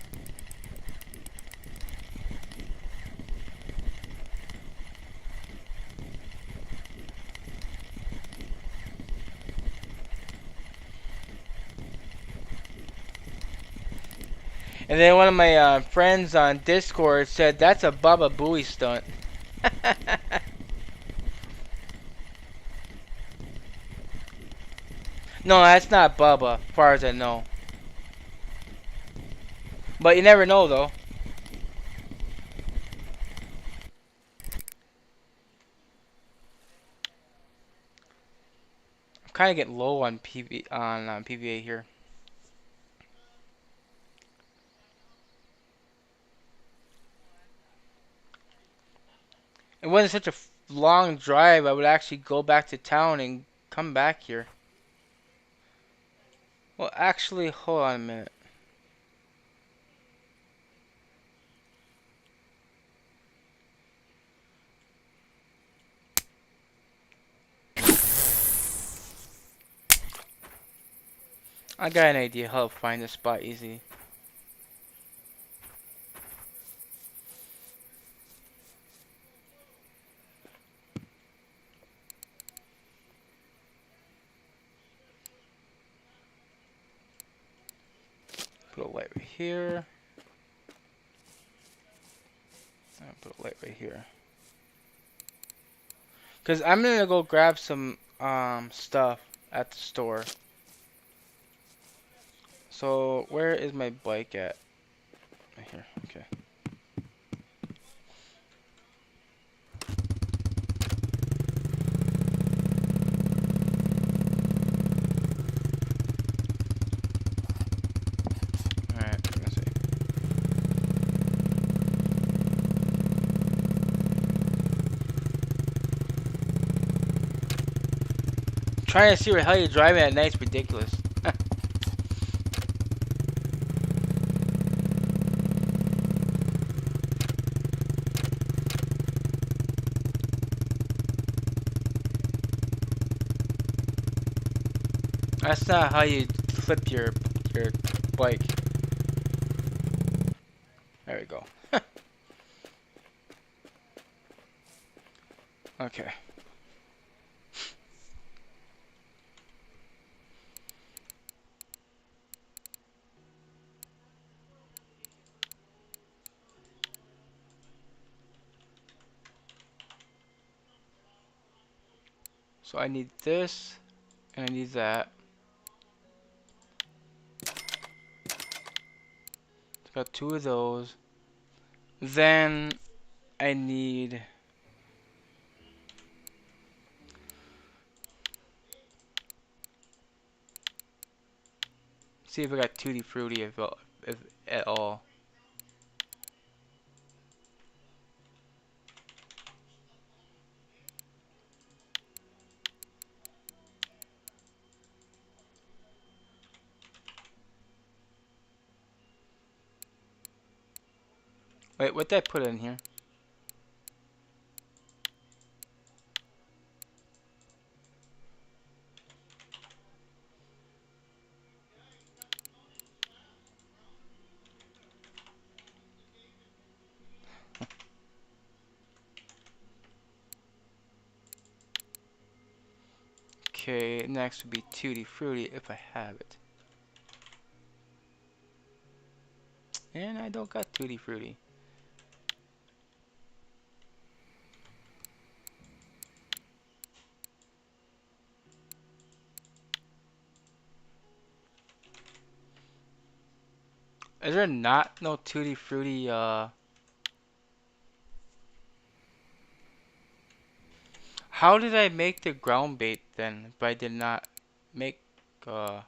And then one of my friends on Discord said that's a Baba Booey stunt. No, that's not Bubba, as far as I know. But you never know, though. I'm kind of getting low on PVA here. It wasn't such a long drive. I would actually go back to town and come back here. Well, actually, hold on a minute. I got an idea how to find this spot easy. Put a light right here. And put a light right here. Cause I'm gonna go grab some stuff at the store. So where is my bike at? Right here. Okay. All right. Let's see. Trying to see where the hell you're driving at night is ridiculous. That's not how you flip your bike. There we go. Okay. So I need this. And I need that. Got two of those. Then I need. See if I got Tutti Frutti if at all. Wait, what did I put in here? Okay, next would be Tutti Frutti if I have it. And I don't got Tutti Frutti. Is there not no Tutti Frutti, How did I make the ground bait then if I did not make, uh...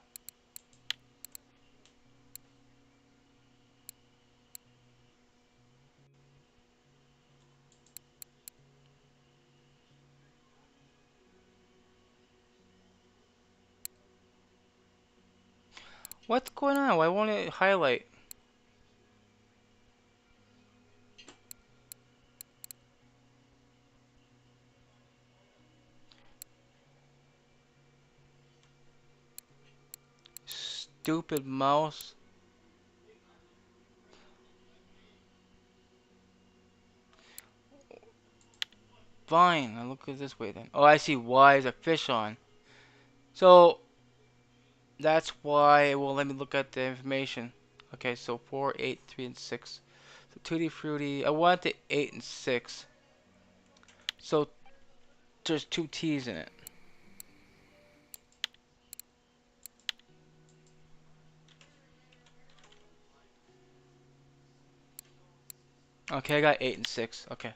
What's going on? Why won't it highlight? Stupid mouse. Fine, I'll look at it this way then. Oh, I see Y is a fish on. So, that's why it won't let me look at the information. Okay, so 4, 8, 3, and 6. So Tutti Frutti, I want the 8 and 6. So, there's two T's in it. Okay, I got 8 and 6. Okay.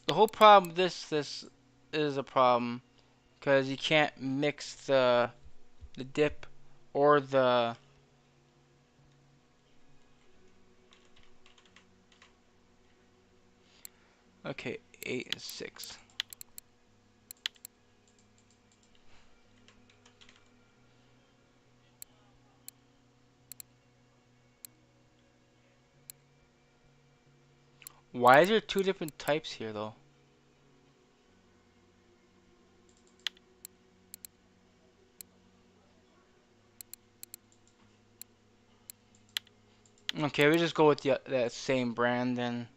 The whole problem with this is a problem because you can't mix the dip or the okay, 8 and 6. Why is there two different types here though? Okay, we just go with that same brand then.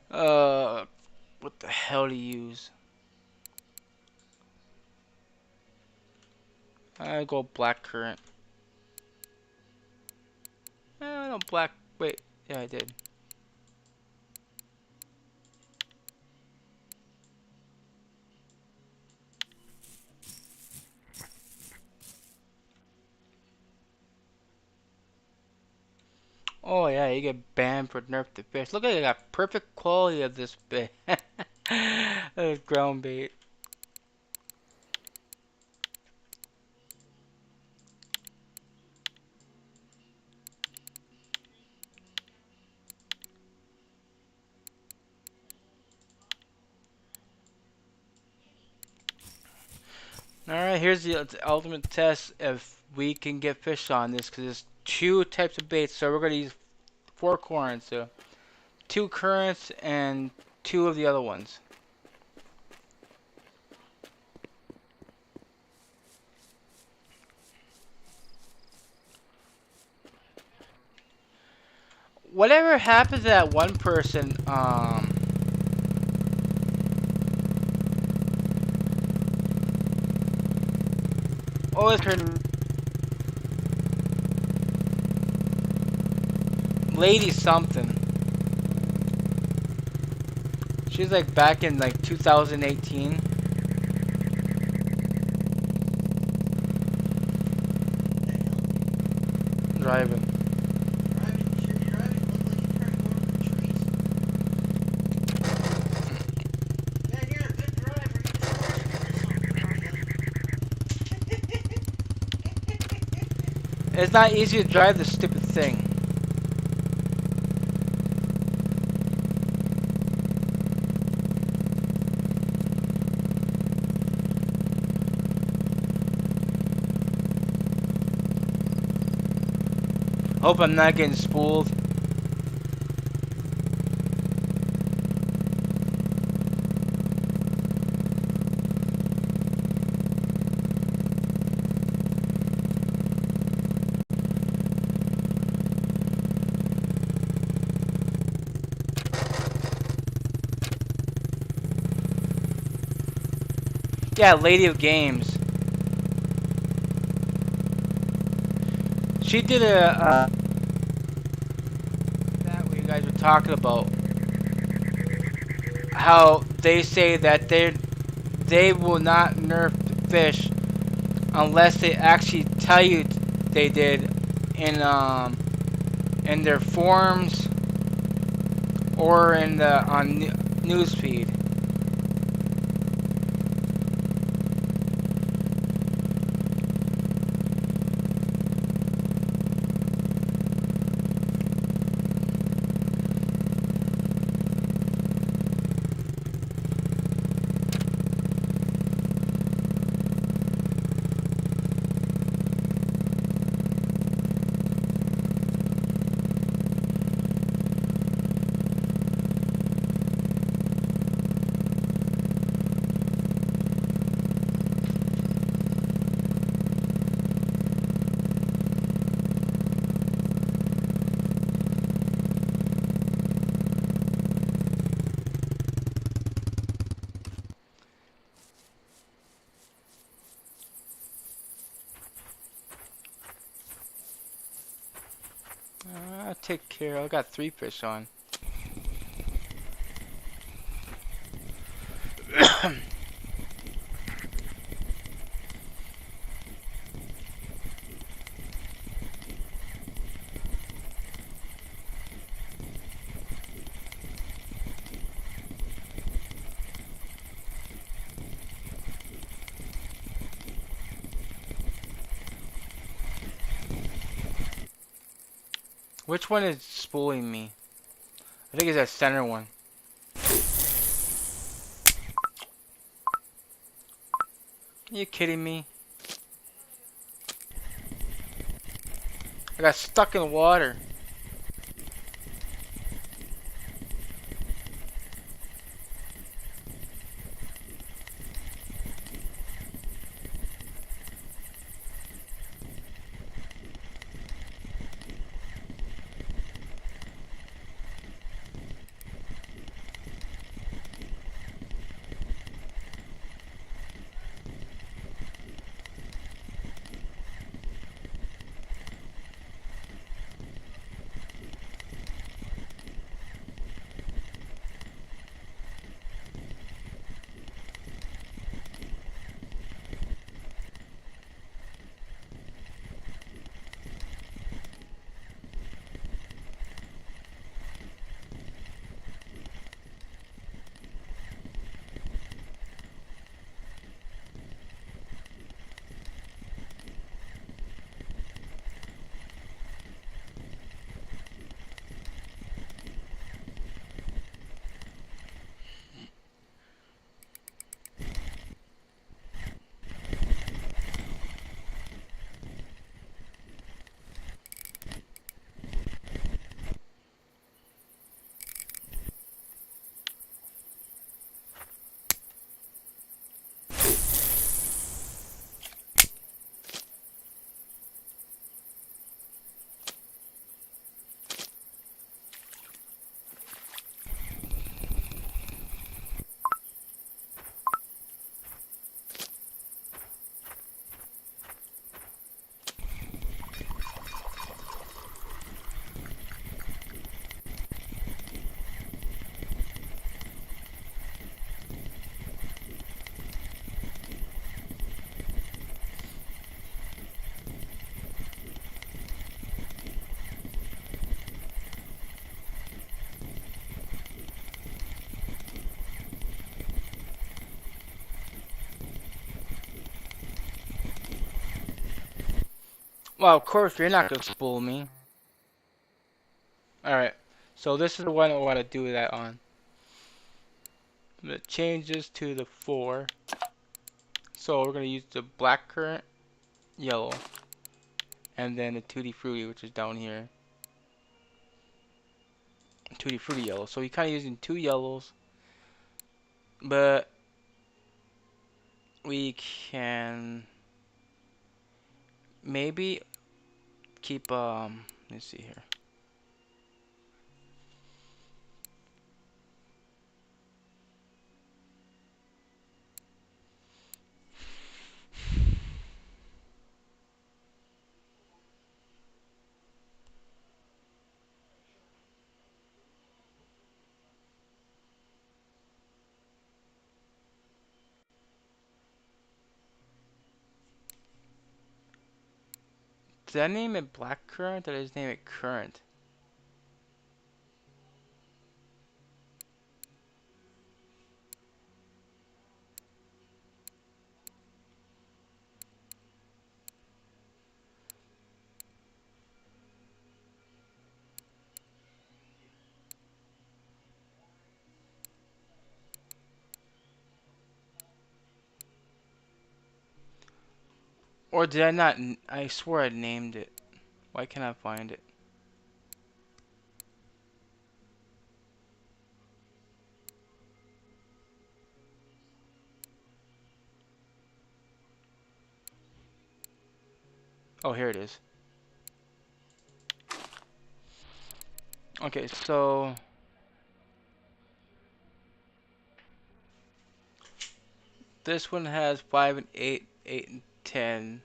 Uh, what the hell to use? I go black currant. No, black. Wait, yeah, I did. Oh yeah, you get banned for nerf the fish. Look at it, got perfect quality of this bait. Ground bait. Alright, here's the ultimate test if we can get fish on this, because there's two types of baits, so we're going to use 4 currents, so 2 currents and 2 of the other ones. Whatever happened to that one person, what was her lady something? She's like back in like 2018 What the hell? driving. Driving? You should be driving. Look like you're trying to go over the trees. Man, you're a good driver. You just crashed into something probably. It's not easy to drive this stupid thing. Hope I'm not getting spooled. Yeah, Lady of Games. She did that what you guys were talking about. How they say that they will not nerf the fish unless they actually tell you they did in their forums or in the on newsfeed. I'll take care. I got 3 fish on. Which one is spooling me? I think it's that center one. Are you kidding me? I got stuck in water. Well, of course, you're not gonna spoil me. Alright, so this is the one I want to do that on. I'm gonna change this to the 4. So we're gonna use the black currant, yellow, and then the Tutti Frutti, which is down here. Tutti Frutti yellow. So we're kind of using two yellows, but we can maybe keep let's see here. Did I name it black currant or did I just name it currant? Or did I not? I swore I named it. Why can't I find it? Oh, here it is. Okay, so this one has 5 and 8, 8 and 10.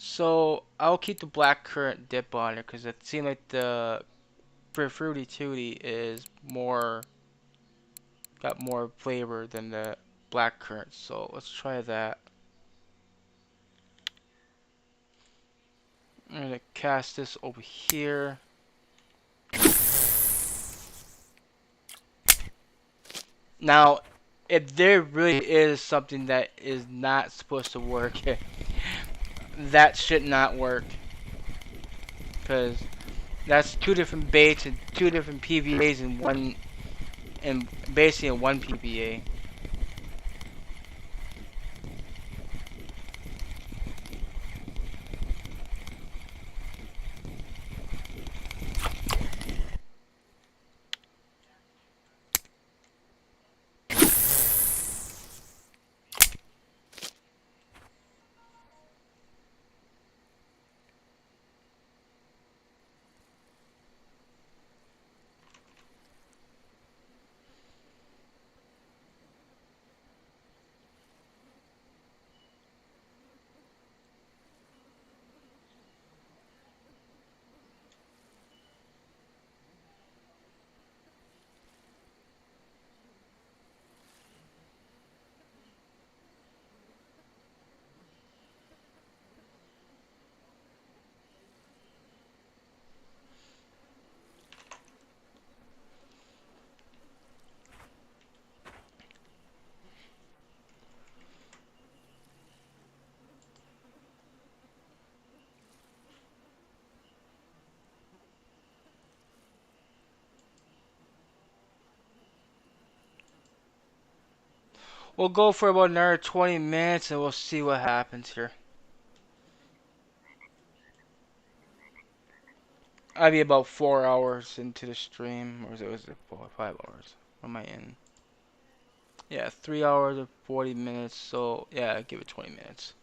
So I'll keep the black currant dip on it because it seemed like the Fruity Tooty is more got more flavor than the black currant. So let's try that. I'm gonna cast this over here. Now, if there really is something that is not supposed to work, that should not work. Because that's two different baits and two different PVAs in one, and basically in one PVA. We'll go for about another 20 minutes and we'll see what happens here. I'll be about 4 hours into the stream, or was it 5 hours? What am I in? Yeah, 3 hours and 40 minutes. So yeah, give it 20 minutes.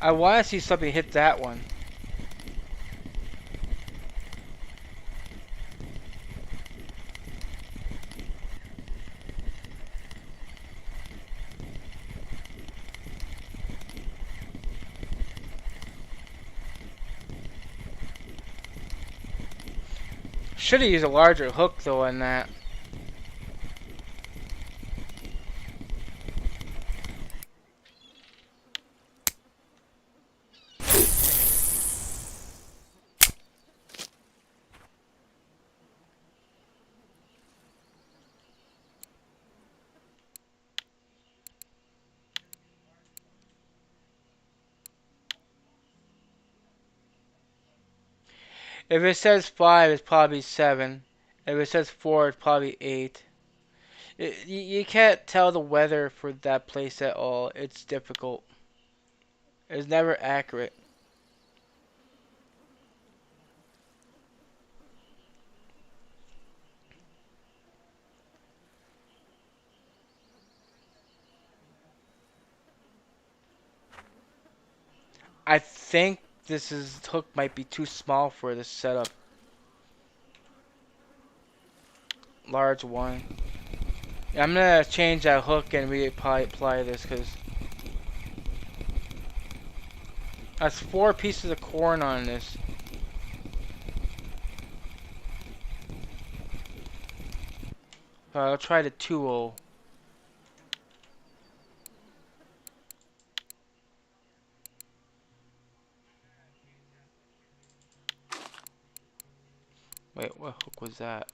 I want to see something hit that one. Should have used a larger hook though on that. If it says 5, it's probably 7. If it says 4, it's probably 8. You can't tell the weather for that place at all. It's difficult. It's never accurate. I think this hook might be too small for this setup. Large one. Yeah, I'm gonna change that hook and reapply this because that's 4 pieces of corn on this. So I'll try the 2-0. Wait, what hook was that?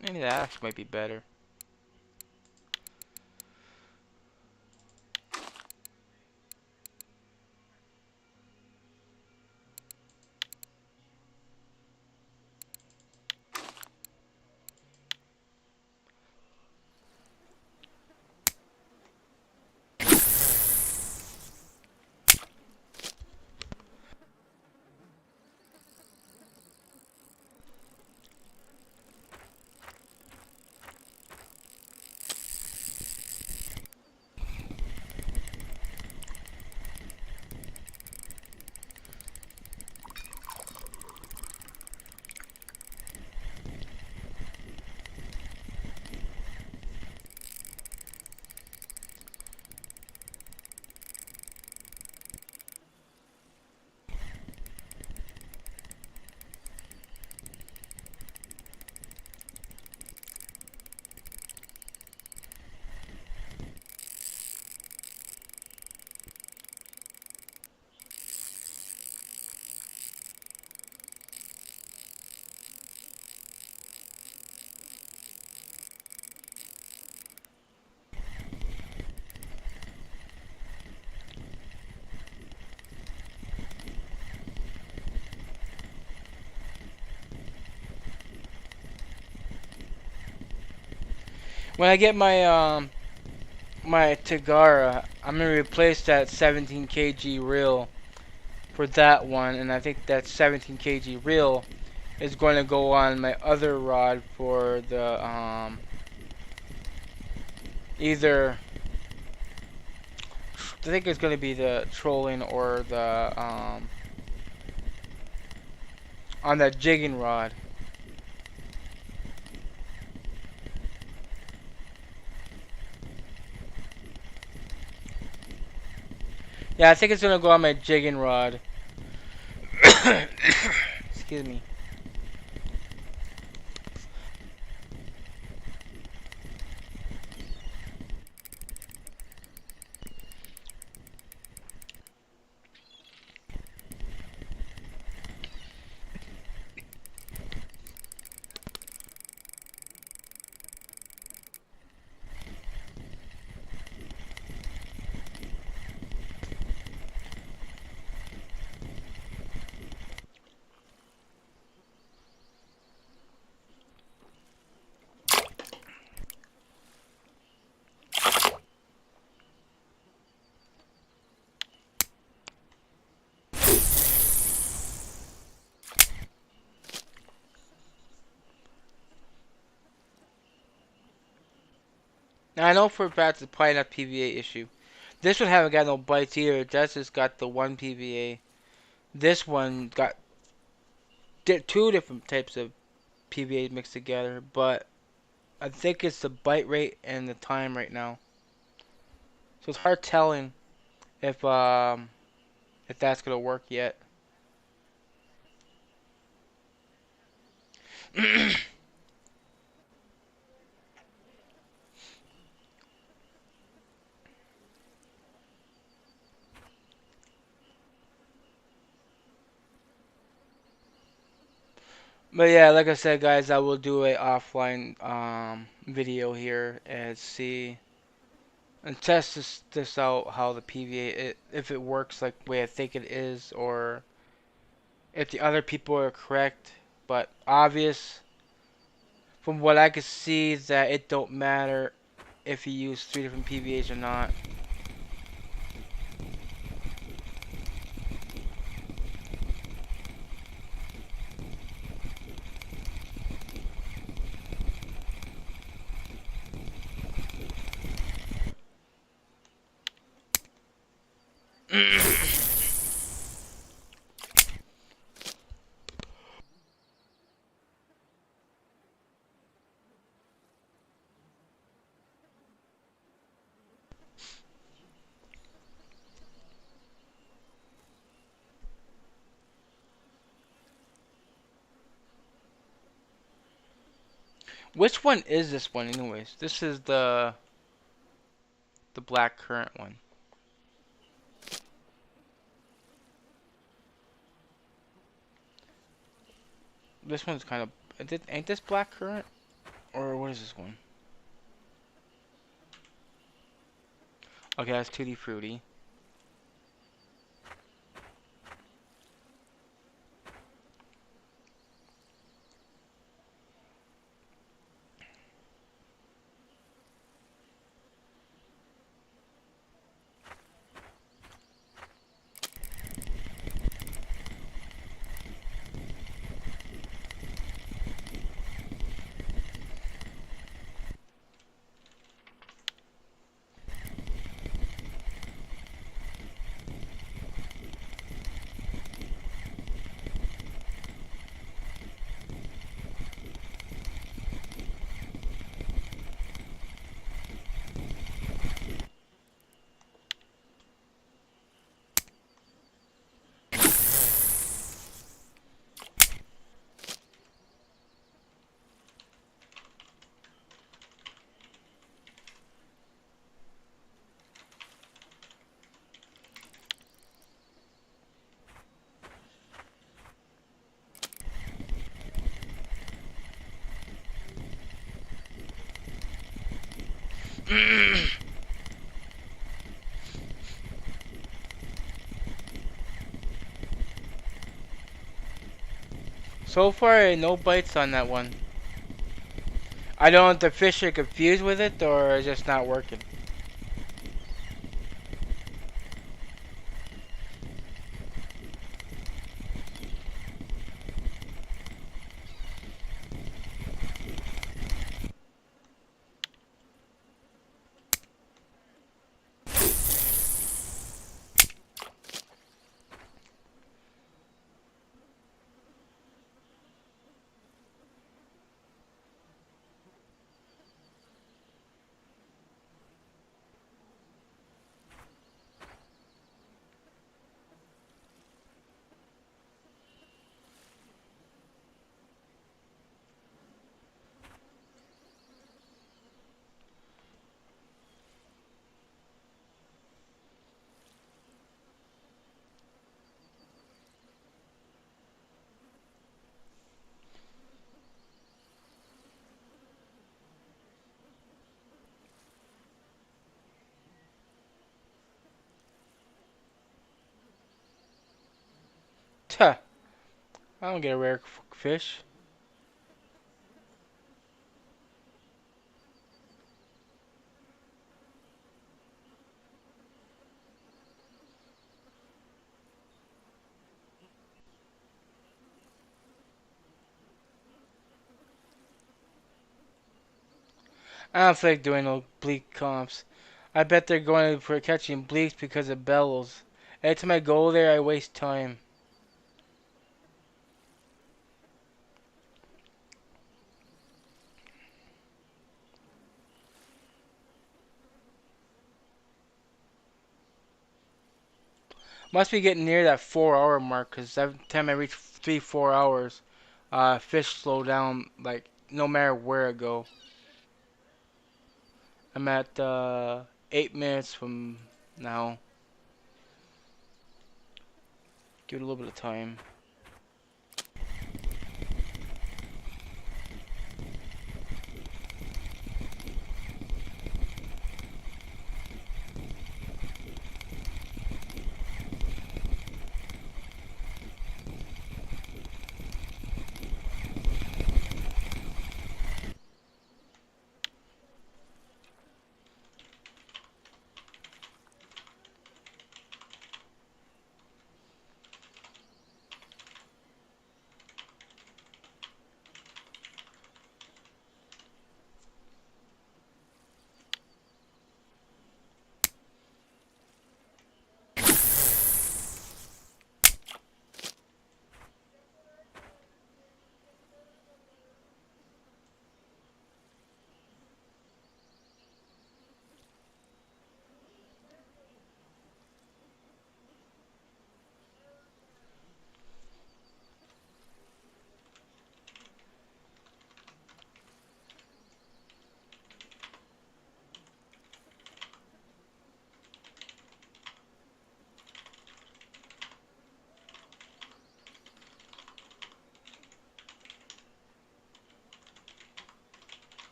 Maybe that actually might be better. When I get my Tagara, I'm gonna replace that 17 kg reel for that one, and I think that 17 kg reel is going to go on my other rod for the either I think it's going to be the trolling or the on that jigging rod. Yeah, I think it's going to go on my jigging rod. Excuse me. Now I know for a fact it's probably not PVA issue. This one haven't got no bites either. That's just got the one PVA. This one got two different types of PVAs mixed together, but I think it's the bite rate and the time right now. So it's hard telling if that's gonna work yet. But yeah, like I said, guys, I will do a offline video here and see and test this out how the PVA if it works like the way I think it is or if the other people are correct. But obvious from what I could see that it don't matter if you use three different PVAs or not. Which one is this one, anyways? This is the black currant one. This one's kind of ain't this black currant or what is this one? Okay, that's Tutti Frutti. So far, no bites on that one. I don't know if the fish are confused with it or it's just not working. Tuh, I don't get a rare fish. I don't feel like doing no bleak comps. I bet they're going for catching bleaks because of bellows. Every time I go there, I waste time. Must be getting near that 4 hour mark because every time I reach 3, 4 hours, fish slow down like no matter where I go. I'm at 8 minutes from now. Give it a little bit of time.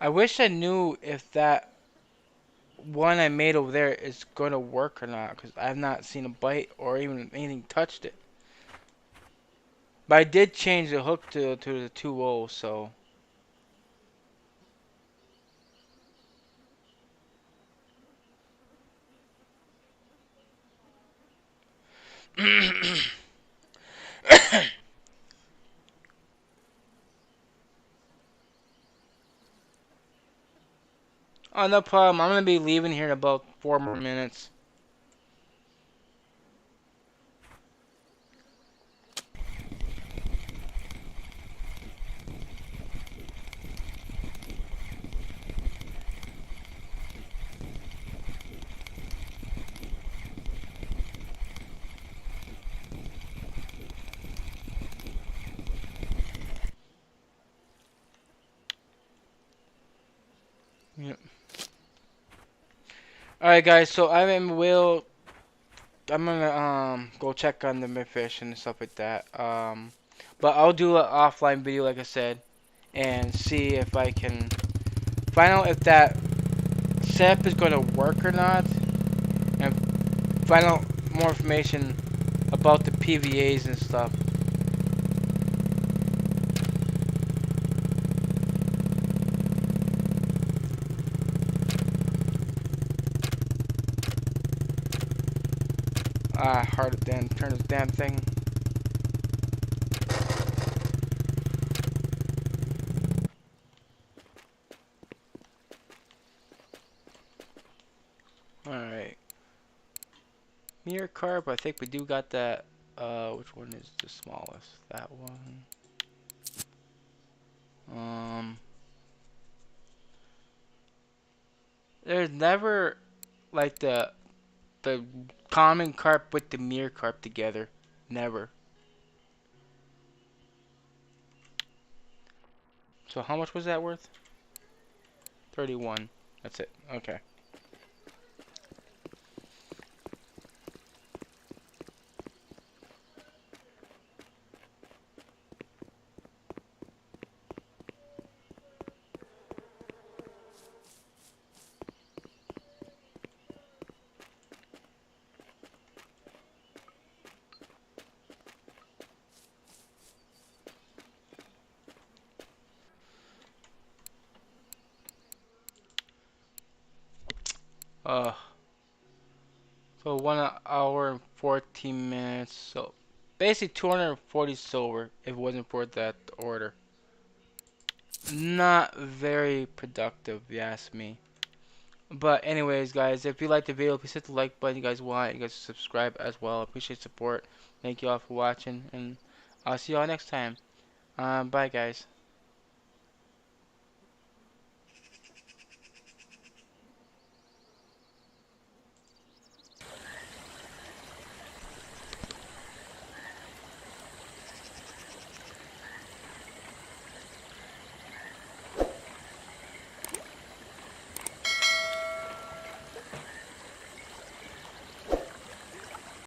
I wish I knew if that one I made over there is going to work or not because I've not seen a bite or even anything touched it. But I did change the hook to the 2.0, so. Oh, no problem. I'm gonna be leaving here in about 4 more minutes. Yep. All right, guys. So I'm gonna go check on the midfish and stuff like that. But I'll do an offline video, like I said, and see if I can find out if that setup is gonna work or not, and find out more information about the PVAs and stuff. Ah, hard to then turn this damn thing. All right. Mirror carp, I think we do got that. Which one is the smallest? That one. Um, there's never like the common carp with the mirror carp together. Never. So how much was that worth? 31. That's it. Okay. Uh, so 1 hour and 14 minutes. So basically 240 silver if it wasn't for that order. Not very productive, if you ask me. But anyways, guys, if you liked the video, please hit the like button. You guys want, you guys subscribe as well. Appreciate support. Thank you all for watching, and I'll see y'all next time. Bye, guys.